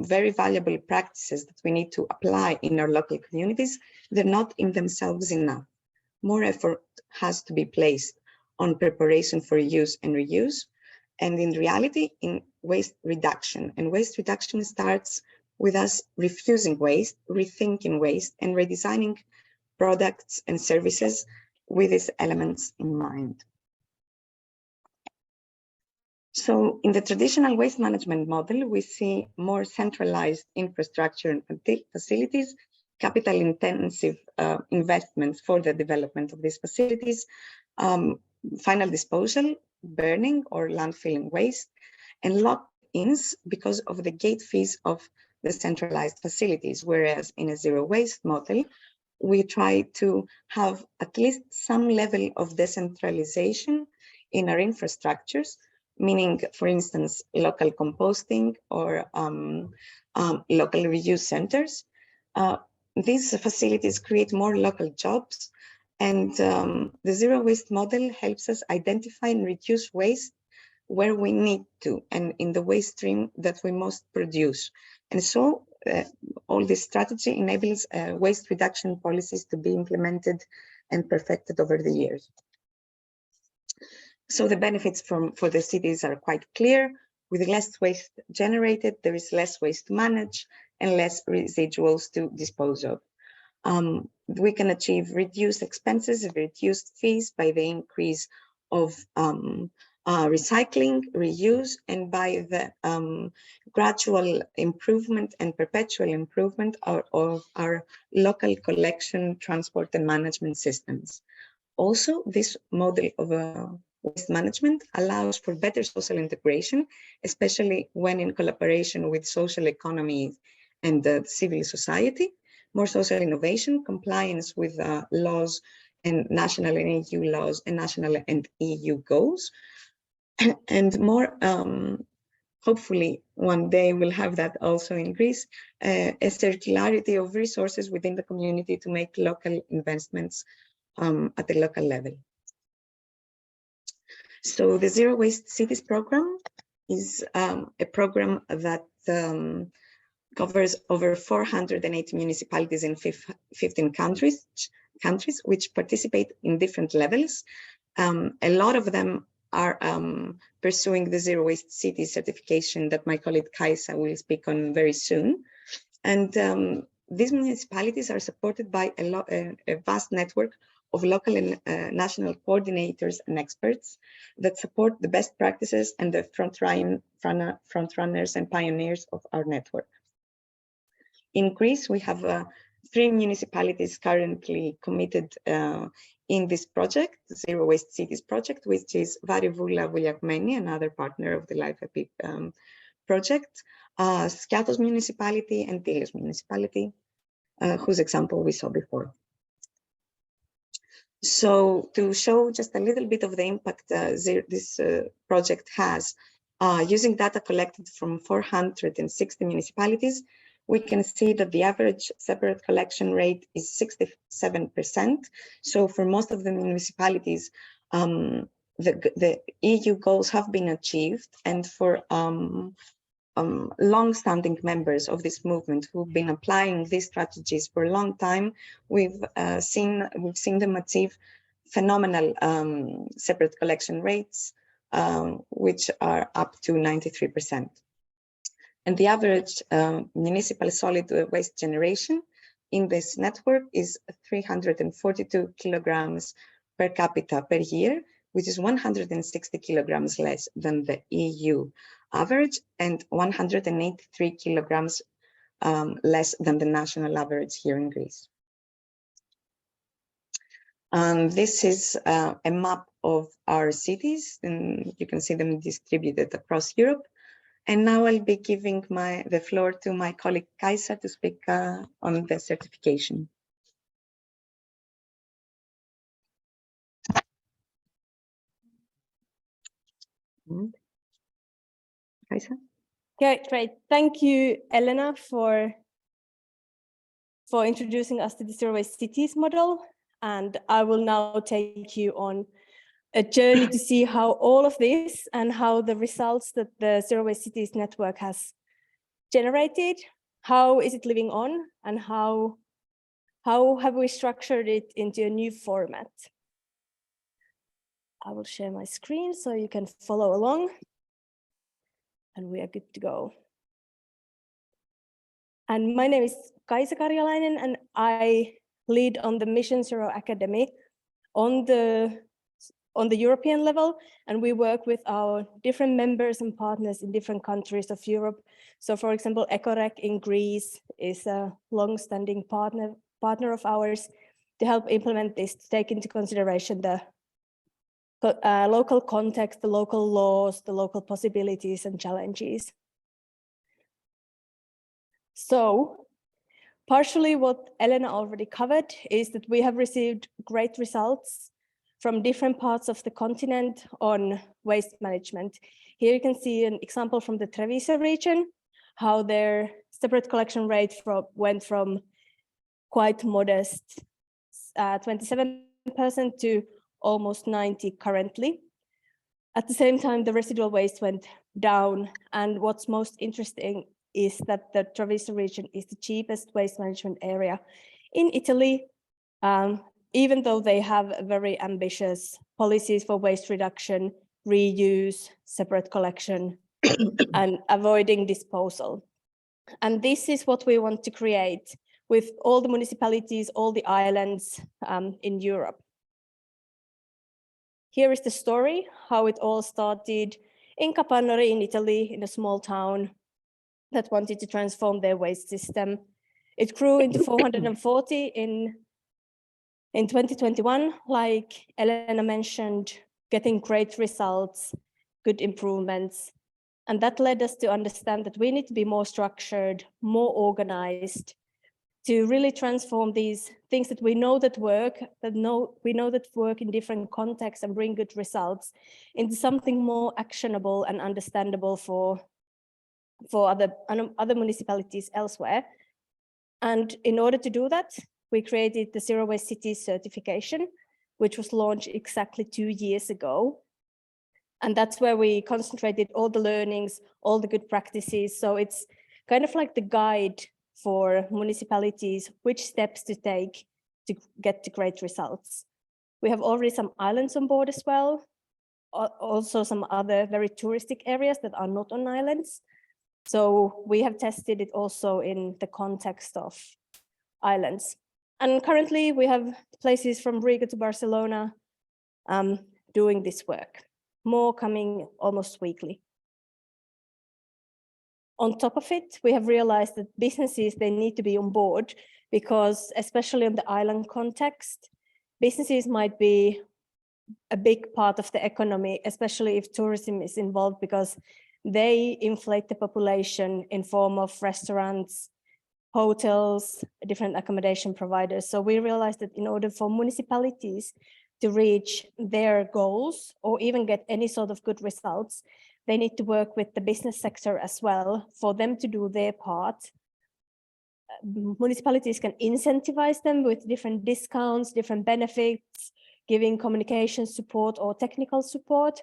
very valuable practices that we need to apply in our local communities, they're not in themselves enough. More effort has to be placed on preparation for use and reuse, and in reality, in waste reduction. And waste reduction starts with us refusing waste, rethinking waste, and redesigning products and services with these elements in mind. So in the traditional waste management model, we see more centralized infrastructure and facilities, capital-intensive investments for the development of these facilities, final disposal, burning or landfilling waste, and lock-ins because of the gate fees of the centralized facilities, whereas in a zero waste model, we try to have at least some level of decentralization in our infrastructures, meaning, for instance, local composting or local reuse centers. These facilities create more local jobs, and the zero waste model helps us identify and reduce waste where we need to and in the waste stream that we most produce. And so all this strategy enables waste reduction policies to be implemented and perfected over the years. So the benefits for the cities are quite clear. With less waste generated, there is less waste to manage and less residuals to dispose of. We can achieve reduced expenses and reduced fees by the increase of recycling, reuse, and by the gradual improvement and perpetual improvement of our local collection, transport, and management systems. Also, this model of waste management allows for better social integration, especially when in collaboration with social economy and civil society, more social innovation, compliance with laws and national and EU laws and national and EU goals, and more, hopefully one day we'll have that also in Greece, a circularity of resources within the community to make local investments at the local level. So the Zero Waste Cities program is a program that covers over 480 municipalities in 15 countries, which participate in different levels. A lot of them are pursuing the Zero Waste City certification that my colleague Kaisa will speak on very soon. And these municipalities are supported by a vast network of local and national coordinators and experts that support the best practices and the front runners and pioneers of our network. In Greece, we have 3 municipalities currently committed in this project, the Zero Waste Cities project, which is Varivula Vouliagmeni, another partner of the LIFE-IP project, Skiathos municipality and Tilis municipality, whose example we saw before. So to show just a little bit of the impact this project has, using data collected from 460 municipalities, we can see that the average separate collection rate is 67%. So for most of the municipalities, the EU goals have been achieved, and for long-standing members of this movement who've been applying these strategies for a long time, we've seen them achieve phenomenal separate collection rates, which are up to 93%. And the average municipal solid waste generation in this network is 342 kilograms per capita per year, which is 160 kilograms less than the EU average and 183 kilograms less than the national average here in Greece. This is a map of our cities, and you can see them distributed across Europe. And now I'll be giving the floor to my colleague Kaisa to speak on the certification. Kaisa? Okay, great. Thank you, Elena, for introducing us to the Zero Waste Cities model. And I will now take you on a journey to see how all of this and how the results that the Zero Waste Cities network has generated, how is it living on, and how have we structured it into a new format. I will share my screen so you can follow along, and we are good to go. And my name is Kaisa Karjalainen, and I lead on the Mission Zero Academy on the European level, and we work with our different members and partners in different countries of Europe. So, for example, Ecorec in Greece is a long-standing partner of ours to help implement this, to take into consideration the local context, the local laws, the local possibilities and challenges. So, partially what Elena already covered is that we have received great results from different parts of the continent on waste management. Here you can see an example from the Treviso region, how their separate collection rate went from quite modest 27% to almost 90% currently. At the same time, the residual waste went down, and what's most interesting is that the Treviso region is the cheapest waste management area in Italy, even though they have very ambitious policies for waste reduction, reuse, separate collection, and avoiding disposal. And this is what we want to create with all the municipalities, all the islands in Europe. Here is the story, how it all started in Capannori in Italy, in a small town that wanted to transform their waste system. It grew into 440 in 2021, like Elena mentioned, getting great results, good improvements. And that led us to understand that we need to be more structured, more organized, to really transform these things that we know that work, we know that work in different contexts and bring good results, into something more actionable and understandable for other municipalities elsewhere. And in order to do that, we created the Zero Waste Cities certification, which was launched exactly 2 years ago. And that's where we concentrated all the learnings, all the good practices. So it's kind of like the guide for municipalities, which steps to take to get to great results. We have already some islands on board as well, also some other very touristic areas that are not on islands. So we have tested it also in the context of islands. And currently we have places from Riga to Barcelona doing this work, more coming almost weekly. On top of it, we have realized that businesses, they need to be on board, because especially in the island context, businesses might be a big part of the economy, especially if tourism is involved, because they inflate the population in form of restaurants, hotels, different accommodation providers. So we realized that in order for municipalities to reach their goals or even get any sort of good results, they need to work with the business sector as well for them to do their part. Municipalities can incentivize them with different discounts, different benefits, giving communication support or technical support.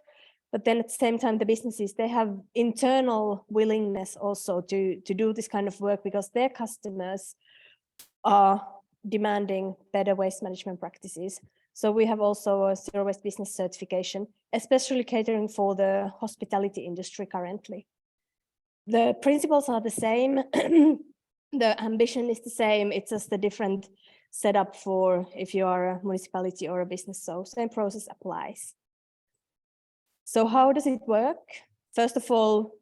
But then at the same time, the businesses, they have internal willingness also to do this kind of work, because their customers are demanding better waste management practices. So we have also a zero waste business certification, especially catering for the hospitality industry currently. The principles are the same. The ambition is the same. It's just a different setup for if you are a municipality or a business. So same process applies. So how does it work? First of all,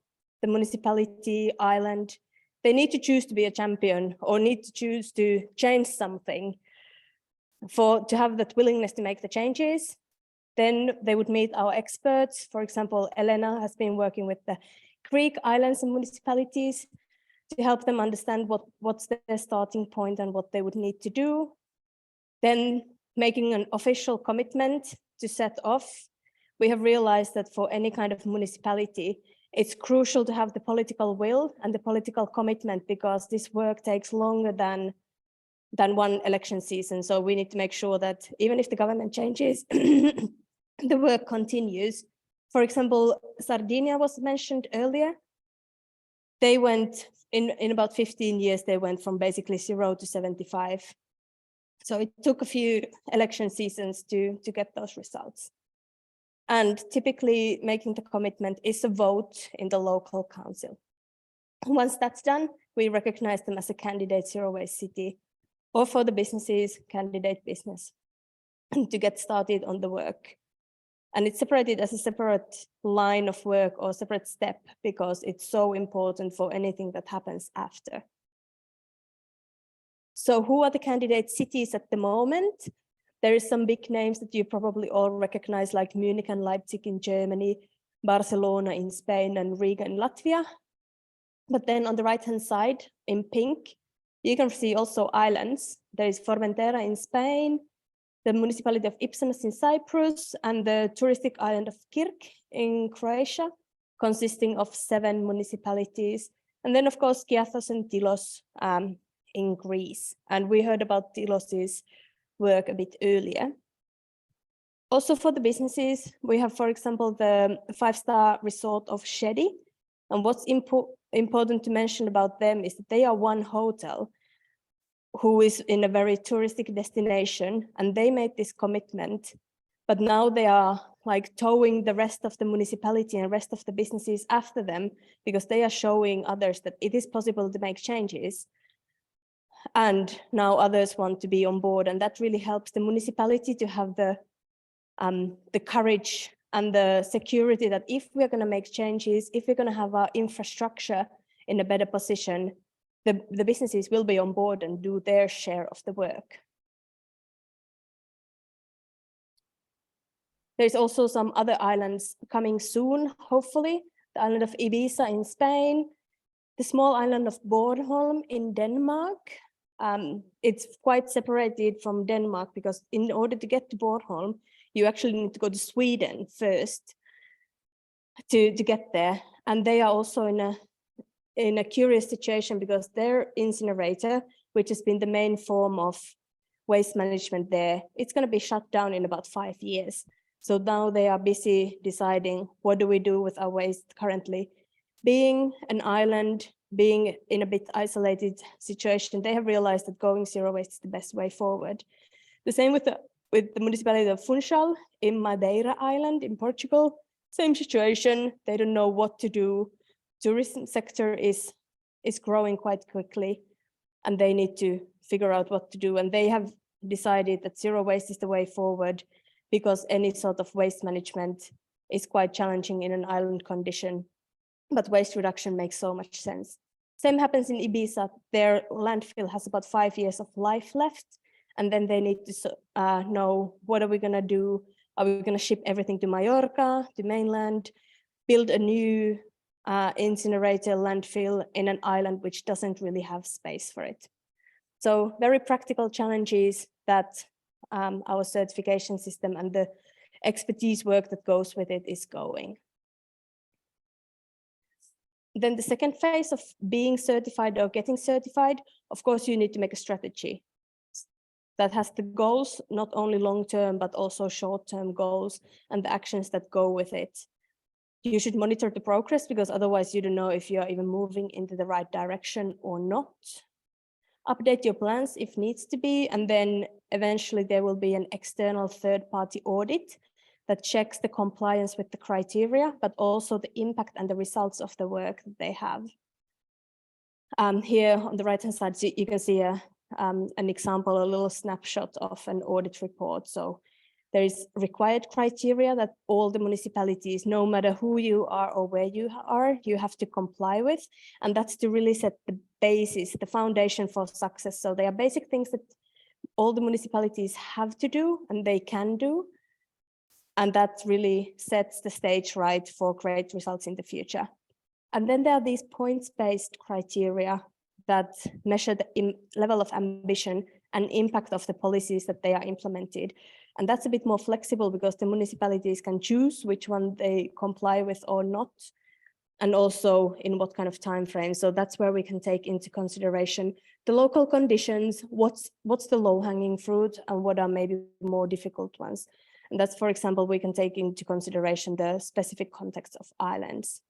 the municipality, island, they need to choose to be a champion or need to choose to change something to have that willingness to make the changes. Then they would meet our experts. For example, Elena has been working with the Greek islands and municipalities to help them understand what's their starting point and what they would need to do. Then making an official commitment to set off. We have realized that for any kind of municipality, it's crucial to have the political will and the political commitment, because this work takes longer than one election season. So we need to make sure that even if the government changes, the work continues. For example, Sardinia was mentioned earlier. They went in about 15 years, they went from basically 0 to 75. So it took a few election seasons to get those results. And typically making the commitment is a vote in the local council. Once that's done, we recognize them as a candidate zero waste city, or for the businesses, candidate business, to get started on the work. And it's separated as a separate line of work or separate step, because it's so important for anything that happens after. So who are the candidate cities at the moment? There is some big names that you probably all recognize, like Munich and Leipzig in Germany, Barcelona in Spain, and Riga in Latvia. But then on the right-hand side, in pink, you can see also islands. There is Formentera in Spain, the municipality of Ipsanos in Cyprus, and the touristic island of Kirk in Croatia, consisting of 7 municipalities. And then, of course, Skiathos and Tilos in Greece. And we heard about Tilos's work a bit earlier. Also for the businesses, we have, for example, the 5-star resort of Shedi. And what's important to mention about them is that they are one hotel who is in a very touristic destination, and they made this commitment, but now they are like towing the rest of the municipality and rest of the businesses after them, because they are showing others that it is possible to make changes. And now others want to be on board, and that really helps the municipality to have the courage and the security that if we're going to make changes, if we're going to have our infrastructure in a better position, the businesses will be on board and do their share of the work. There's also some other islands coming soon, hopefully. The island of Ibiza in Spain, the small island of Bornholm in Denmark. It's quite separated from Denmark, because in order to get to Bornholm, you actually need to go to Sweden first to get there. And they are also in a curious situation, because their incinerator, which has been the main form of waste management there, it's going to be shut down in about 5 years. So now they are busy deciding, what do we do with our waste currently? Being an island, being in a bit isolated situation, they have realized that going zero waste is the best way forward. The same with the municipality of Funchal in Madeira Island in Portugal. Same situation, they don't know what to do. Tourism sector is growing quite quickly, and they need to figure out what to do. And they have decided that zero waste is the way forward, because any sort of waste management is quite challenging in an island condition, but waste reduction makes so much sense. Same happens in Ibiza. Their landfill has about 5 years of life left, and then they need to know, what are we going to do? Are we going to ship everything to Mallorca, to mainland, build a new incinerator landfill in an island which doesn't really have space for it? So very practical challenges that our certification system and the expertise work that goes with it is going. Then the second phase of being certified or getting certified, of course, you need to make a strategy that has the goals, not only long-term, but also short-term goals and the actions that go with it. You should monitor the progress, because otherwise you don't know if you're even moving into the right direction or not. update your plans if needs to be, and then eventually there will be an external third-party audit that checks the compliance with the criteria, but also the impact and the results of the work that they have. Here on the right-hand side, you can see an example, a little snapshot of an audit report. So there is required criteria that all the municipalities, no matter who you are or where you are, you have to comply with. And that's to really set the basis, the foundation for success. So they are basic things that all the municipalities have to do and they can do. And that really sets the stage right for great results in the future. And then there are these points-based criteria that measure the level of ambition and impact of the policies that they are implemented. And that's a bit more flexible because the municipalities can choose which one they comply with or not, and also in what kind of time frame. So that's where we can take into consideration the local conditions, what's the low-hanging fruit, and what are maybe more difficult ones. And that's, for example, we can take into consideration the specific context of islands.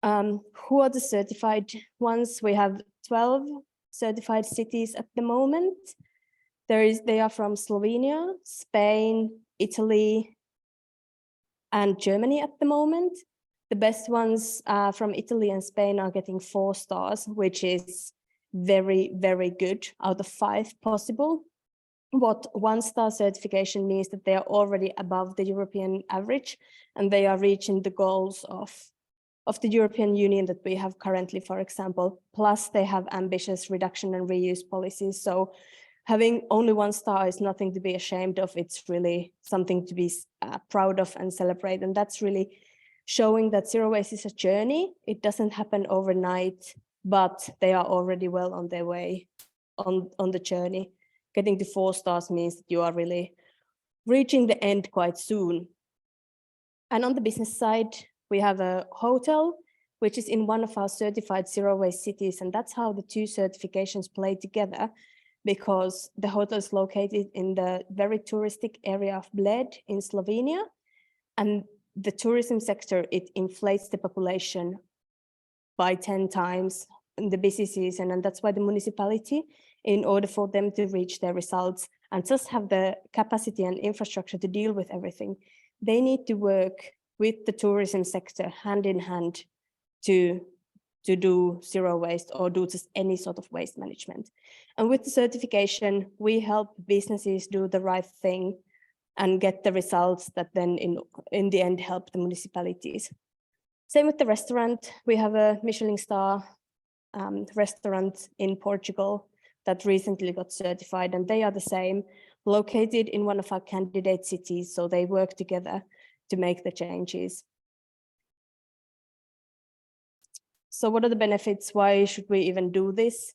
Who are the certified ones? We have 12 certified cities at the moment. They are from Slovenia, Spain, Italy, and Germany at the moment. The best ones from Italy and Spain are getting 4 stars, which is very, very good out of 5 possible. What 1-star certification means that they are already above the European average and they are reaching the goals of the European Union that we have currently, for example, plus they have ambitious reduction and reuse policies. So having only 1 star is nothing to be ashamed of. It's really something to be proud of and celebrate. And that's really showing that zero waste is a journey. It doesn't happen overnight, but they are already well on their way on the journey. Getting to 4 stars means that you are really reaching the end quite soon. And on the business side, we have a hotel, which is in one of our certified zero waste cities. And that's how the 2 certifications play together, because the hotel is located in the very touristic area of Bled in Slovenia. And the tourism sector, it inflates the population by 10 times in the busy season. And that's why the municipality, in order for them to reach their results and just have the capacity and infrastructure to deal with everything, they need to work with the tourism sector hand in hand to do zero waste or do just any sort of waste management. And with the certification, we help businesses do the right thing and get the results that then in the end help the municipalities. Same with the restaurant. We have a Michelin star restaurant in Portugal that recently got certified, and they are the same, located in one of our candidate cities. So they work together to make the changes. So what are the benefits? Why should we even do this?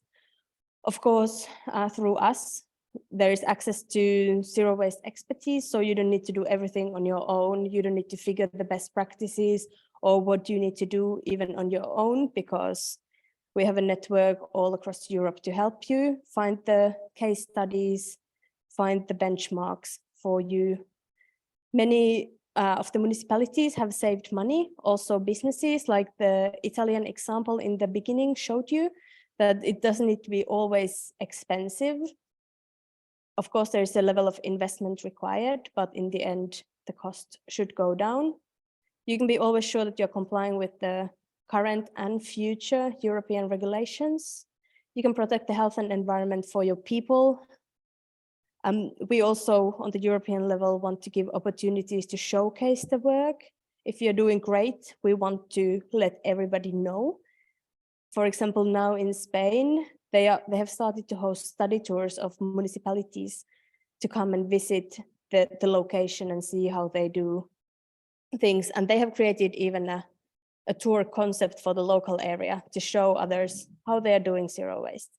Of course, through us, there is access to zero waste expertise. So you don't need to do everything on your own. You don't need to figure the best practices or what you need to do even on your own, because we have a network all across Europe to help you find the case studies, find the benchmarks for you. Many of the municipalities have saved money. Also businesses, like the Italian example in the beginning showed you, that it doesn't need to be always expensive. Of course, there is a level of investment required, but in the end, the cost should go down. You can be always sure that you're complying with the current and future European regulations. You can protect the health and environment for your people. We also, on the European level, want to give opportunities to showcase the work. If you're doing great, we want to let everybody know. For example, now in Spain, they have started to host study tours of municipalities to come and visit the location and see how they do things. And they have created even a tour concept for the local area to show others how they are doing zero waste.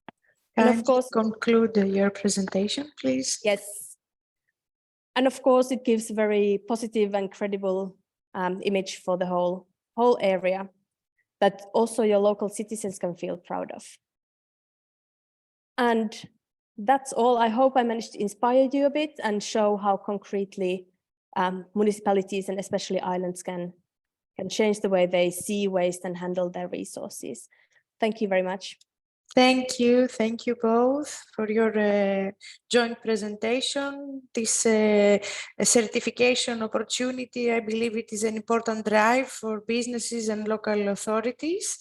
And of course, conclude your presentation, please. Yes. And of course, it gives a very positive and credible image for the whole area that also your local citizens can feel proud of. And that's all. I hope I managed to inspire you a bit and show how concretely municipalities and especially islands can change the way they see waste and handle their resources. Thank you very much. Thank you both for your joint presentation. This certification opportunity, I believe it is an important drive for businesses and local authorities.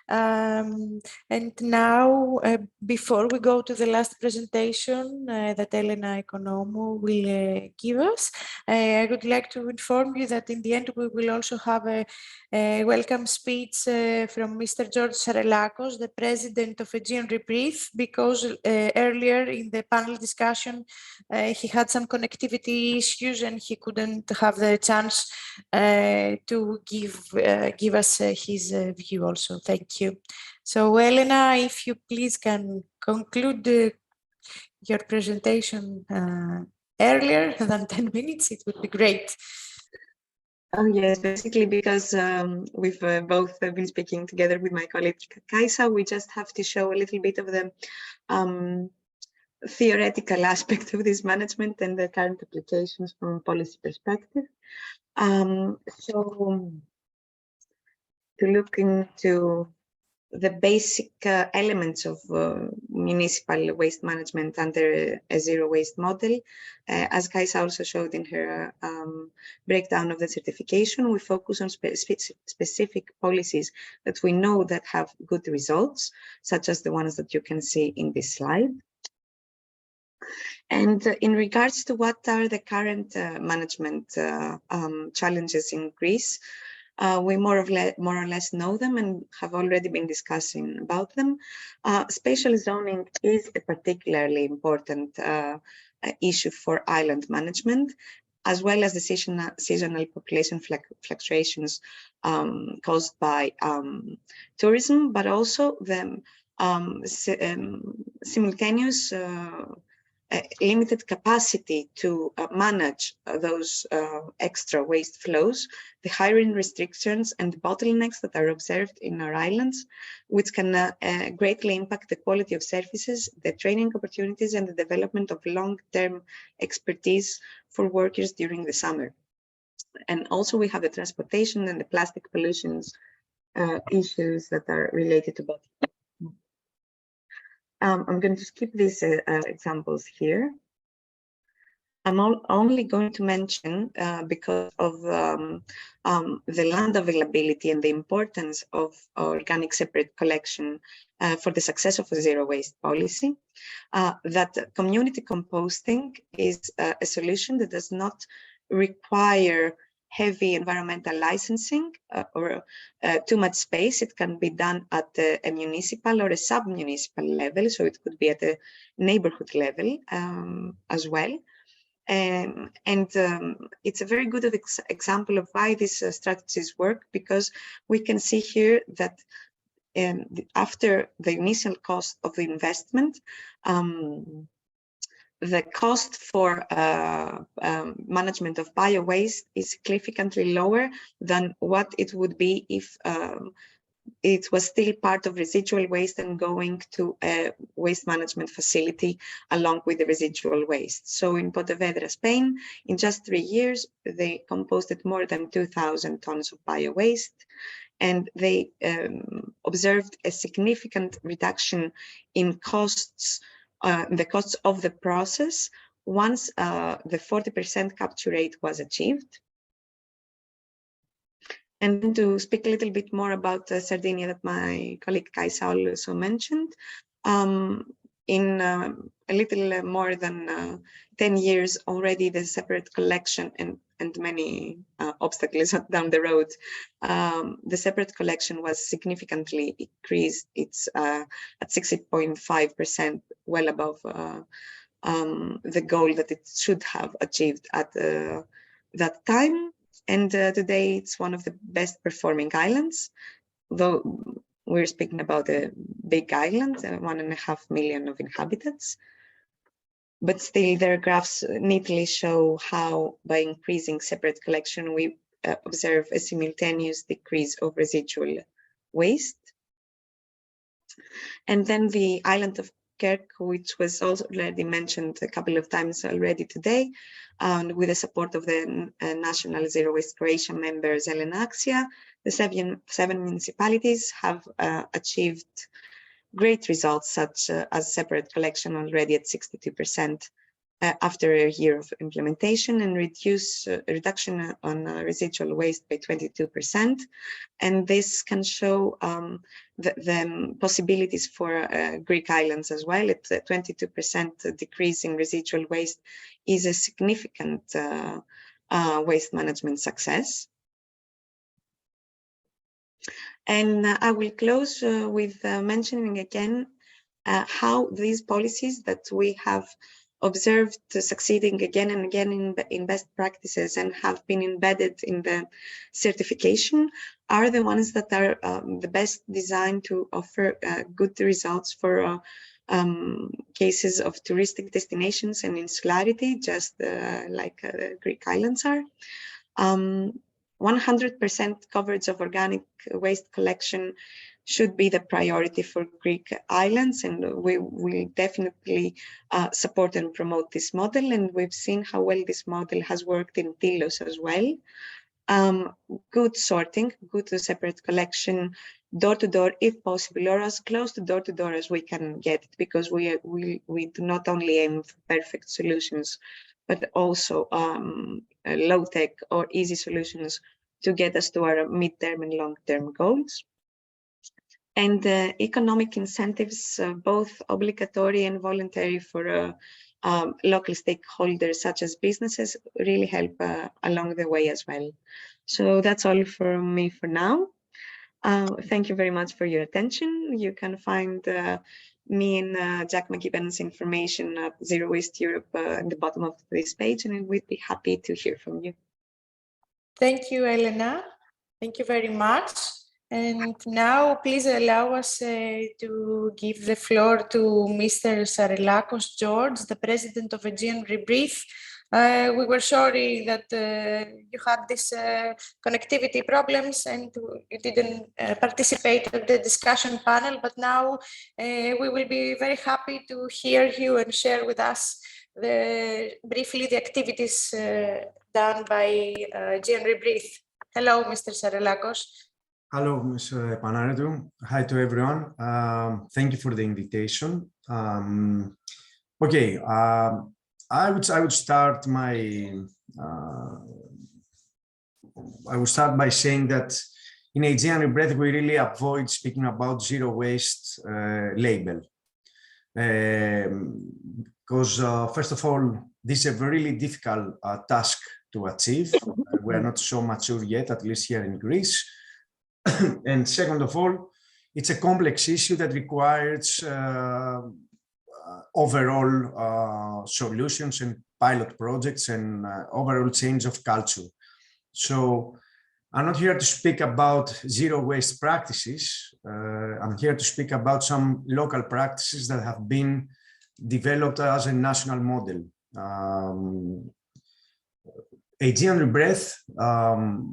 And now, before we go to the last presentation that Elena Economou will give us, I would like to inform you that in the end we will also have a welcome speech from Mr. George Sarelakos, the President of Aegean Reprieve, because earlier in the panel discussion he had some connectivity issues and he couldn't have the chance to give us his view also. Thank you. So Elena, if you please can conclude your presentation earlier than 10 minutes, it would be great. Oh yes, basically because we've both been speaking together with my colleague Kaisa, we just have to show a little bit of the theoretical aspect of this management and the current applications from a policy perspective. So to look into the basic elements of municipal waste management under a zero waste model. As Kaisa also showed in her breakdown of the certification, we focus on specific policies that we know that have good results, such as the ones that you can see in this slide. And in regards to what are the current management challenges in Greece, we more or less know them and have already been discussing about them. Spatial zoning is a particularly important issue for island management, as well as the seasonal population fluctuations caused by tourism, but also the simultaneous limited capacity to manage those extra waste flows, the hiring restrictions and bottlenecks that are observed in our islands, which can greatly impact the quality of services, the training opportunities, and the development of long-term expertise for workers during the summer. And also we have the transportation and the plastic pollutions issues that are related to both. I'm going to skip these examples here. I'm only going to mention, because of the land availability and the importance of organic separate collection for the success of a zero waste policy, that community composting is a solution that does not require heavy environmental licensing or too much space. It can be done at a municipal or a sub-municipal level, so it could be at a neighborhood level as well. And it's a very good example of why these strategies work, because we can see here that after the initial cost of the investment, the cost for management of bio-waste is significantly lower than what it would be if it was still part of residual waste and going to a waste management facility along with the residual waste. So in Pontevedra, Spain, in just 3 years, they composted more than 2,000 tons of bio-waste, and they observed a significant reduction in costs, the costs of the process, once the 40% capture rate was achieved. And then to speak a little bit more about Sardinia that my colleague Kaisa also mentioned, in a little more than 10 years already, the separate collection and many obstacles down the road, the separate collection was significantly increased. It's at 60.5%, well above the goal that it should have achieved at that time. And today it's one of the best performing islands, though we're speaking about a big island, 1.5 million of inhabitants. But still their graphs neatly show how by increasing separate collection, we observe a simultaneous decrease of residual waste. And then the island of Kirk, which was also already mentioned a couple of times already today, and with the support of the National Zero Waste Croatia members, Elenaxia, the seven municipalities have achieved great results, such as separate collection already at 62% after a year of implementation, and reduction on residual waste by 22%. And this can show the possibilities for Greek islands as well. It's a 22% decrease in residual waste is a significant waste management success. And I will close with mentioning again how these policies that we have observed succeeding again and again in best practices and have been embedded in the certification are the ones that are the best designed to offer good results for cases of touristic destinations and insularity, just like Greek islands are. 100% coverage of organic waste collection should be the priority for Greek islands, and we will definitely support and promote this model. And we've seen how well this model has worked in Tilos as well. Good sorting, good separate collection, door-to-door if possible, or as close to door-to-door as we can get it, because we do not only aim for perfect solutions, but also low-tech or easy solutions to get us to our mid-term and long-term goals. And economic incentives, both obligatory and voluntary for local stakeholders such as businesses, really help along the way as well. So that's all from me for now. Thank you very much for your attention. You can find me and Jack McGibbon's information at Zero Waste Europe at the bottom of this page, and we'd be happy to hear from you. Thank you, Elena. Thank you very much. And now please allow us to give the floor to Mr. Sarelakos George, the president of Aegean Rebreathe. We were sorry that you had these connectivity problems and you didn't participate in the discussion panel, but now we will be very happy to hear you and share with us briefly the activities done by Aegean Rebreathe. Hello, Mr. Sarelakos. Hello, Ms. Panaretou. Hi to everyone. Thank you for the invitation. Okay, I would start by saying that in Aegean Rebreathe we really avoid speaking about zero waste label, because first of all, this is a really difficult task to achieve. We are not so mature yet, at least here in Greece. And second of all, it's a complex issue that requires overall solutions and pilot projects and overall change of culture. So I'm not here to speak about zero waste practices. I'm here to speak about some local practices that have been developed as a national model. Aegean Rebreathe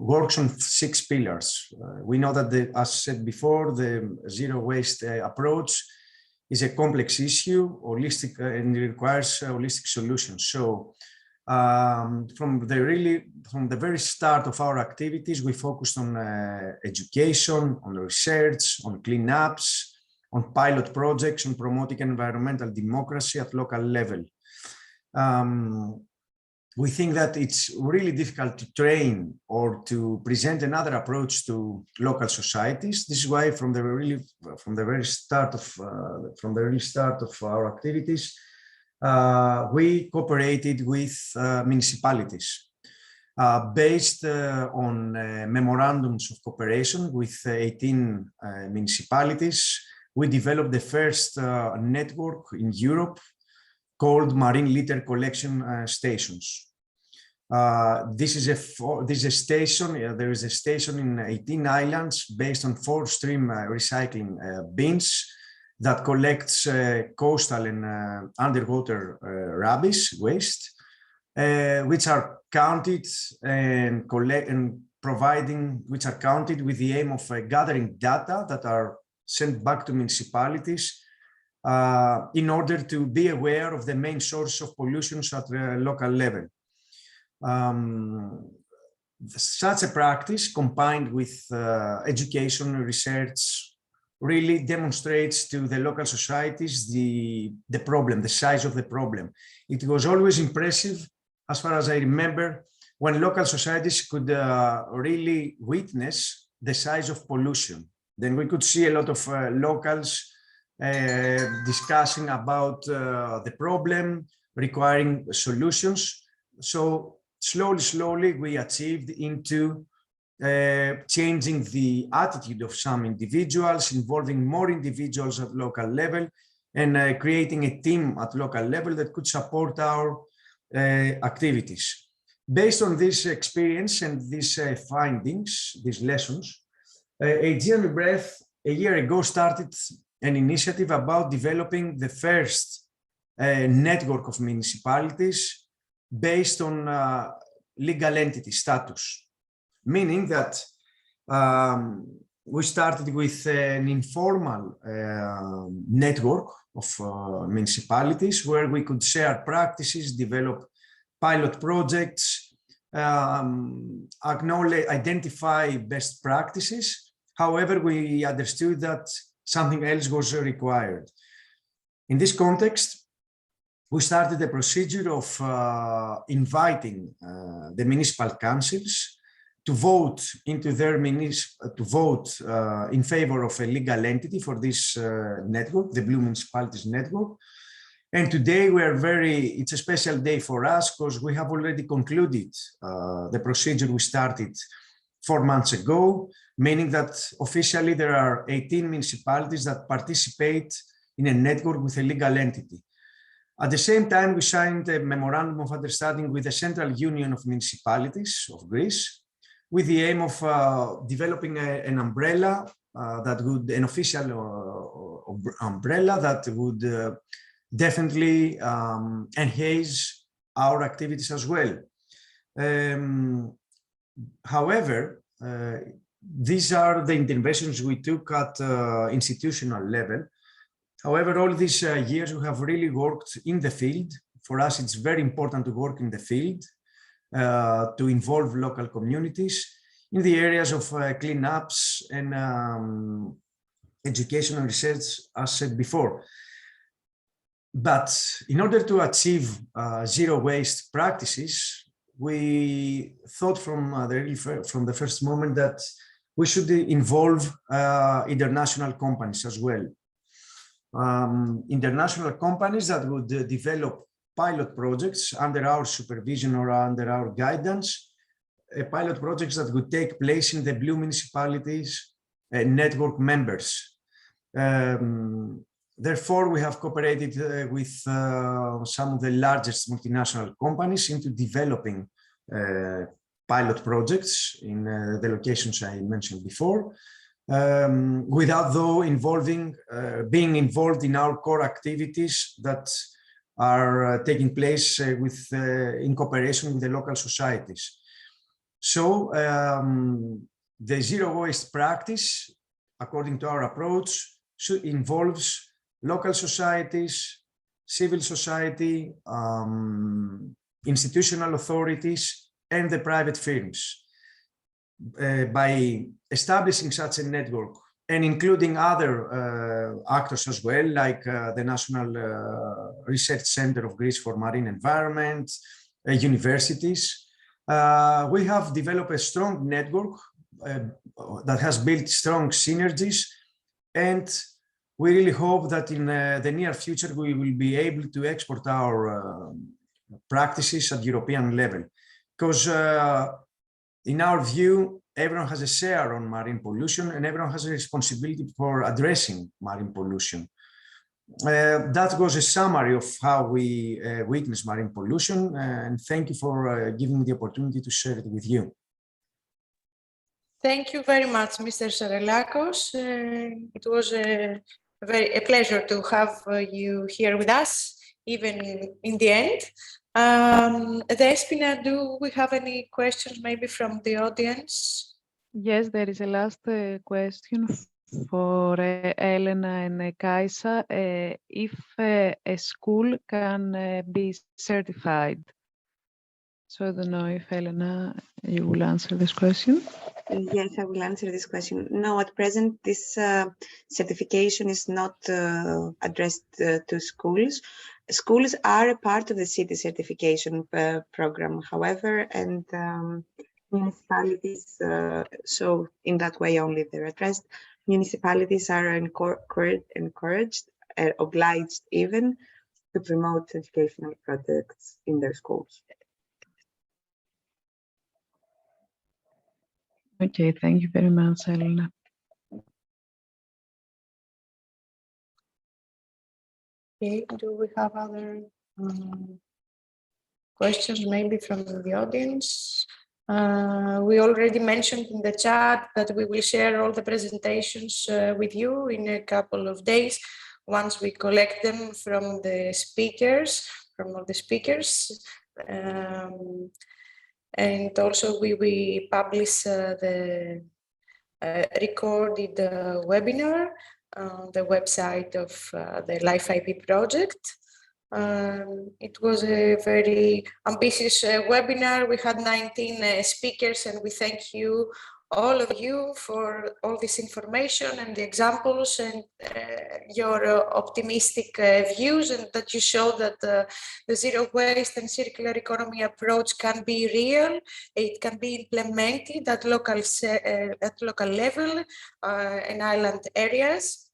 works on 6 pillars. We know that, as said before, the zero waste approach is a complex issue, holistic, and it requires holistic solutions. So from the very start of our activities, we focused on education, on research, on cleanups, on pilot projects, on promoting environmental democracy at local level. We think that it's really difficult to train or to present another approach to local societies. This is why from the very start of our activities, we cooperated with municipalities. Based on memorandums of cooperation with 18 municipalities, we developed the first network in Europe called marine litter collection stations. This is a station. There is a station in 18 islands based on 4-stream recycling bins that collects coastal and underwater rubbish waste, which are counted which are counted with the aim of gathering data that are sent back to municipalities in order to be aware of the main source of pollutions at the local level. Such a practice, combined with education, research, really demonstrates to the local societies the problem, the size of the problem. It was always impressive, as far as I remember, when local societies could really witness the size of pollution. Then we could see a lot of locals discussing about the problem, requiring solutions. So slowly we achieved into changing the attitude of some individuals, involving more individuals at local level, and creating a team at local level that could support our activities. Based on this experience and these findings, these lessons, Aegean Breath a year ago started an initiative about developing the first network of municipalities based on legal entity status, meaning that we started with an informal network of municipalities where we could share practices, develop pilot projects, identify best practices. However, we understood that something else was required. In this context, we started a procedure of inviting the municipal councils to vote into their in favor of a legal entity for this network, the Blue Municipalities Network. And today it's a special day for us because we have already concluded the procedure we started 4 months ago, meaning that officially there are 18 municipalities that participate in a network with a legal entity. At the same time, we signed a memorandum of understanding with the Central Union of Municipalities of Greece, with the aim of developing an umbrella an official umbrella that would definitely enhance our activities as well. However, these are the interventions we took at institutional level. However, all these years we have really worked in the field. For us, it's very important to work in the field, to involve local communities in the areas of cleanups and education and research, as said before. But in order to achieve zero waste practices, we thought from the first moment that we should involve international companies as well. International companies that would develop pilot projects under our supervision or under our guidance, pilot projects that would take place in the Blue Municipalities network members. Therefore, we have cooperated with some of the largest multinational companies into developing pilot projects in the locations I mentioned before, without though being involved in our core activities that are taking place in cooperation with the local societies. So the zero waste practice, according to our approach, involves local societies, civil society, institutional authorities, and the private firms. By establishing such a network and including other actors as well, like the National Research Center of Greece for Marine Environment, universities, we have developed a strong network that has built strong synergies, and we really hope that in the near future we will be able to export our practices at European level. Because in our view, everyone has a share on marine pollution and everyone has a responsibility for addressing marine pollution. That was a summary of how we witness marine pollution, and thank you for giving me the opportunity to share it with you. Thank you very much, Mr. Sarelakos. It was a pleasure to have you here with us, even in the end. Despina, do we have any questions maybe from the audience? Yes, there is a last question for Elena and Kaisa. If a school can be certified. So I don't know if Elena, you will answer this question. Yes, I will answer this question. No, at present, this certification is not addressed to schools. Schools are a part of the city certification program, however, and municipalities, so in that way only they're addressed. Municipalities are encouraged, obliged even, to promote educational projects in their schools. Okay, thank you very much, Elena. Okay, do we have other questions maybe from the audience? We already mentioned in the chat that we will share all the presentations with you in a couple of days once we collect them from the speakers, from all the speakers. And also we publish the recorded webinar on the website of the LIFE-IP project. It was a very ambitious webinar. We had 19 speakers, and we thank you, all of you, for all this information and the examples and your optimistic views, and that you show that the zero waste and circular economy approach can be real. It can be implemented at local level in island areas.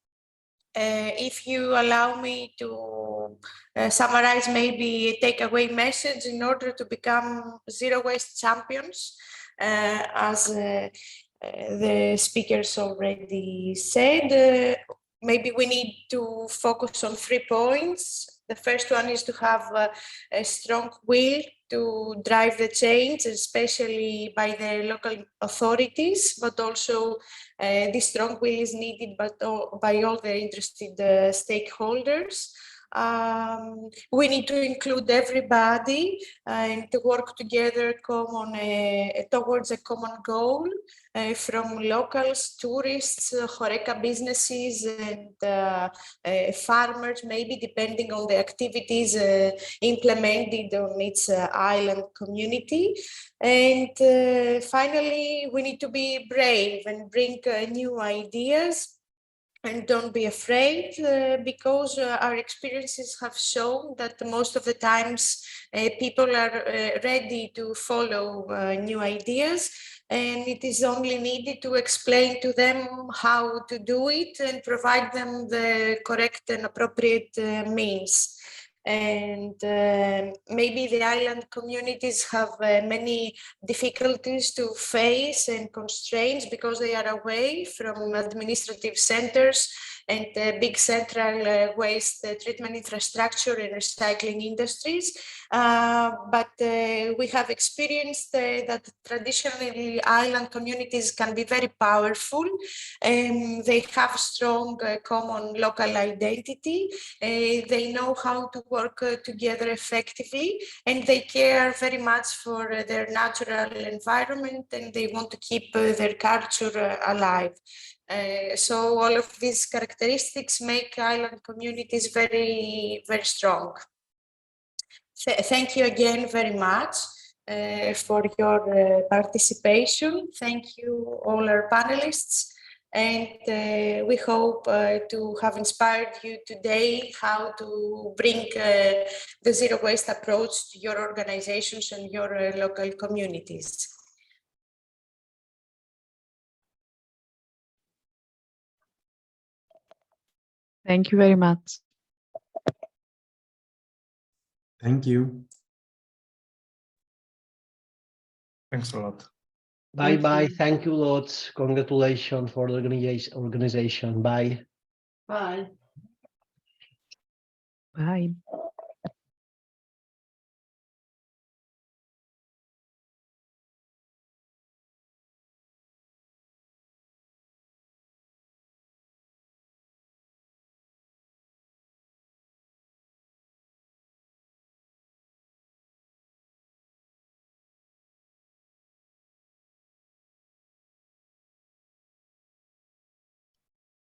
If you allow me to summarize maybe a takeaway message in order to become zero waste champions, as the speakers already said, maybe we need to focus on 3 points. The first one is to have a strong will to drive the change, especially by the local authorities, but also this strong will is needed by all the interested stakeholders. We need to include everybody and to work together towards a common goal, from locals, tourists, Horeca businesses, and farmers, maybe depending on the activities implemented on its island community. And finally, we need to be brave and bring new ideas. And don't be afraid, because our experiences have shown that most of the times people are ready to follow new ideas, and it is only needed to explain to them how to do it and provide them the correct and appropriate means. And maybe the island communities have many difficulties to face and constraints because they are away from administrative centers and big central waste treatment infrastructure and recycling industries. But we have experienced that traditionally island communities can be very powerful, and they have strong common local identity. They know how to work together effectively, and they care very much for their natural environment, and they want to keep their culture alive. So all of these characteristics make island communities very, very strong. Thank you again very much for your participation. Thank you all our panelists. And we hope to have inspired you today how to bring the zero waste approach to your organizations and your local communities. Thank you very much. Thank you. Thanks a lot. Bye bye. Thank you lots. Congratulations for the organization. Bye. Bye. Bye.